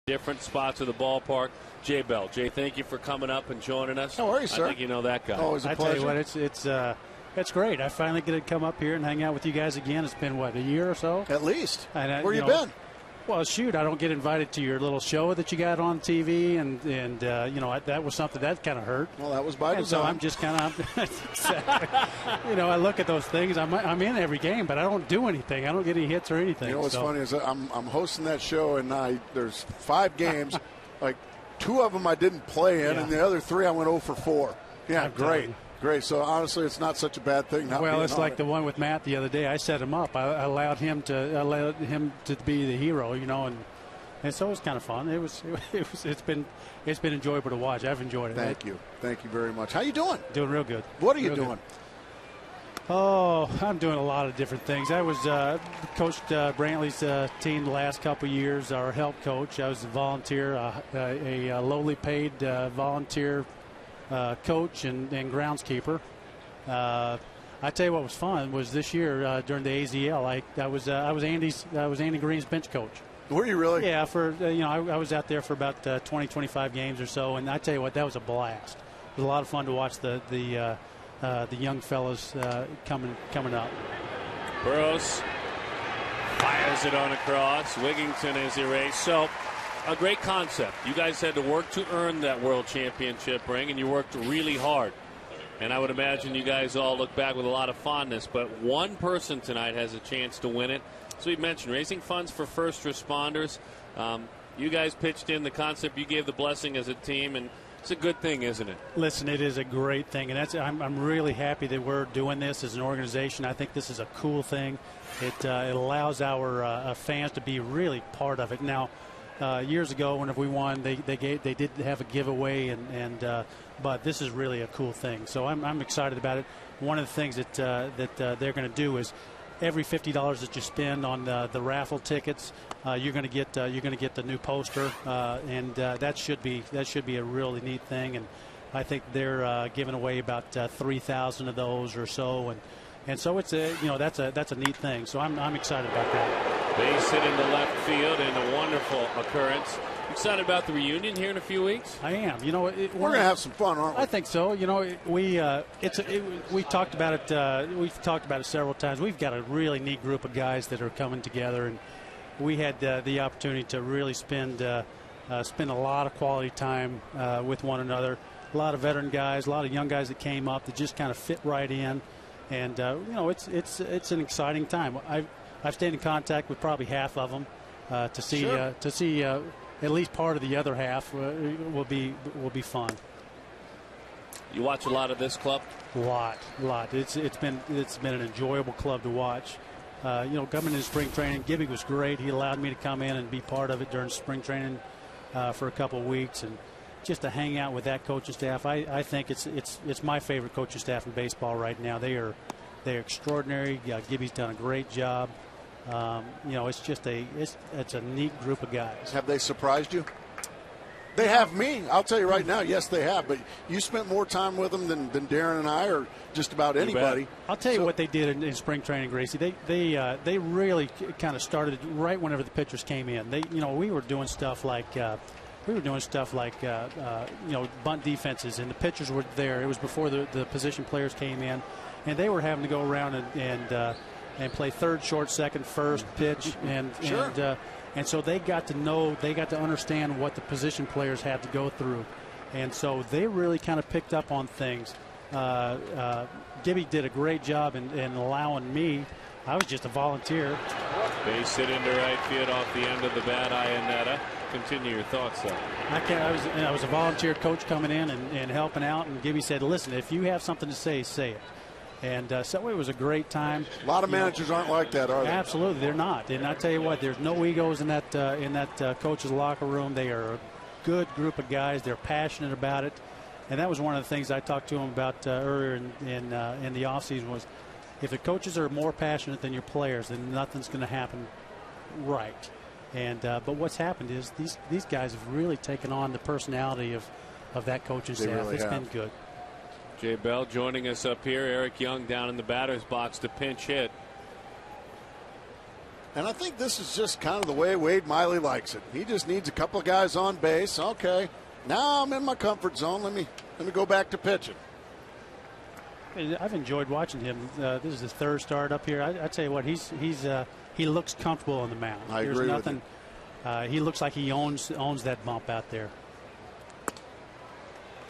different spots of the ballpark. Jay Bell. Jay, thank you for coming up and joining us. How are you, sir? I think you know that guy. Always a pleasure. I tell you what, it's great. I finally get to come up here and hang out with you guys again. It's been, what, a year or so? At least. And, Where you been? Well, shoot, I don't get invited to your little show that you got on TV, and that was something that kind of hurt. Well, that was by design. So I'm just kind of, I look at those things. I'm in every game, but I don't do anything. I don't get any hits or anything. You know what's funny is I'm hosting that show, and there's 5 games. Like 2 of them I didn't play in, and the other 3 I went 0 for 4. Yeah, great. Great. So, honestly, it's not such a bad thing. Well, it's like the one with Matt the other day. I set him up. I allowed him to be the hero, and so it was kind of fun. It's been enjoyable to watch. I've enjoyed it. Thank you very much. How you doing? Doing real good. What are you doing? Oh, I'm doing a lot of different things. I was coached Brantley's team the last couple of years, our help coach. I was a volunteer, a lowly paid volunteer coach and groundskeeper. I tell you what was fun was this year during the AZL. I was Andy Green's bench coach. Were you really? Yeah. I was out there for about 20-25 games or so, and I tell you what, that was a blast. It was a lot of fun to watch the young fellas coming up. Burroughs fires it on across. Wigington is erased. So, a great concept. You guys had to work to earn that world championship ring, and you worked really hard. And I would imagine you guys all look back with a lot of fondness. But one person tonight has a chance to win it. So we mentioned raising funds for first responders. You guys pitched in the concept. You gave the blessing as a team, and it's a good thing, isn't it? Listen, it is a great thing, and I'm really happy that we're doing this as an organization. I think this is a cool thing. It allows our fans to be really part of it. Now, years ago, whenever we won, they did have a giveaway, but this is really a cool thing. So I'm excited about it. One of the things that they're going to do is every $50 that you spend on the raffle tickets, you're going to get the new poster, and that should be a really neat thing. And I think they're giving away about 3,000 of those or so, and so it's that's a neat thing. So I'm excited about that. Base hit into left field and a wonderful occurrence. Excited about the reunion here in a few weeks? I am. We're going to have some fun, aren't we? I think so. We've talked about it. We've talked about it several times. We've got a really neat group of guys that are coming together, and we had the opportunity to really spend a lot of quality time with one another. A lot of veteran guys, a lot of young guys that came up that just kind of fit right in, and it's an exciting time. I've stayed in contact with probably half of them to see at least part of the other half will be fun. You watch a lot of this club? A lot. It's been an enjoyable club to watch. Coming into spring training, Gibby was great. He allowed me to come in and be part of it during spring training for a couple of weeks, and just to hang out with that coaching staff. I think it's my favorite coaching staff in baseball right now. They're extraordinary. Gibby's done a great job. It's a neat group of guys. Have they surprised you? They have me. I'll tell you right now, yes, they have. But you spent more time with them than Darren and I, or just about anybody. I'll tell you what they did in spring training, Gracie. They really kind of started right whenever the pitchers came in. We were doing stuff like bunt defenses, and the pitchers were there. It was before the position players came in, and they were having to go around and play third, short, second, first pitch, and so they got to understand what the position players had to go through, and so they really kind of picked up on things. Gibby did a great job in allowing me. I was just a volunteer. Base hit into right field off the end of the bat, Iannetta. Continue your thoughts, though. I was a volunteer coach coming in and helping out, and Gibby said, "Listen, if you have something to say it." And so it was a great time. A lot of managers aren't like that, are they? Absolutely, they're not. And I tell you what, there's no egos in that coach's locker room. They are a good group of guys. They're passionate about it, and that was one of the things I talked to them about earlier in the offseason was, if the coaches are more passionate than your players, then nothing's going to happen right. And but what's happened is these guys have really taken on the personality of that coaching staff. Really it's have. been good. Jay Bell joining us up here. Eric Young down in the batter's box to pinch hit. And I think this is just kind of the way Wade Miley likes it. He just needs a couple of guys on base. Okay, now I'm in my comfort zone. Let me go back to pitching. I've enjoyed watching him. This is his third start up here. I tell you what, he looks comfortable on the mound. I agree There's nothing. with you. He looks like he owns that bump out there.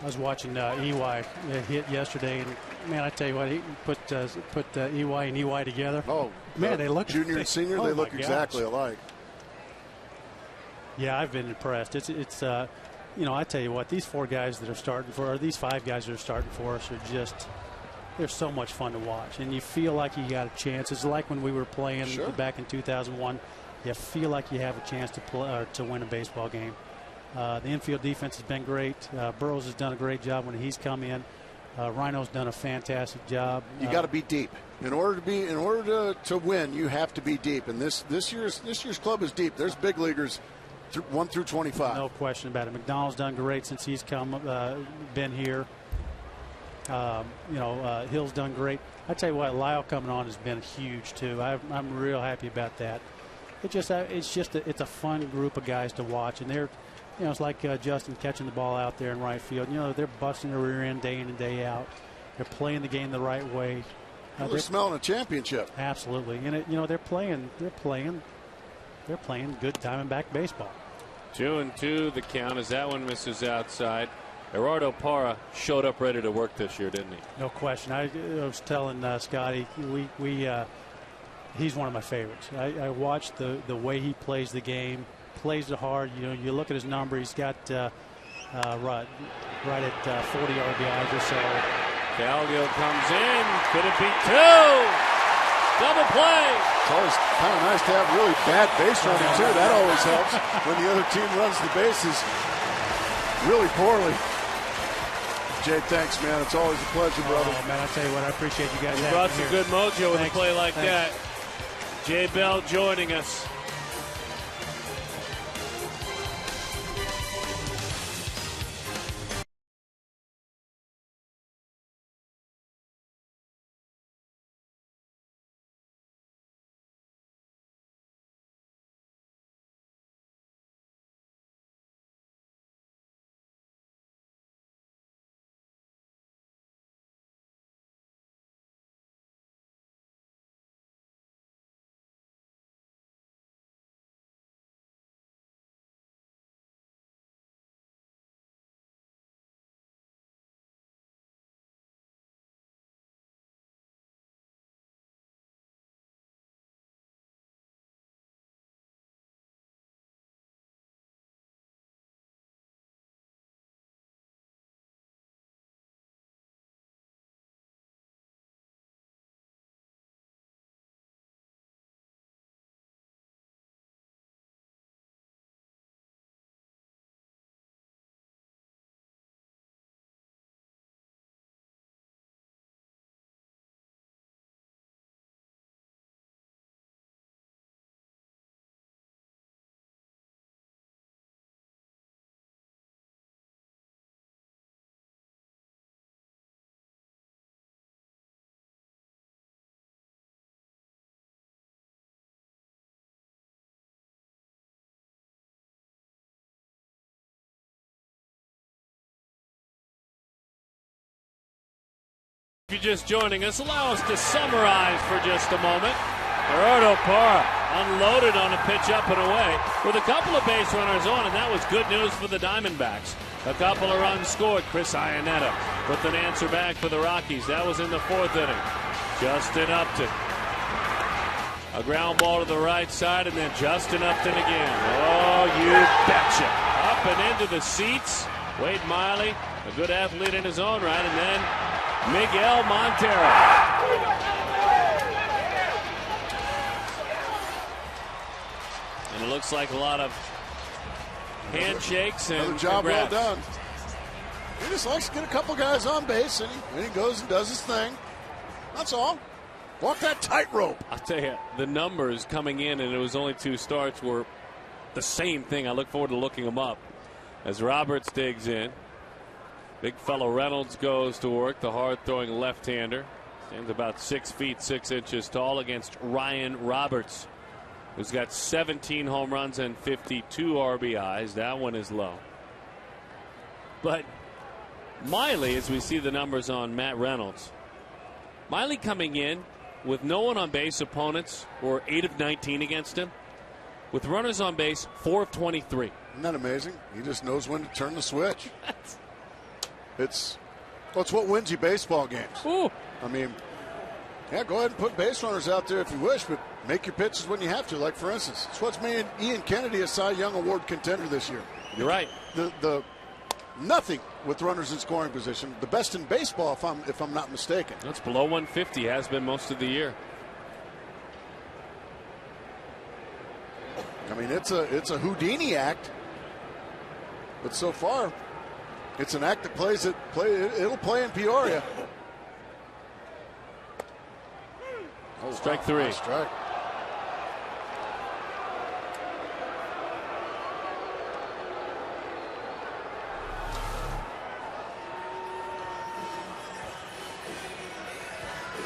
I was watching EY hit yesterday, and man, I tell you what, he put EY and EY together. Oh, man, they look junior and senior. Oh, they look my exactly gosh. alike. Yeah, I've been impressed. It's you know, I tell you what, these 4 guys that are starting for, or these 5 guys that are starting for us are just, they're so much fun to watch, and you feel like you got a chance. It's like when we were playing back in 2001. You feel like you have a chance to play to win a baseball game. The infield defense has been great. Burrows has done a great job when he's come in. Rhino's done a fantastic job. You got to be deep in order to win. You have to be deep, and this year's club is deep. There's big leaguers 1 through 25. No question about it. McDonald's done great since he's been here. Hill's done great. I tell you what, Lyle coming on has been huge too. I'm real happy about that. It's a fun group of guys to watch, and they're. You know, it's like Justin catching the ball out there in right field. You know, they're busting their rear end day in and day out. They're playing the game the right way. They're smelling a championship. Absolutely, and they're playing good Diamondback baseball. 2-2 the count as that one misses outside. Gerardo Parra showed up ready to work this year, didn't he? No question. I was telling Scotty, he's one of my favorites. I watched the way he plays the game. Plays it hard. You know, you look at his number. He's got right at 40 RBIs or so. Calgio comes in. Could it be 2? Double play. It's always kind of nice to have really bad base running too. That always helps when the other team runs the bases really poorly. Jay, thanks, man. It's always a pleasure, brother. Oh, man, I tell you what, I appreciate you guys. You brought some good mojo with a play like Thanks. that. Jay Bell joining us. If you're just joining us, allow us to summarize for just a moment. Gerardo Parra unloaded on a pitch up and away with a couple of base runners on, and that was good news for the Diamondbacks. A couple of runs scored. Chris Iannetta with an answer back for the Rockies. That was in the 4th inning. Justin Upton. A ground ball to the right side, and then Justin Upton again. Oh, you betcha. Up and into the seats. Wade Miley, a good athlete in his own right, and then Miguel Montero. And it looks like a lot of handshakes and another job congrats. well done. He just likes to get a couple guys on base, and he goes and does his thing. That's all. Walk that tightrope. I'll tell you, the numbers coming in, and it was only 2 starts, were the same thing. I look forward to looking them up. As Roberts digs in, big fellow Reynolds goes to work, the hard-throwing left-hander. Stands about 6 feet 6 inches tall against Ryan Roberts. who's got 17 home runs and 52 RBIs. That one is low. But Miley, as we see the numbers on Matt Reynolds, Miley coming in with no one on base opponents, or 8 of 19 against him. With runners on base, 4 of 23. Isn't that amazing? He just knows when to turn the switch. It's what wins you baseball games. Ooh. I mean, yeah, go ahead and put base runners out there if you wish, but make your pitches when you have to. Like, for instance, it's what's made Ian Kennedy a Cy Young Award contender this year. You're right. The nothing with runners in scoring position. The best in baseball, if I'm not mistaken. That's below 150. Has been most of the year. I mean, it's a Houdini act, but so far, it's an act that it'll play in Peoria. Oh, strike wow, 3. nice strike.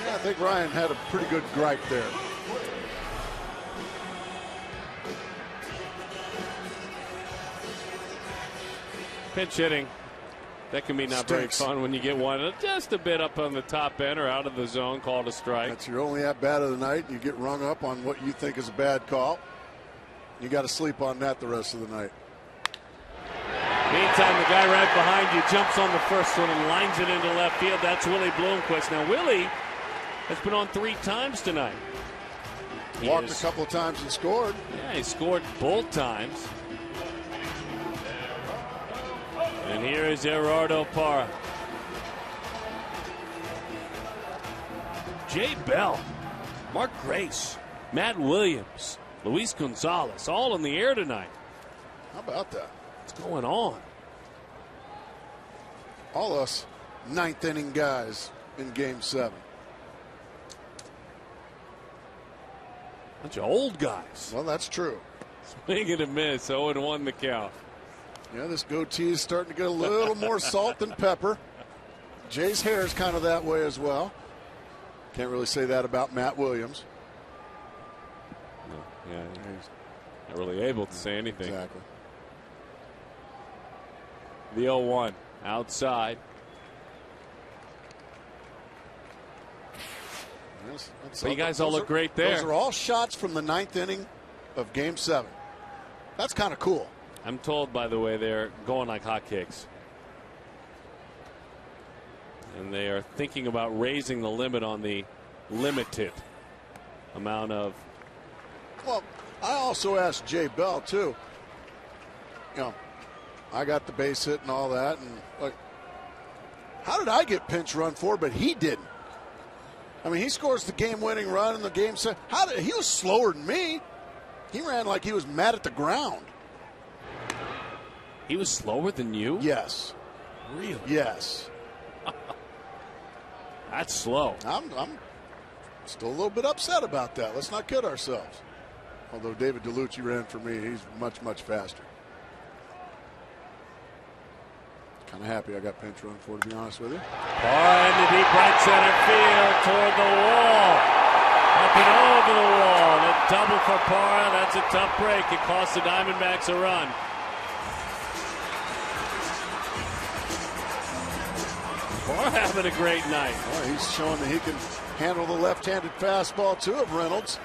Yeah, I think Ryan had a pretty good gripe there. Pinch hitting, that can be not Stinks. very fun when you get one just a bit up on the top end or out of the zone, called a strike. That's your only at bat of the night. You get rung up on what you think is a bad call. You got to sleep on that the rest of the night. Meantime, the guy right behind you jumps on the first one and lines it into left field. That's Willie Bloomquist. Now, Willie has been on 3 times tonight. Walked a couple of times and scored. Yeah, he scored both times. And here is Gerardo Parra. Jay Bell, Mark Grace, Matt Williams, Luis Gonzalez, all in the air tonight. How about that? What's going on? All us 9th inning guys in Game 7. Bunch of old guys. Well, that's true. Swing and a miss, 0-1 the count. Yeah, this goatee is starting to get a little more salt than pepper. Jay's hair is kind of that way as well. Can't really say that about Matt Williams. No, yeah, he's not really able to say anything. Exactly. The 0-1 outside. But you guys all look great there. Those are all shots from the 9th inning of Game 7. That's kind of cool. I'm told, by the way, they're going like hotcakes. And they are thinking about raising the limit on the limited amount of. Well, I also asked Jay Bell, too. You know, I got the base hit and all that. And, like, how did I get pinch run for, but he didn't? I mean, he scores the game-winning run in the game set. He was slower than me. He ran like he was mad at the ground. He was slower than you? Yes. Really? Yes. That's slow. I'm still a little bit upset about that. Let's not kid ourselves. Although David DeLucci ran for me, he's much, much faster. Kind of happy I got pinch run for, to be honest with you. Parra into deep right center field toward the wall. Up and over the wall. A double for Parra. That's a tough break. It cost the Diamondbacks a run. Parra having a great night. Well, he's showing that he can handle the left-handed fastball, too, of Reynolds.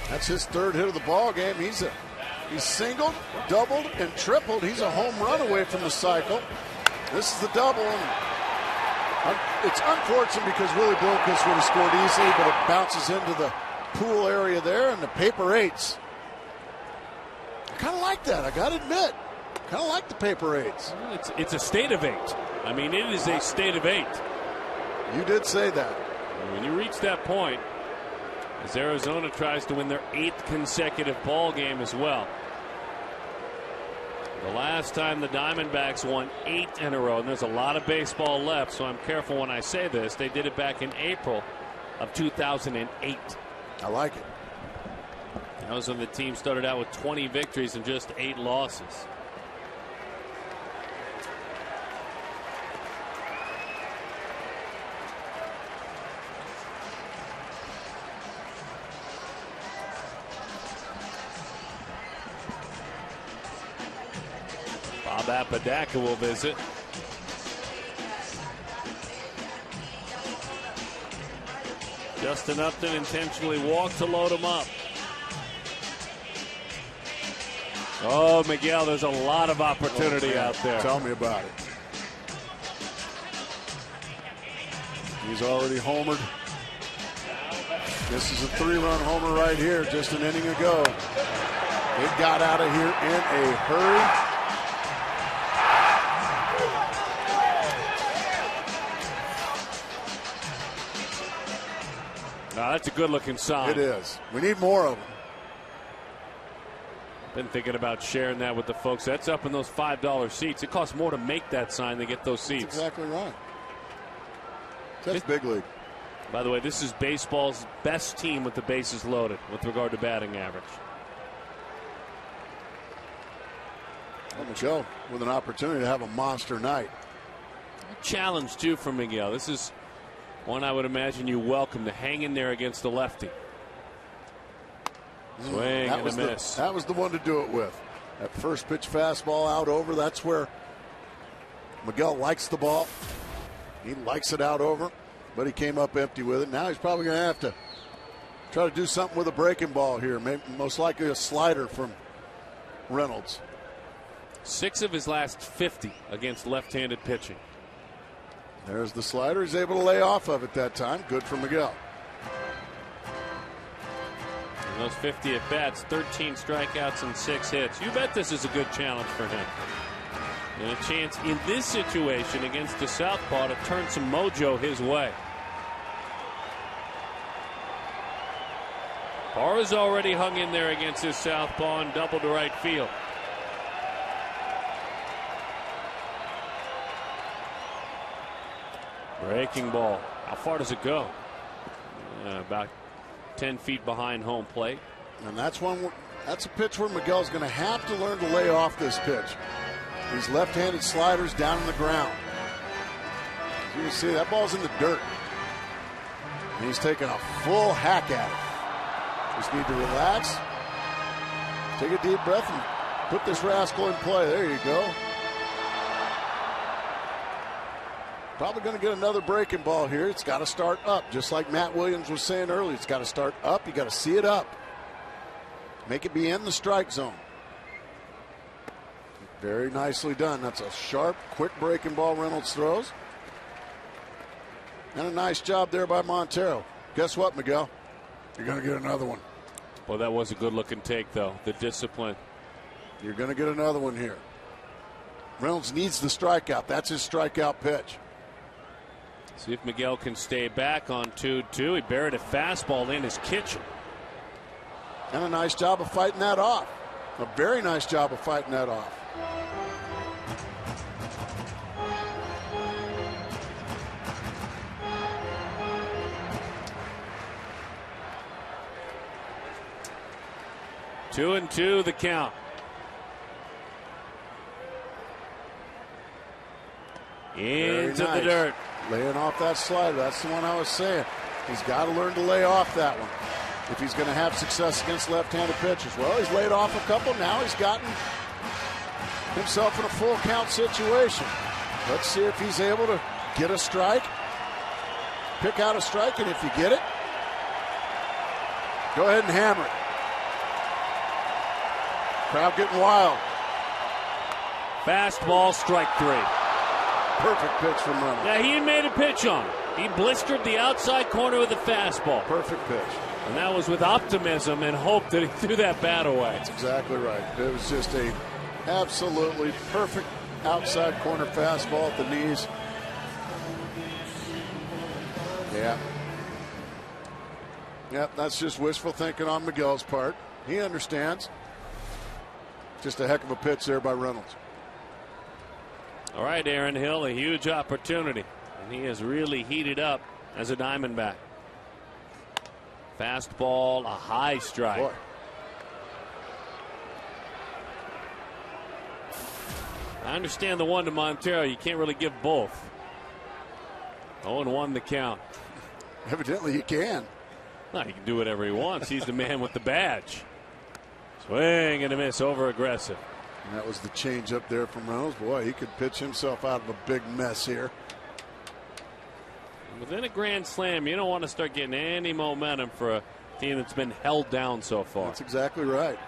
That's his 3rd hit of the ball game. He's singled, doubled, and tripled. He's a home run away from the cycle. This is the double. And it's unfortunate because Willie Bloomquist would have scored easily, but it bounces into the pool area there and the paper 8s. I kind of like that, I got to admit. Kind of like the paper 8s. It's a state of 8. I mean, it is a state of 8. You did say that. When you reach that point, as Arizona tries to win their 8th consecutive ball game as well. The last time the Diamondbacks won 8 in a row, and there's a lot of baseball left, so I'm careful when I say this. They did it back in April of 2008. I like it. That was when the team started out with 20 victories and just 8 losses. Bob Apodaca will visit. Justin Upton intentionally walked to load him up. Oh, Miguel, there's a lot of opportunity out there. Tell me about it. He's already homered. This is a 3-run homer right here, just an inning ago. It got out of here in a hurry. Now, that's a good-looking sign. It is. We need more of them. Been thinking about sharing that with the folks. That's up in those $5 seats. It costs more to make that sign than get those seats. That's exactly right. That's big league. By the way, this is baseball's best team with the bases loaded with regard to batting average. Well, Michelle with an opportunity to have a monster night. Challenge, too, for Miguel. This is one I would imagine you welcome, to hang in there against the lefty. Swing and a miss. That was the one to do it with. That first pitch fastball out over. That's where Miguel likes the ball. He likes it out over, but he came up empty with it. Now he's probably going to have to try to do something with a breaking ball here. Maybe, most likely a slider from Reynolds. 6 of his last 50 against left-handed pitching. There's the slider. He's able to lay off of it that time. Good for Miguel. In those 50 at-bats, 13 strikeouts and 6 hits. You bet this is a good challenge for him. And a chance in this situation against the southpaw to turn some mojo his way. Parra's already hung in there against his southpaw and doubled to right field. Breaking ball. How far does it go? About 10 feet behind home plate. And that's a pitch where Miguel's going to have to learn to lay off this pitch. These left-handed sliders down in the ground. As you can see, that ball's in the dirt. And he's taking a full hack at it. Just need to relax. Take a deep breath and put this rascal in play. There you go. Probably going to get another breaking ball here. It's got to start up, just like Matt Williams was saying earlier. It's got to start up. You got to see it up. Make it be in the strike zone. Very nicely done. That's a sharp, quick breaking ball Reynolds throws. And a nice job there by Montero. Guess what, Miguel? You're going to get another one. Well, that was a good-looking take, though. The discipline. You're going to get another one here. Reynolds needs the strikeout. That's his strikeout pitch. See if Miguel can stay back on 2-2. He buried a fastball in his kitchen. And a nice job of fighting that off. A very nice job of fighting that off. Two and two, the count. Into the dirt. Laying off that slider. That's the one I was saying. He's got to learn to lay off that one if he's going to have success against left-handed pitchers. Well, he's laid off a couple. Now he's gotten himself in a full count situation. Let's see if he's able to get a strike, pick out a strike, and if you get it, go ahead and hammer it. Crowd getting wild. Fastball, strike 3. Perfect pitch from Reynolds. Yeah, he had made a pitch on it. He blistered the outside corner with a fastball. Perfect pitch. And that was with optimism and hope that he threw that bat away. That's exactly right. It was just a absolutely perfect outside corner fastball at the knees. Yeah. Yep, that's just wishful thinking on Miguel's part. He understands. Just a heck of a pitch there by Reynolds. All right, Aaron Hill, a huge opportunity. And he has really heated up as a Diamondback. Fastball, a high strike. Boy. I understand the one to Montero. You can't really give both. 0-1 the count. Evidently he can. No, he can do whatever he wants. He's the man with the badge. Swing and a miss, over aggressive. And that was the change up there from Reynolds. Boy, he could pitch himself out of a big mess here. Within a grand slam, you don't want to start getting any momentum for a team that's been held down so far. That's exactly right.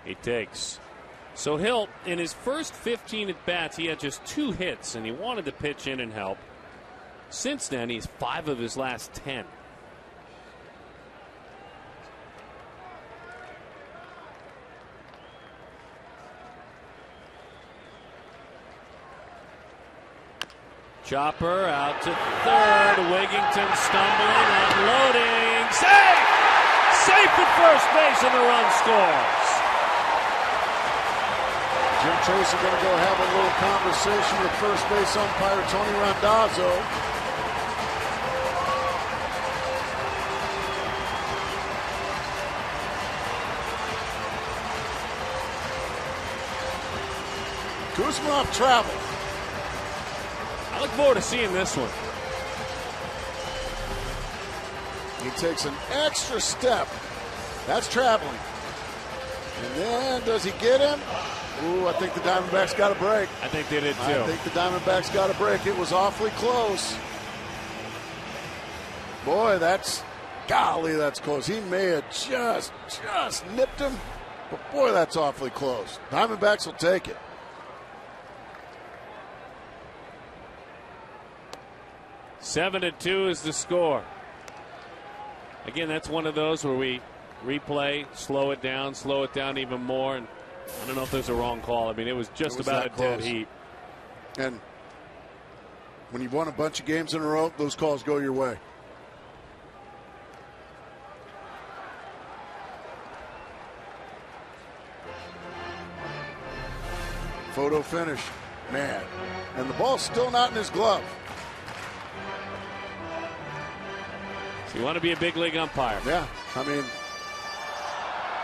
He takes. So Hill, in his first 15 at bats, he had just 2 hits, and he wanted to pitch in and help. Since then, he's 5 of his last 10. Chopper out to third. Wigington stumbling, unloading. Safe! Safe at first base, and the run scores. Jim Tracy going to go have a little conversation with first base umpire Tony Randazzo. Kuzma travel. I look forward to seeing this one. He takes an extra step. That's traveling. And then does he get him? Ooh, I think the Diamondbacks got a break. I think they did too. I think the Diamondbacks got a break. It was awfully close. Boy, golly, that's close. He may have just nipped him, but boy, that's awfully close. Diamondbacks will take it. 7-2 is the score. Again, that's one of those where we replay, slow it down even more. And I don't know if there's a wrong call. I mean, it was just about a dead heat. And when you've won a bunch of games in a row, those calls go your way. Photo finish. Man. And the ball's still not in his glove. So you want to be a big league umpire. Yeah. I mean,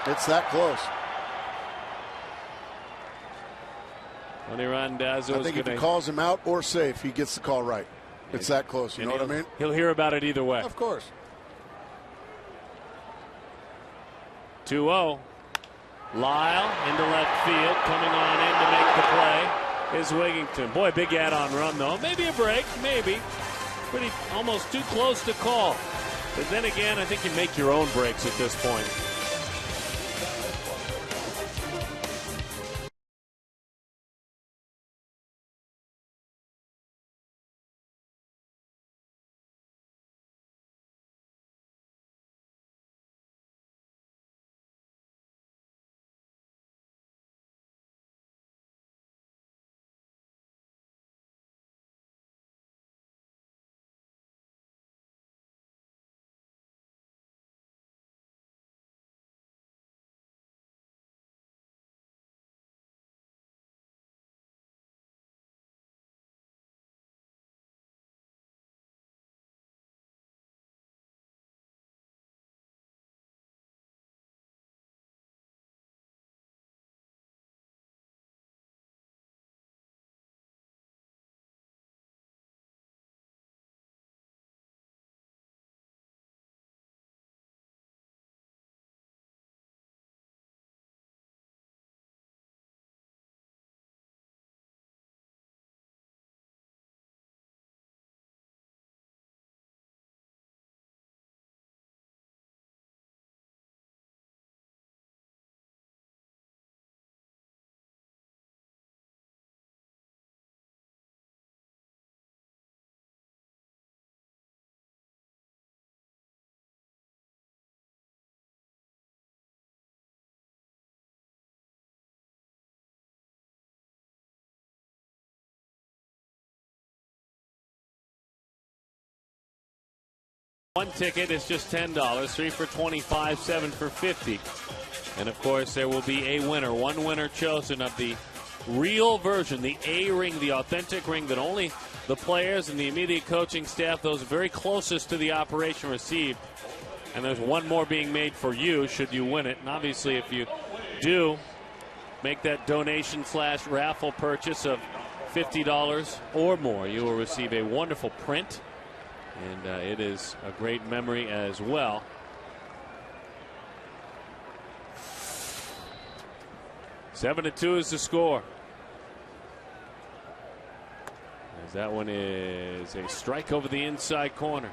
it's that close. Tony Randazzo. I think if he calls him out or safe, he gets the call right. It's that close. You know what I mean? He'll hear about it either way. Of course. 2-0. Lyle into left field. Coming on in to make the play is Wigington. Boy, big add-on run, though. Maybe a break. Maybe. Pretty almost too close to call. But then again, I think you make your own breaks at this point. One ticket is just $10, 3 for $25, 7 for $50. And of course, there will be a winner, one winner chosen of the real version, the A ring, the authentic ring that only the players and the immediate coaching staff, those very closest to the operation, received. And there's one more being made for you should you win it. And obviously, if you do make that donation/raffle purchase of $50 or more, you will receive a wonderful print And it is a great memory as well. 7-2 is the score. As that one is a strike over the inside corner.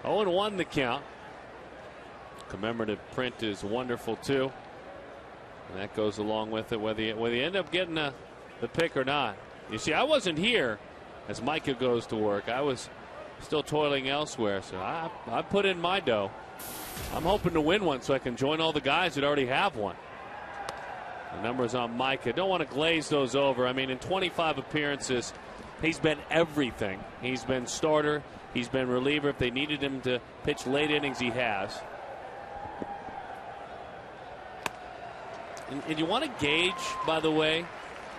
0-1 the count. Commemorative print is wonderful too. And that goes along with it, whether you end up getting the pick or not. You see, I wasn't here as Micah goes to work. I was still toiling elsewhere, so I put in my dough. I'm hoping to win one so I can join all the guys that already have one. The numbers on Micah. Don't want to glaze those over. I mean, in 25 appearances, he's been everything. He's been starter. He's been reliever. If they needed him to pitch late innings, he has. And you want to gauge, by the way,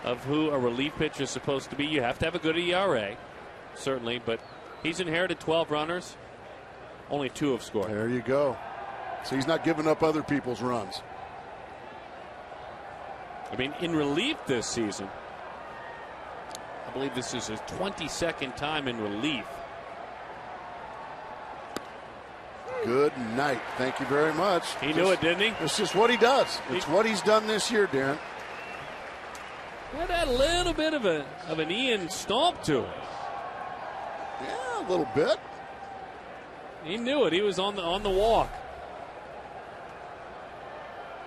of who a relief pitcher is supposed to be. You have to have a good ERA, certainly, but he's inherited 12 runners. Only 2 have scored. There you go. So he's not giving up other people's runs. I mean, in relief this season, I believe this is his 22nd time in relief. Good night. Thank you very much. He knew it, didn't he? It's just what he does. It's what he's done this year, Darren. Well, that a little bit of an Ian stomp to him. Yeah, a little bit. He knew it. He was on the walk.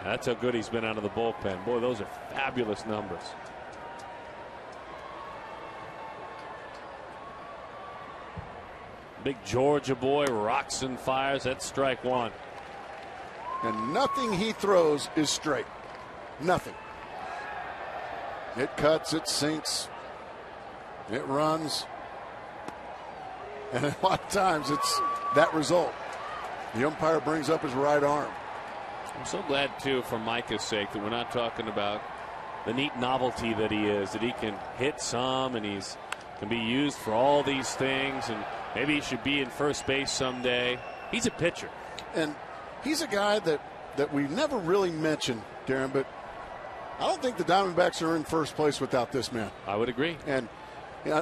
That's how good he's been out of the bullpen. Boy, those are fabulous numbers. Big Georgia boy rocks and fires. That's strike one. And nothing he throws is straight. Nothing. It cuts, it sinks, it runs. And a lot of times it's that result. The umpire brings up his right arm. I'm so glad, too, for Micah's sake, that we're not talking about the neat novelty that he is, that he can hit some and he's can be used for all these things, and maybe he should be in first base someday. He's a pitcher. And he's a guy that we never really mentioned, Darren, but I don't think the Diamondbacks are in first place without this man. I would agree. And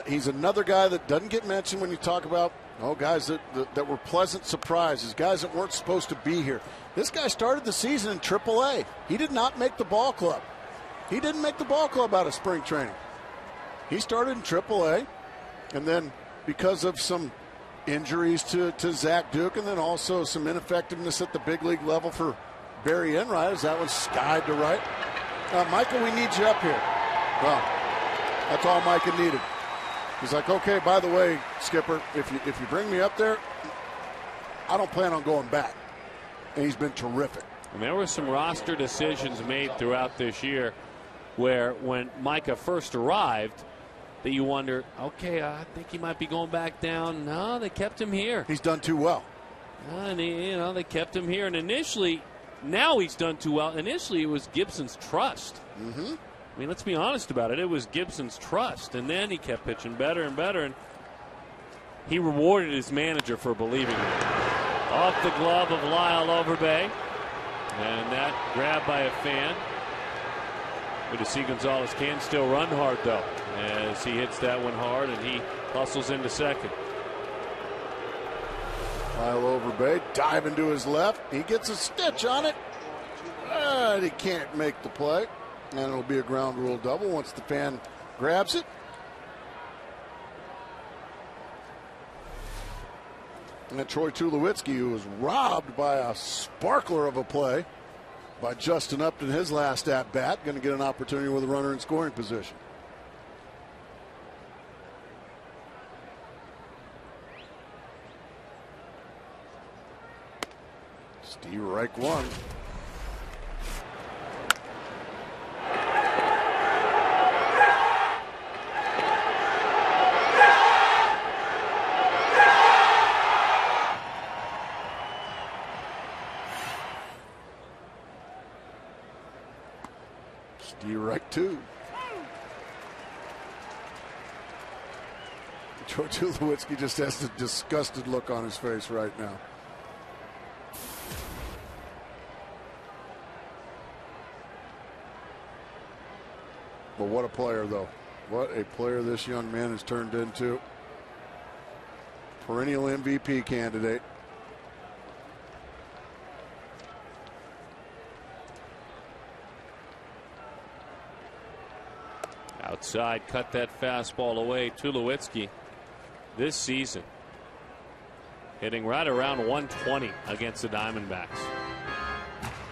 he's another guy that doesn't get mentioned when you talk about guys that were pleasant surprises, guys that weren't supposed to be here. This guy started the season in AAA. He did not make the ball club. He didn't make the ball club out of spring training. He started in AAA, and then because of some injuries to Zach Duke, and then also some ineffectiveness at the big league level for Barry Enright, as that one skied to right. Michael, we need you up here. Well, that's all Micah needed. He's like, okay, by the way, Skipper, if you bring me up there, I don't plan on going back. And he's been terrific. And there were some roster decisions made throughout this year where when Micah first arrived, that you wonder, okay, I think he might be going back down. No, they kept him here. He's done too well. And they kept him here. And initially, now he's done too well. Initially, it was Gibson's trust. Mm-hmm. I mean, let's be honest about it. It was Gibson's trust. And then he kept pitching better and better. And he rewarded his manager for believing in him. Off the glove of Lyle Overbay. And that grab by a fan. Good to see Gonzalez can still run hard, though, as he hits that one hard and he hustles into second. Lyle Overbay diving to his left. He gets a stitch on it. He can't make the play. And it'll be a ground rule double once the fan grabs it. And Troy Tulowitzki, who was robbed by a sparkler of a play by Justin Upton, his last at-bat, going to get an opportunity with a runner in scoring position. Steve Reich one. Direct two. Joe Tulowitzki just has a disgusted look on his face right now. But what a player, though. What a player this young man has turned into. Perennial MVP candidate. Outside, cut that fastball away. Tulowitzki this season hitting right around 120 against the Diamondbacks.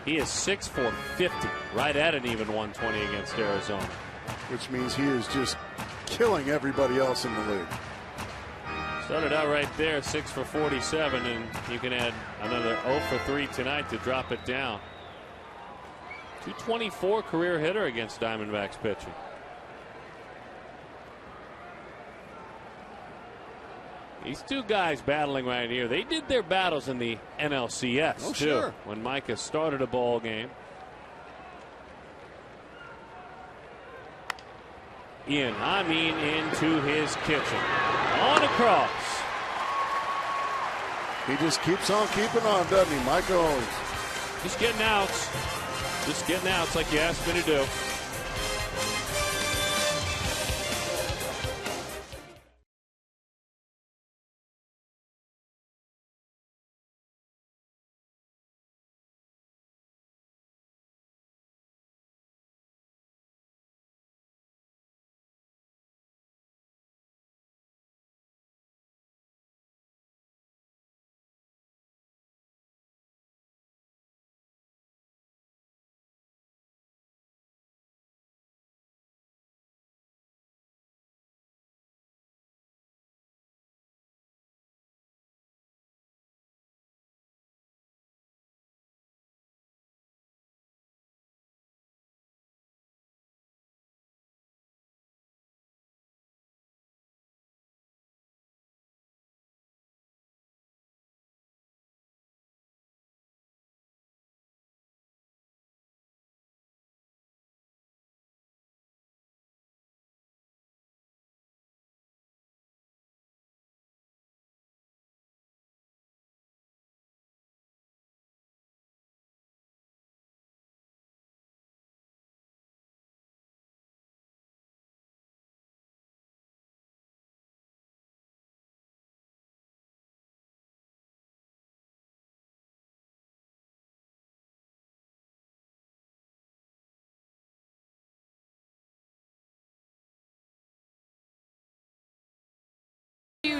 He is 6 for 50, right at an even 120 against Arizona. Which means he is just killing everybody else in the league. Started out right there, 6 for 47, and you can add another 0 for 3 tonight to drop it down. 224 career hitter against Diamondbacks pitching. These two guys battling right here. They did their battles in the NLCS too. Sure. When Micah started a ball game. Into his kitchen. On across. He just keeps on keeping on, doesn't he, Micah Owens? Just getting outs. Just getting outs like you asked me to do.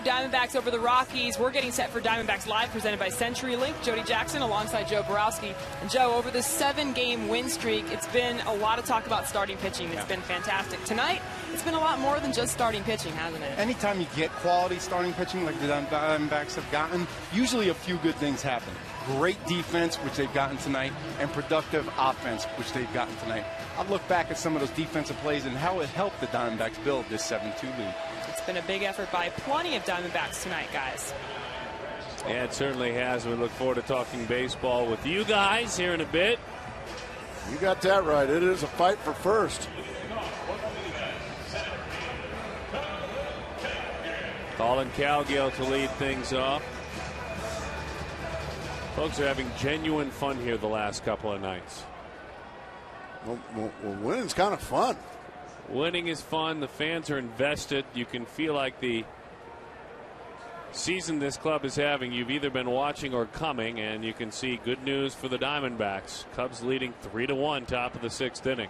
Diamondbacks over the Rockies. We're getting set for Diamondbacks Live, presented by CenturyLink. Jody Jackson alongside Joe Borowski. And Joe, over this 7-game win streak, it's been a lot of talk about starting pitching. It's been fantastic. Tonight, it's been a lot more than just starting pitching, hasn't it? Anytime you get quality starting pitching like the Diamondbacks have gotten, usually a few good things happen. Great defense, which they've gotten tonight, and productive offense, which they've gotten tonight. I'll look back at some of those defensive plays and how it helped the Diamondbacks build this 7-2 lead. It's been a big effort by plenty of Diamondbacks tonight, guys. Yeah, it certainly has. We look forward to talking baseball with you guys here in a bit. You got that right. It is a fight for first. Colin Cowgill to lead things off. Folks are having genuine fun here the last couple of nights. Well, winning's kind of fun. Winning is fun. The fans are invested. You can feel like the season this club is having, you've either been watching or coming, and you can see good news for the Diamondbacks. Cubs leading 3-1, top of the 6th inning.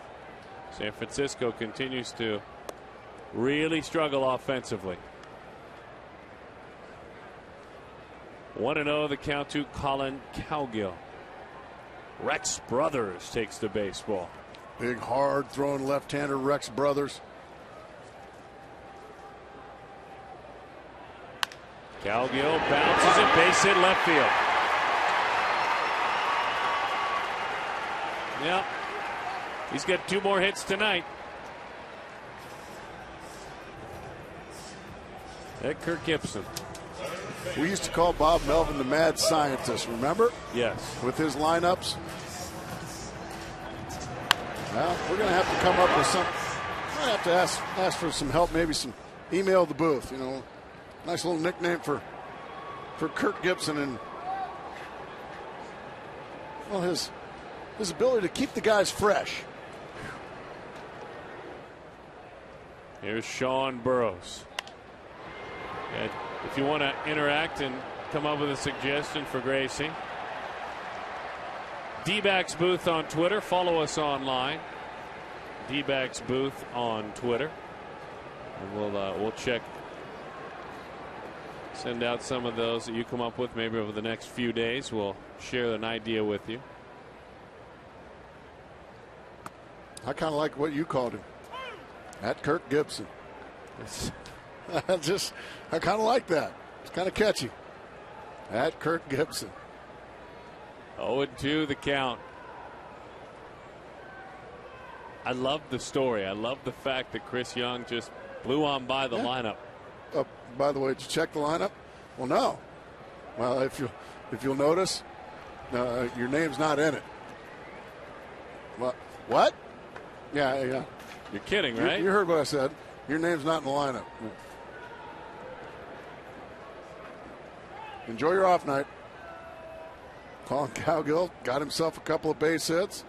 San Francisco continues to really struggle offensively. 1-0 the count to Colin Cowgill. Rex Brothers takes the baseball. Big, hard-throwing left-hander Rex Brothers. Cowgill bounces it, base hit left field. Yep. He's got 2 more hits tonight. At Kirk Gibson. We used to call Bob Melvin the mad scientist, remember? Yes. With his lineups. Well, we're going to have to come up with some. We're going to have to ask for some help, maybe some email the booth, you know. Nice little nickname for Kirk Gibson, and well, his ability to keep the guys fresh. Here's Sean Burroughs. At if you want to interact and come up with a suggestion for Gracie. D-backs booth on Twitter. Follow us online. D-backs booth on Twitter. And we'll check. Send out some of those that you come up with maybe over the next few days. We'll share an idea with you. I kind of like what you called him. At Kirk Gibson. I kind of like that. It's kind of catchy. At Kirk Gibson. 0-2 the count. I love the story. I love the fact that Chris Young just blew on by the lineup. By the way, did you check the lineup? Well, no. Well, if you'll notice, your name's not in it. What? Yeah. You're kidding, right? You heard what I said. Your name's not in the lineup. Enjoy your off night. Colin Cowgill got himself a couple of base hits.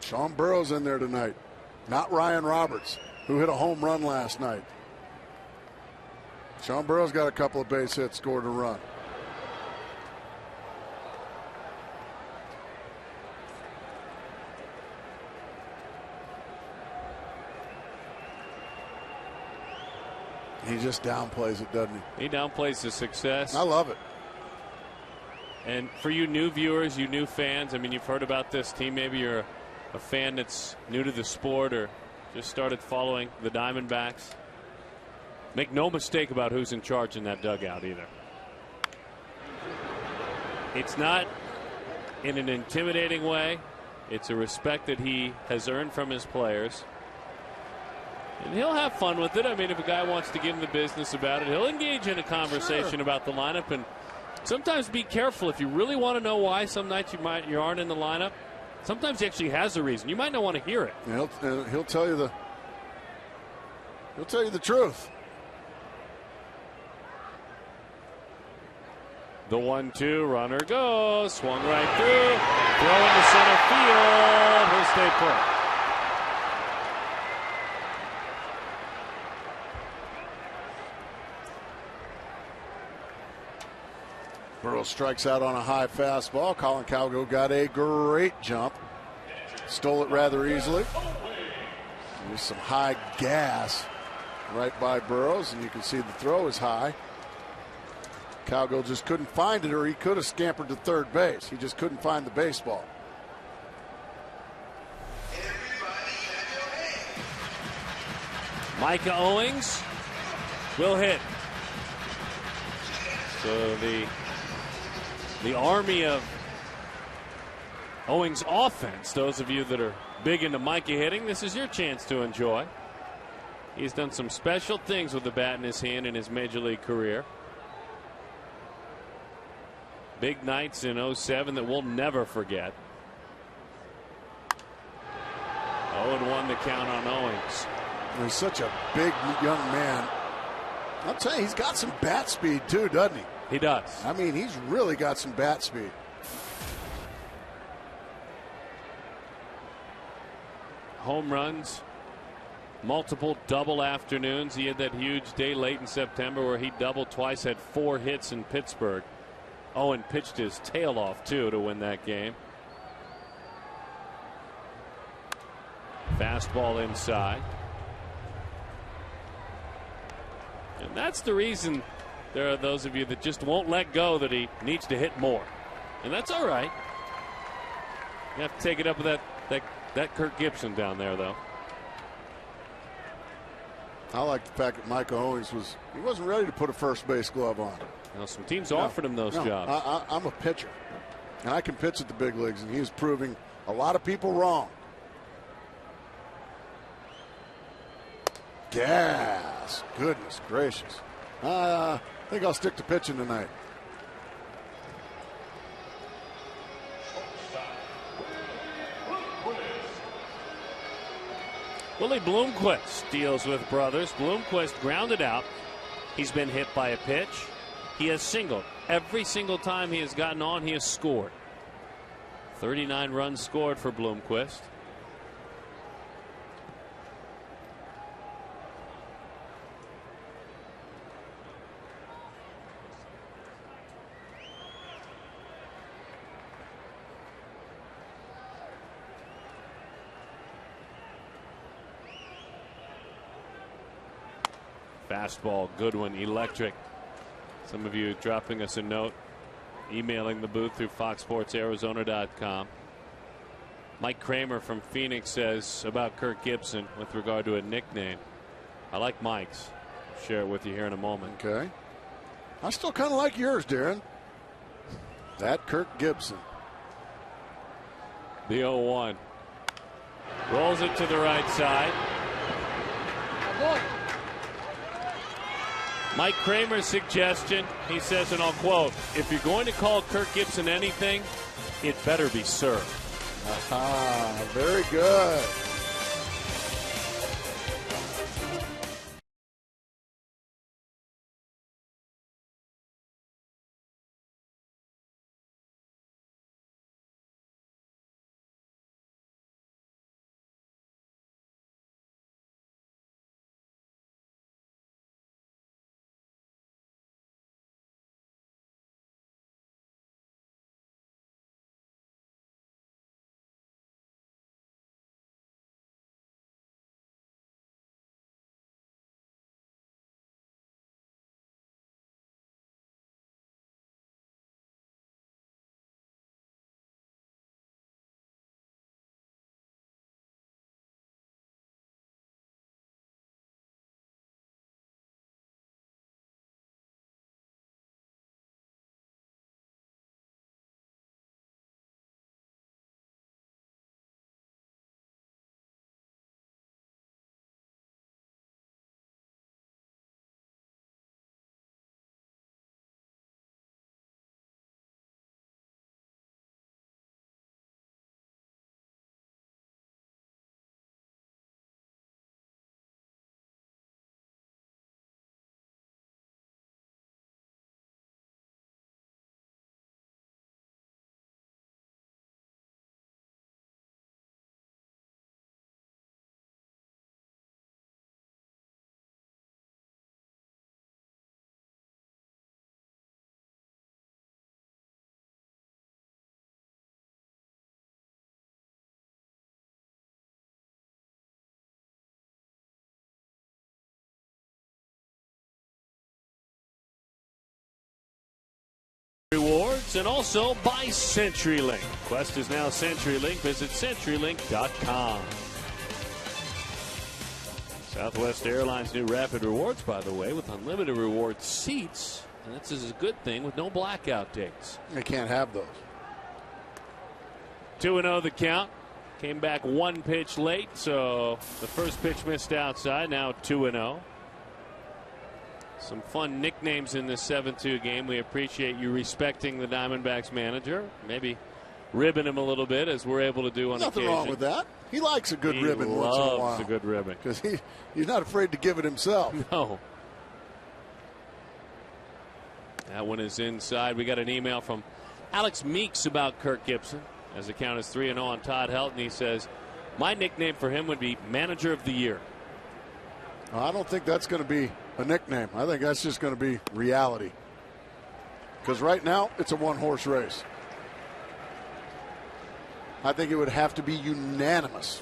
Sean Burroughs in there tonight. Not Ryan Roberts, who hit a home run last night. Sean Burroughs got a couple of base hits, scored a run. He just downplays it, doesn't he? He downplays the success. I love it. And for you new viewers, you new fans, I mean, you've heard about this team. Maybe you're a fan that's new to the sport or just started following the Diamondbacks. Make no mistake about who's in charge in that dugout either. It's not in an intimidating way. It's a respect that he has earned from his players. And he'll have fun with it. I mean, if a guy wants to give him the business about it, he'll engage in a conversation about the lineup. And sometimes be careful if you really want to know why some nights you aren't in the lineup. Sometimes he actually has a reason. You might not want to hear it. He'll tell you the truth. The 1-2 runner goes, swung right through, throw into center field. He'll stay put. Burrow strikes out on a high fastball. Colin Cowgill got a great jump. Stole it rather easily. There's some high gas right by Burrows, and you can see the throw is high. Cowgill just couldn't find it, or he could have scampered to third base. He just couldn't find the baseball. Micah Owings will hit. So the army of Owings offense, those of you that are big into Micah hitting, this is your chance to enjoy. He's done some special things with the bat in his hand in his major league career. Big nights in 07 that we'll never forget. 0-1 the count on Owings. He's such a big young man. I'll tell you, he's got some bat speed too, doesn't he? He does. I mean, he's really got some bat speed. Home runs, multiple double afternoons. He had that huge day late in September where he doubled twice, had 4 hits in Pittsburgh. Owen pitched his tail off too to win that game. Fastball inside. And that's the reason there are those of you that just won't let go that he needs to hit more. And that's all right. You have to take it up with that Kirk Gibson down there, though. I like the fact that Micah Owings wasn't ready to put a first base glove on. Now, some teams offered him those jobs. I'm a pitcher, and I can pitch at the big leagues, and he's proving a lot of people wrong. Gas. Goodness gracious. I think I'll stick to pitching tonight. Willie Bloomquist deals with brothers. Bloomquist grounded out. He's been hit by a pitch. He has singled. Every single time he has gotten on, he has scored. 39 runs scored for Bloomquist. Fastball, good one, electric. Some of you dropping us a note, emailing the booth through foxsportsarizona.com. Mike Kramer from Phoenix says about Kirk Gibson with regard to a nickname. I like Mike's. I'll share it with you here in a moment. Okay. I still kind of like yours, Darren. That Kirk Gibson. The 0-1. Rolls it to the right side. Mike Kramer's suggestion, he says, and I'll quote, if you're going to call Kirk Gibson anything, it better be sir. Aha, very good. Rewards and also by CenturyLink. Quest is now CenturyLink. Visit CenturyLink.com. Southwest Airlines new Rapid Rewards, by the way, with unlimited reward seats. And this is a good thing with no blackout dates. They can't have those. 2-0 the count. Came back one pitch late, so the first pitch missed outside. Now 2-0. Some fun nicknames in this 7-2 game. We appreciate you respecting the Diamondbacks manager. Maybe ribbing him a little bit, as we're able to do on Nothing occasion. wrong with that. He likes a good ribbon He once in a while. loves a good ribbon. Because he's not afraid to give it himself. No. That one is inside. We got an email from Alex Meeks about Kirk Gibson. As the count is 3-0 on Todd Helton, he says, my nickname for him would be Manager of the Year. I don't think that's going to be a nickname. I think that's just going to be reality. Because right now, it's a one-horse race. I think it would have to be unanimous.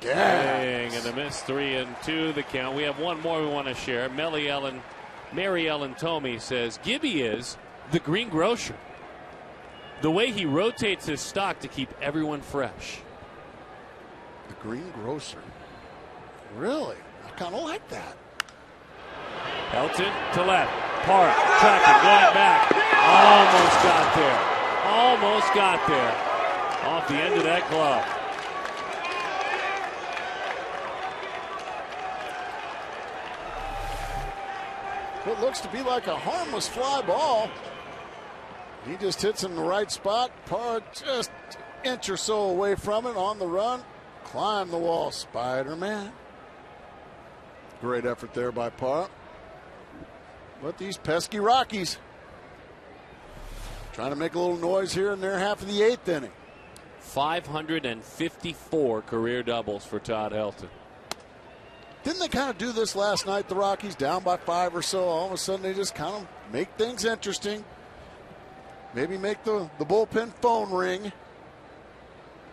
Dang, and a miss. 3-2 the count. We have one more we want to share. Mary Ellen Tomey says, Gibby is the green grocer. The way he rotates his stock to keep everyone fresh. The green grocer. Really? I kind of like that. Helton to left. Park tracking, going back. Almost got there. Almost got there. Off the end of that glove. What looks to be like a harmless fly ball. He just hits in the right spot. Parr just an inch or so away from it on the run. Climb the wall, Spider-Man. Great effort there by Parr. But these pesky Rockies trying to make a little noise here in their half of the eighth inning. 554 career doubles for Todd Helton. Didn't they kind of do this last night, the Rockies, down by 5 or so? All of a sudden they just kind of make things interesting. Maybe make the bullpen phone ring.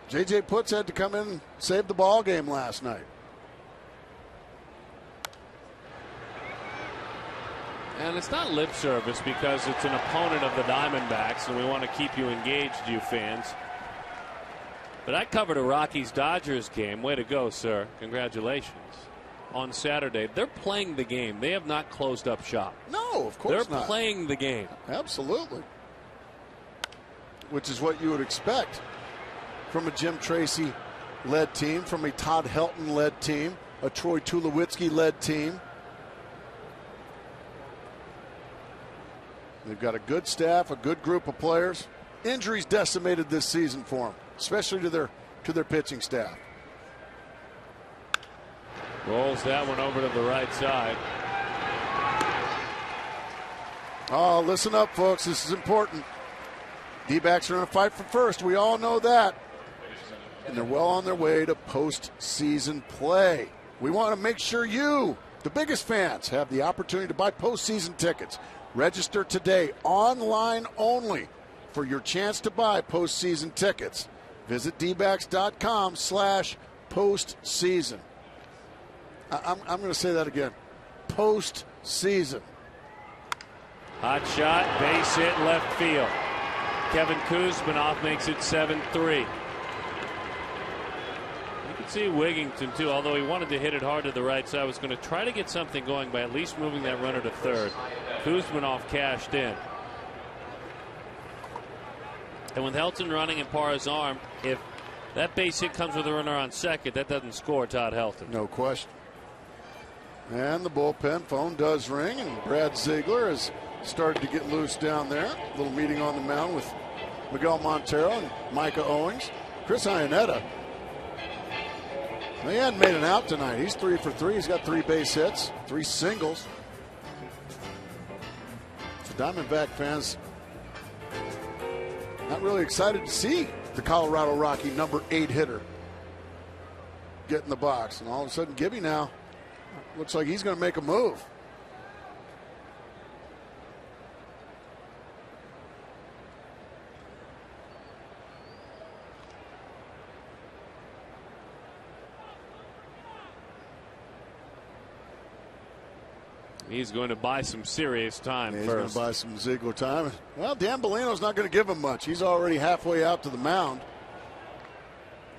J.J. Putz had to come in and save the ball game last night. And it's not lip service because it's an opponent of the Diamondbacks, and we want to keep you engaged, you fans. But I covered a Rockies-Dodgers game. Way to go, sir. Congratulations. On Saturday. They're playing the game. They have not closed up shop. No, of course They're not. playing the game. Absolutely. Which is what you would expect from a Jim Tracy-led team, from a Todd Helton-led team, a Troy Tulowitzki-led team. They've got a good staff, a good group of players. Injuries decimated this season for them, especially to their pitching staff. Rolls that one over to the right side. Oh, listen up, folks. This is important. D-backs are in a fight for first. We all know that. And they're well on their way to postseason play. We want to make sure you, the biggest fans, have the opportunity to buy postseason tickets. Register today, online only, for your chance to buy postseason tickets. Visit dbacks.com/postseason. I'm going to say that again. Postseason. Hot shot, base hit, left field. Kevin Kuzminoff makes it 7-3. You can see Wigington, too, although he wanted to hit it hard to the right side, was going to try to get something going by at least moving that runner to third. Kuzminoff cashed in. And with Helton running in Parra's arm, if that base hit comes with a runner on second, that doesn't score Todd Helton. No question. And the bullpen phone does ring, and Brad Ziegler has started to get loose down there. A little meeting on the mound with Miguel Montero and Micah Owings. Chris Iannetta, he hadn't made an out tonight. He's 3 for 3. He's got 3 base hits, 3 singles. So Diamondback fans not really excited to see the Colorado Rocky number 8 hitter get in the box. And all of a sudden, Gibby now looks like he's going to make a move. He's going to buy some serious time He's first. going to buy some Ziegler time. Well, Dan Bellino's not going to give him much. He's already halfway out to the mound.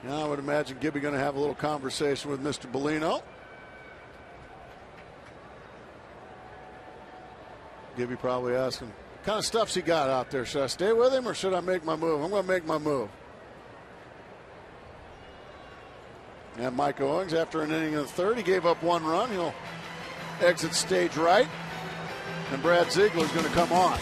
Now I would imagine Gibby going to have a little conversation with Mr. Bellino. Gibby probably asking, what kind of stuff's he got out there? Should I stay with him or should I make my move? I'm going to make my move. And Mike Owings, after an inning of the third, he gave up 1 run. He'll exit stage right. And Brad Ziegler's going to come on.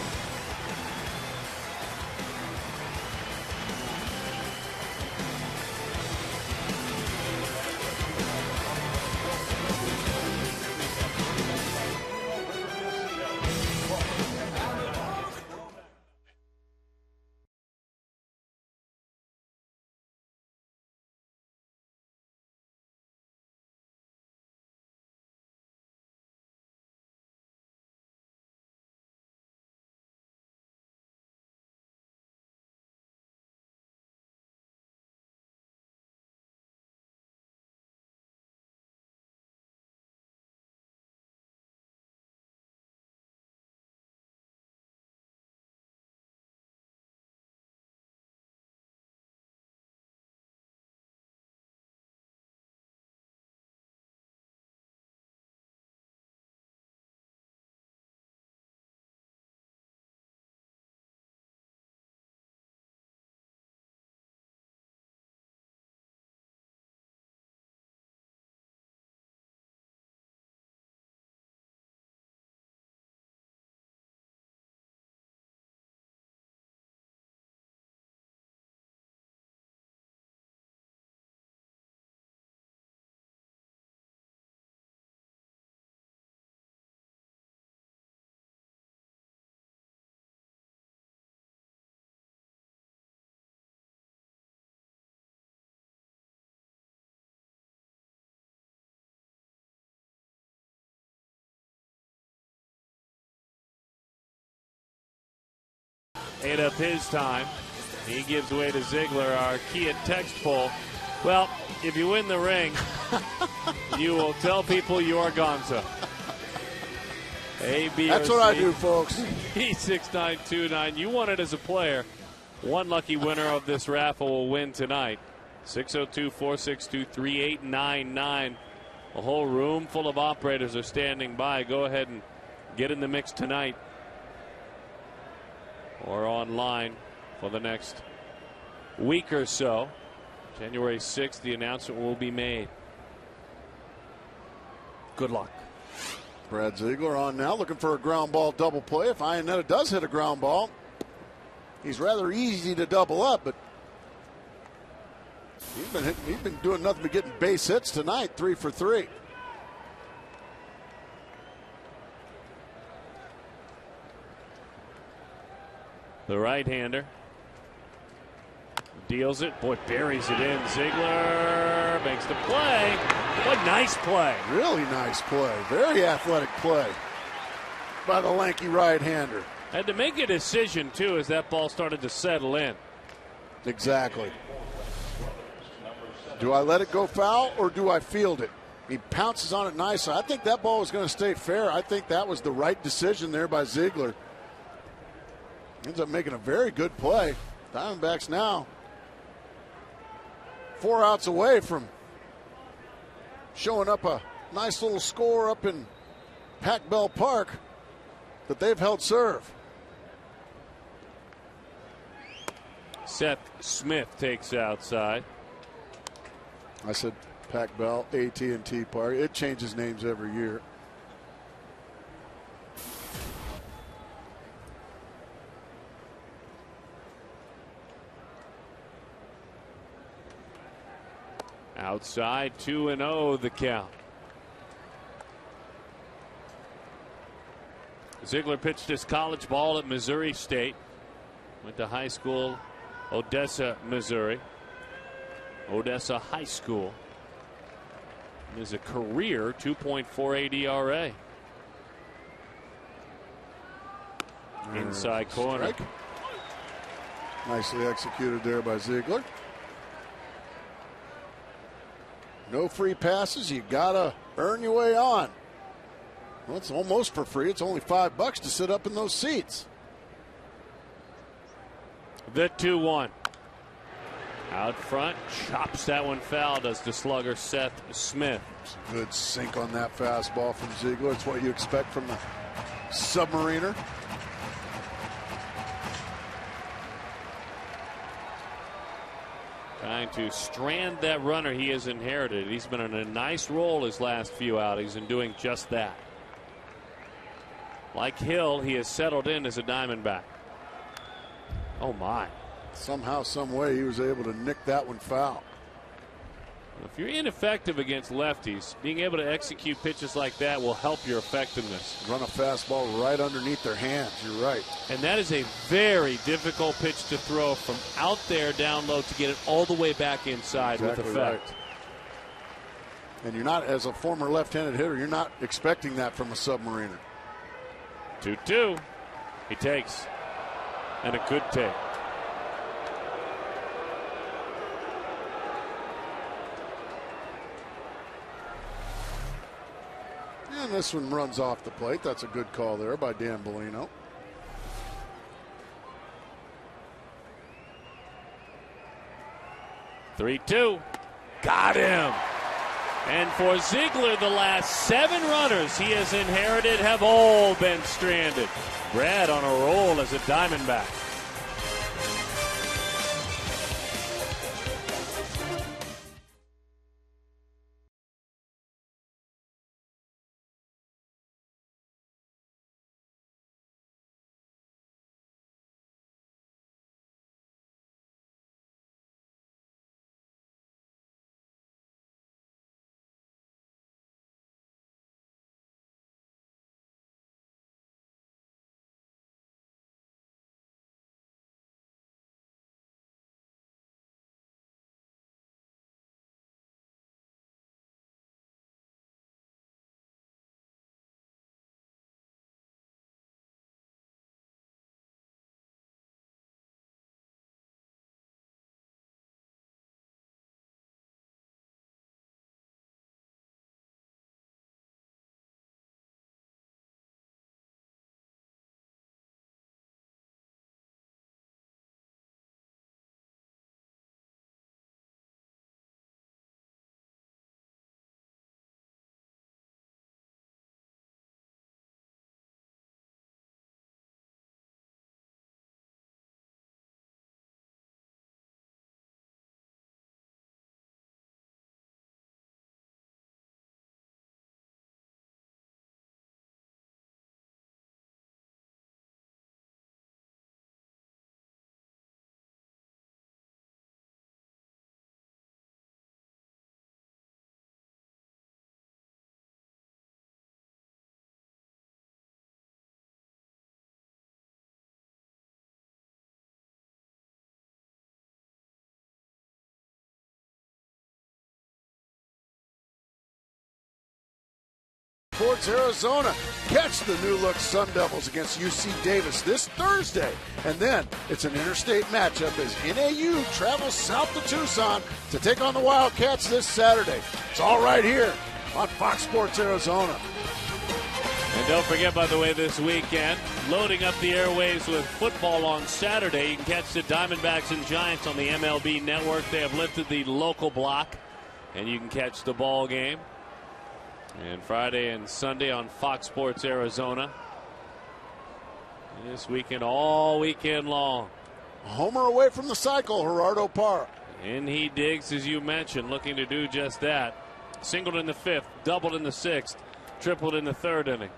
Ate up his time. He gives way to Ziggler, our Kia text poll. Well, if you win the ring, you will tell people you are Gonzo. A, B, That's or what I C. do, folks. E6929. You won it as a player. One lucky winner of this raffle will win tonight. 602-462-3899. A whole room full of operators are standing by. Go ahead and get in the mix tonight or online for the next week or so. January 6th, the announcement will be made. Good luck. Brad Ziegler on now, looking for a ground ball double play. If Iannetta does hit a ground ball, he's rather easy to double up, but he's been doing nothing but getting base hits tonight, 3 for 3. The right-hander deals it. Boy, buries it in. Ziegler makes the play. What nice play. Really nice play. Very athletic play by the lanky right-hander. Had to make a decision, too, as that ball started to settle in. Exactly. Do I let it go foul or do I field it? He pounces on it nicely. I think that ball was going to stay fair. I think that was the right decision there by Ziegler. Ends up making a very good play. Diamondbacks now 4 outs away from showing up a nice little score up in Pac Bell Park that they've held serve. Seth Smith takes outside. I said Pac Bell, AT&T Park. It changes names every year. Outside, 2-0 the count. Ziegler pitched his college ball at Missouri State. Went to high school, Odessa, Missouri. Odessa High School. And is a career 2.48 ERA. Inside corner. Strike. Nicely executed there by Ziegler. No free passes. You gotta earn your way on. Well, it's almost for free. It's only $5 to sit up in those seats. The 2-1. Out front, chops that one foul, does the slugger Seth Smith. Good sink on that fastball from Ziegler. It's what you expect from the submariner. Trying to strand that runner he has inherited. He's been in a nice role his last few outings in doing just that. Like Hill, he has settled in as a Diamondback. Oh my. Somehow, some way, he was able to nick that one foul. If you're ineffective against lefties, being able to execute pitches like that will help your effectiveness. Run a fastball right underneath their hands. You're right. And that is a very difficult pitch to throw from out there down low to get it all the way back inside with effect. Right. And you're not, as a former left-handed hitter, you're not expecting that from a submariner. 2-2. He takes. And a good take. And this one runs off the plate. That's a good call there by Dan Bellino. Three-two. Got him. And for Ziegler, the last 7 runners he has inherited have all been stranded. Brad on a roll as a Diamondback. Sports Arizona. Catch the new-look Sun Devils against UC Davis this Thursday. And then it's an interstate matchup as NAU travels south to Tucson to take on the Wildcats this Saturday. It's all right here on Fox Sports Arizona. And don't forget, by the way, this weekend, loading up the airwaves with football on Saturday. You can catch the Diamondbacks and Giants on the MLB Network. They have lifted the local block, and you can catch the ball game. And Friday and Sunday on Fox Sports Arizona. And this weekend, all weekend long. A homer away from the cycle, Gerardo Parra. And he digs, as you mentioned, looking to do just that. Singled in the 5th, doubled in the 6th, tripled in the 3rd inning.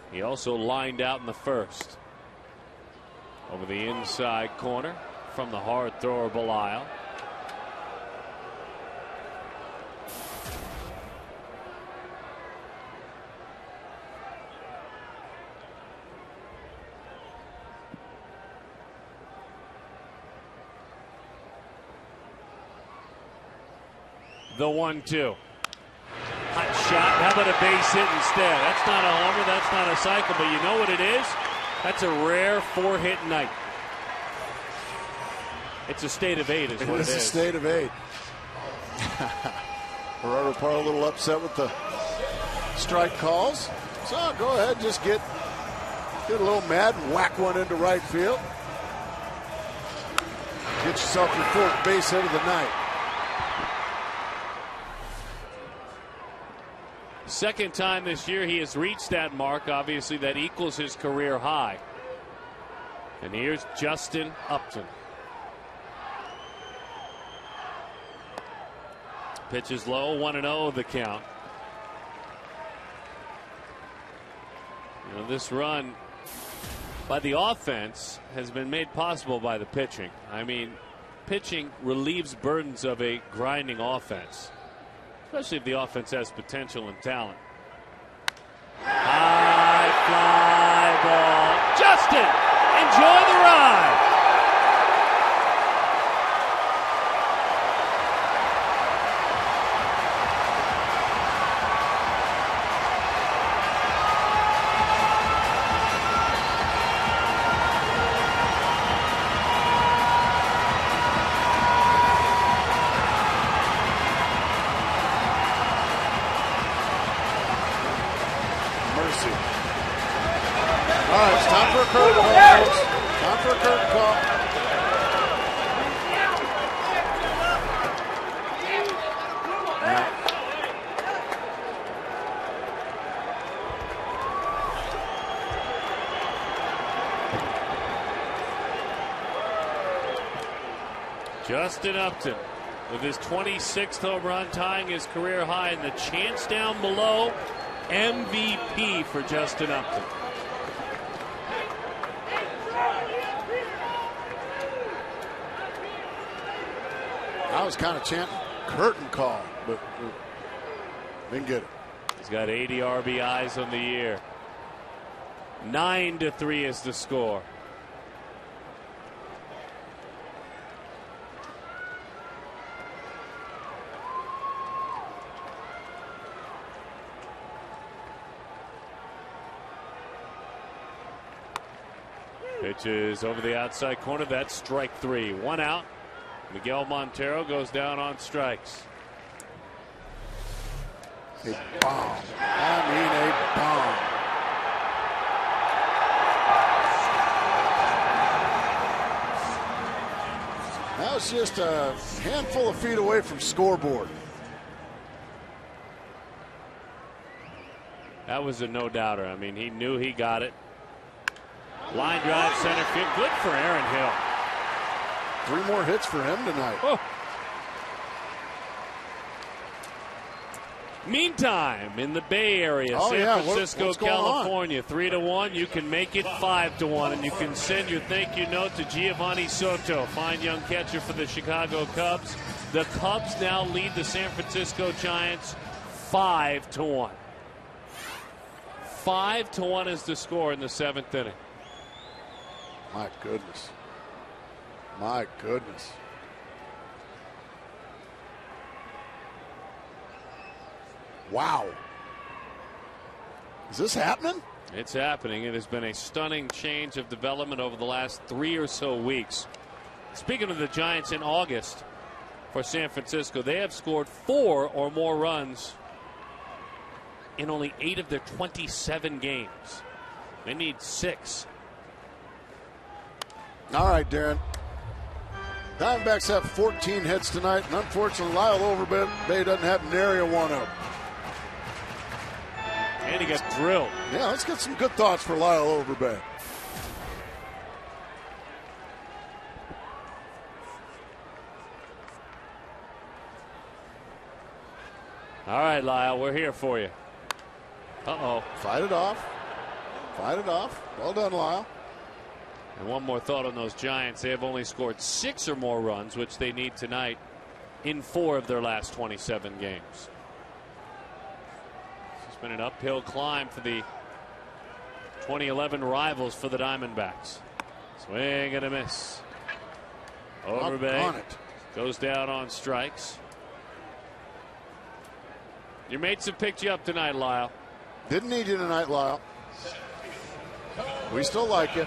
He also lined out in the 1st. Over the inside corner from the hard thrower Belisle. The 1-2. Hot shot. How about a base hit instead? That's not a homer. That's not a cycle. But you know what it is? That's a rare 4-hit night. It's a state of 8 is what it is. It's a state of 8. Gerardo Parra a little upset with the strike calls. So go ahead, just get a little mad and whack one into right field. Get yourself your 4th base hit of the night. Second time this year he has reached that mark. Obviously, that equals his career high. And here's Justin Upton. Pitches low, 1-0 the count. You know, this run by the offense has been made possible by the pitching. I mean, pitching relieves burdens of a grinding offense, especially if the offense has potential and talent. High fly ball. Justin, enjoy the ride. Justin Upton with his 26th home run, tying his career high, and the chance down below, MVP for Justin Upton. I was kind of chanting curtain call, but didn't get it. He's got 80 RBIs on the year. 9-3 is the score. Pitches over the outside corner. That's strike 3. 1 out. Miguel Montero goes down on strikes. A bomb. I mean a bomb. That was just a handful of feet away from scoreboard. That was a no-doubter. I mean, he knew he got it. Line drive, center field. Good for Aaron Hill. 3 more hits for him tonight. Oh. Meantime, in the Bay Area, San Francisco, California, 3-1. You can make it 5-1, and you can send your thank you note to Giovanni Soto, fine young catcher for the Chicago Cubs. The Cubs now lead the San Francisco Giants 5-1. 5-1 is the score in the 7th inning. My goodness. My goodness. Wow. Is this happening? It's happening. It has been a stunning change of development over the last 3 or so weeks. Speaking of the Giants in August for San Francisco, they have scored 4 or more runs in only 8 of their 27 games. They need 6. All right, Darren. Diamondbacks have 14 hits tonight, and unfortunately, Lyle Overbay doesn't have nary a one out. And he got drilled. Yeah, let's get some good thoughts for Lyle Overbay. All right, Lyle, we're here for you. Uh-oh. Fight it off. Fight it off. Well done, Lyle. And one more thought on those Giants. They have only scored 6 or more runs, which they need tonight in 4 of their last 27 games. It's been an uphill climb for the 2011 rivals for the Diamondbacks. Swing and a miss. Overbay goes down on strikes. Your mates have picked you up tonight, Lyle. Didn't need you tonight, Lyle. We still like you.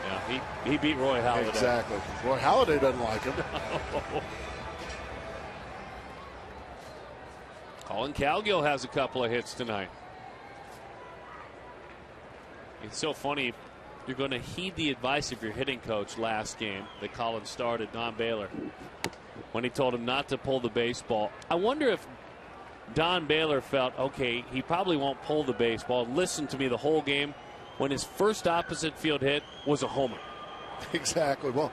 Yeah, he beat Roy Halladay. Exactly. Roy Halladay doesn't like him. Colin Cowgill has a couple of hits tonight. It's so funny. You're going to heed the advice of your hitting coach last game that Colin started, Don Baylor, when he told him not to pull the baseball. I wonder if Don Baylor felt, okay, he probably won't pull the baseball. Listen to me the whole game when his first opposite field hit was a homer. Exactly. Well,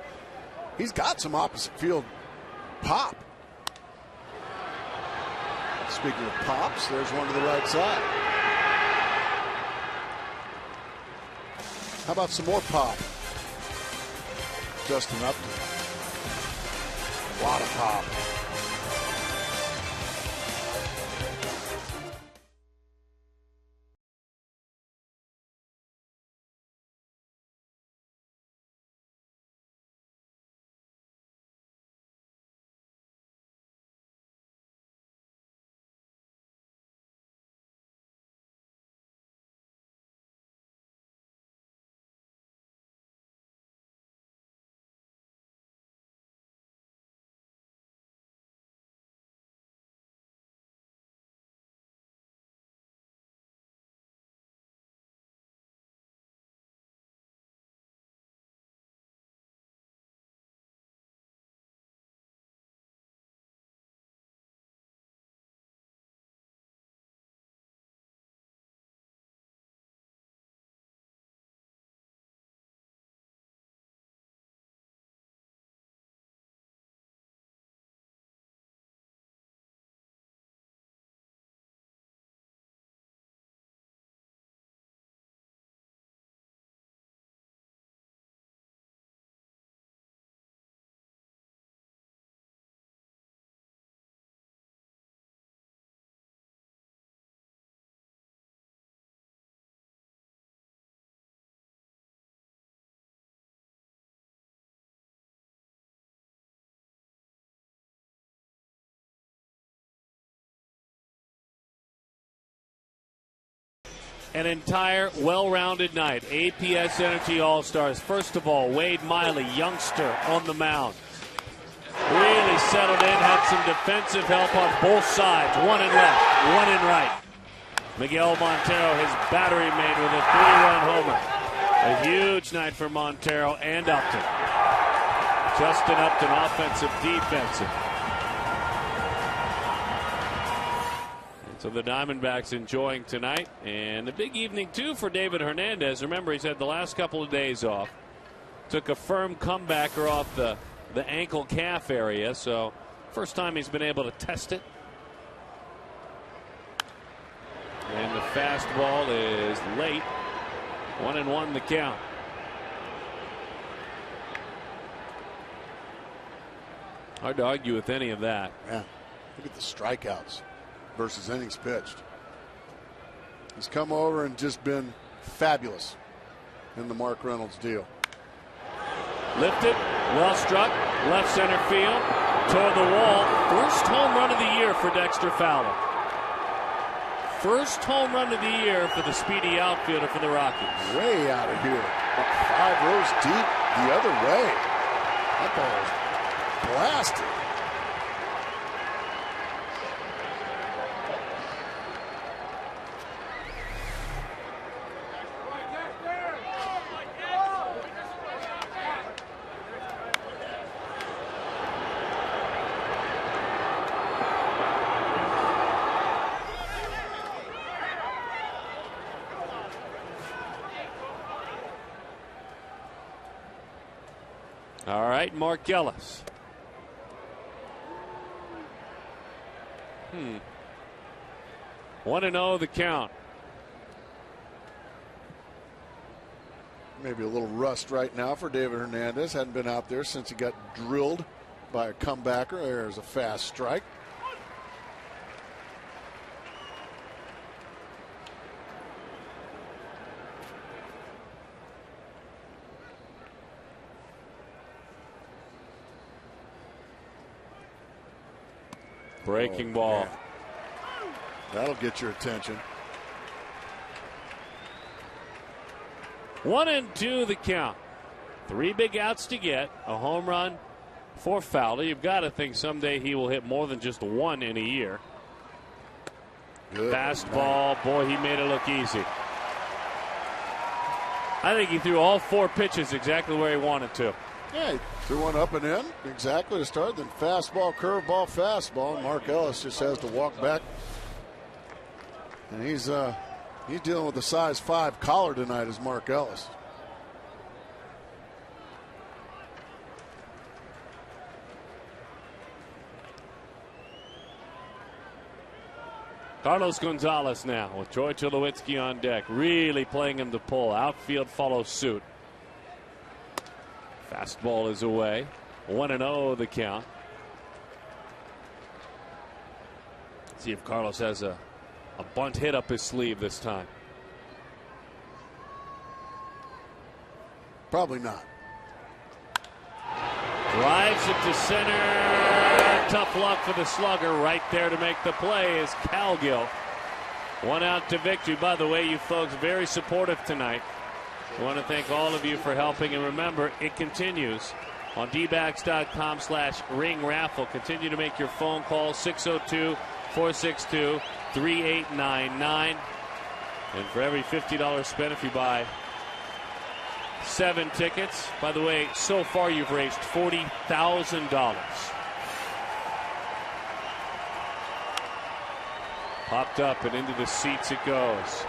he's got some opposite field pop. Speaking of pops, there's one to the right side. How about some more pop? Justin Upton. A lot of pop. An entire well-rounded night. APS Energy All-Stars. First of all, Wade Miley, youngster, on the mound. Really settled in, had some defensive help on both sides. One in left, one in right. Miguel Montero, his battery mate with a 3-run homer. A huge night for Montero and Upton. Justin Upton, offensive, defensive. So the Diamondbacks enjoying tonight, and a big evening too for David Hernandez. Remember, he's had the last couple of days off. Took a firm comebacker off the ankle calf area, so first time he's been able to test it. And the fastball is late. 1-1 the count. Hard to argue with any of that. Yeah, look at the strikeouts versus innings pitched. He's come over and just been fabulous in the Mark Reynolds deal. Lifted, well struck, left center field, toward the wall. First home run of the year for Dexter Fowler. First home run of the year for the speedy outfielder for the Rockies. Way out of here. 5 rows deep the other way. That ball was blasted. All right, Mark Ellis. 1-0 the count. Maybe a little rust right now for David Hernandez. Hadn't been out there since he got drilled by a comebacker. There's a fast strike. Breaking ball. Man. That'll get your attention. 1-2 the count. 3 big outs to get. A home run for Fowler. You've got to think someday he will hit more than just 1 in a year. Good. Fastball. Boy, he made it look easy. I think he threw all 4 pitches exactly where he wanted to. Yeah, he threw one up and in exactly to start. Then fastball, curveball, fastball. Mark Ellis just has to walk back. And he's dealing with a size 5 collar tonight as Mark Ellis. Carlos Gonzalez now with Troy Tulowitzki on deck. Really playing him to pull. Outfield follows suit. Fastball is away. 1-0 the count. See if Carlos has a bunt hit up his sleeve this time. Probably not. Drives it to center. Tough luck for the slugger. Right there to make the play is Calgill. 1 out to victory. By the way, you folks very supportive tonight. I want to thank all of you for helping. And remember, it continues on dbacks.com/ring raffle. Continue to make your phone calls. 602-462-3899. And for every $50 spent, if you buy 7 tickets. By the way, so far you've raised $40,000. Popped up and into the seats it goes.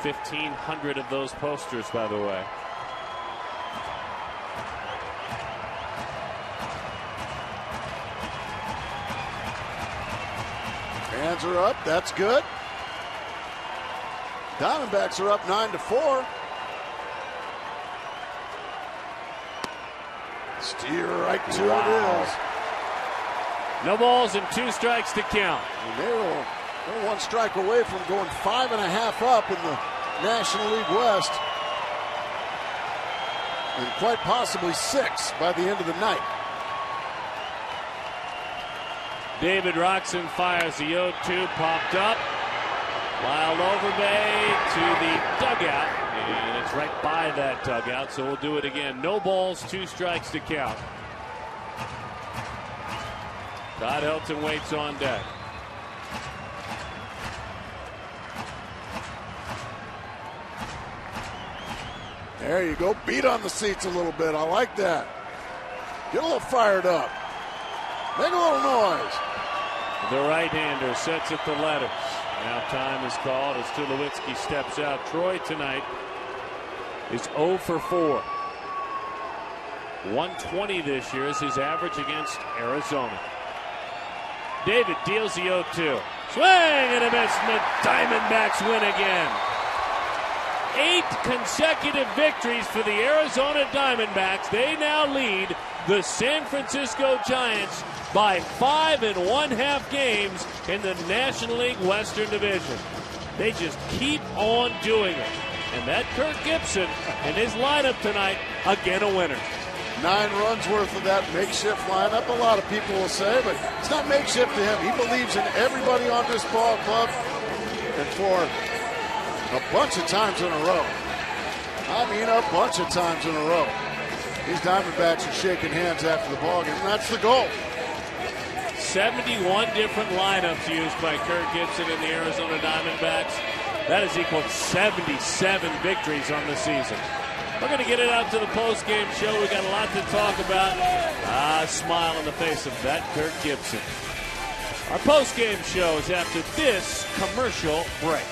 1,500 of those posters, by the way. Hands are up. That's good. Diamondbacks are up 9-4. Steer right to it is. No balls and 2 strikes to count. And they're 1 strike away from going 5.5 up in the National League West. And quite possibly 6 by the end of the night. David Roxon fires the 0-2, popped up. Wild overbay to the dugout. And it's right by that dugout, so we'll do it again. No balls, 2 strikes to count. Todd Helton waits on deck. There you go. Beat on the seats a little bit. I like that. Get a little fired up. Make a little noise. The right-hander sets at the letters. Now time is called as Tulowitzki steps out. Troy tonight is 0 for 4. 120 this year is his average against Arizona. David deals the 0-2. Swing and a miss. The Diamondbacks win again. 8 consecutive victories for the Arizona Diamondbacks. They now lead the San Francisco Giants by 5 1/2 games in the National League Western Division. They just keep on doing it. And that Kirk Gibson and his lineup tonight, again a winner. 9 runs worth of that makeshift lineup, a lot of people will say, but it's not makeshift to him. He believes in everybody on this ball club, and for a bunch of times in a row. I mean, a bunch of times in a row. These Diamondbacks are shaking hands after the ball game, and that's the goal. 71 different lineups used by Kirk Gibson and the Arizona Diamondbacks. That has equaled 77 victories on the season. We're going to get it out to the post-game show. We got a lot to talk about. Smile on the face of that Kirk Gibson. Our post-game show is after this commercial break.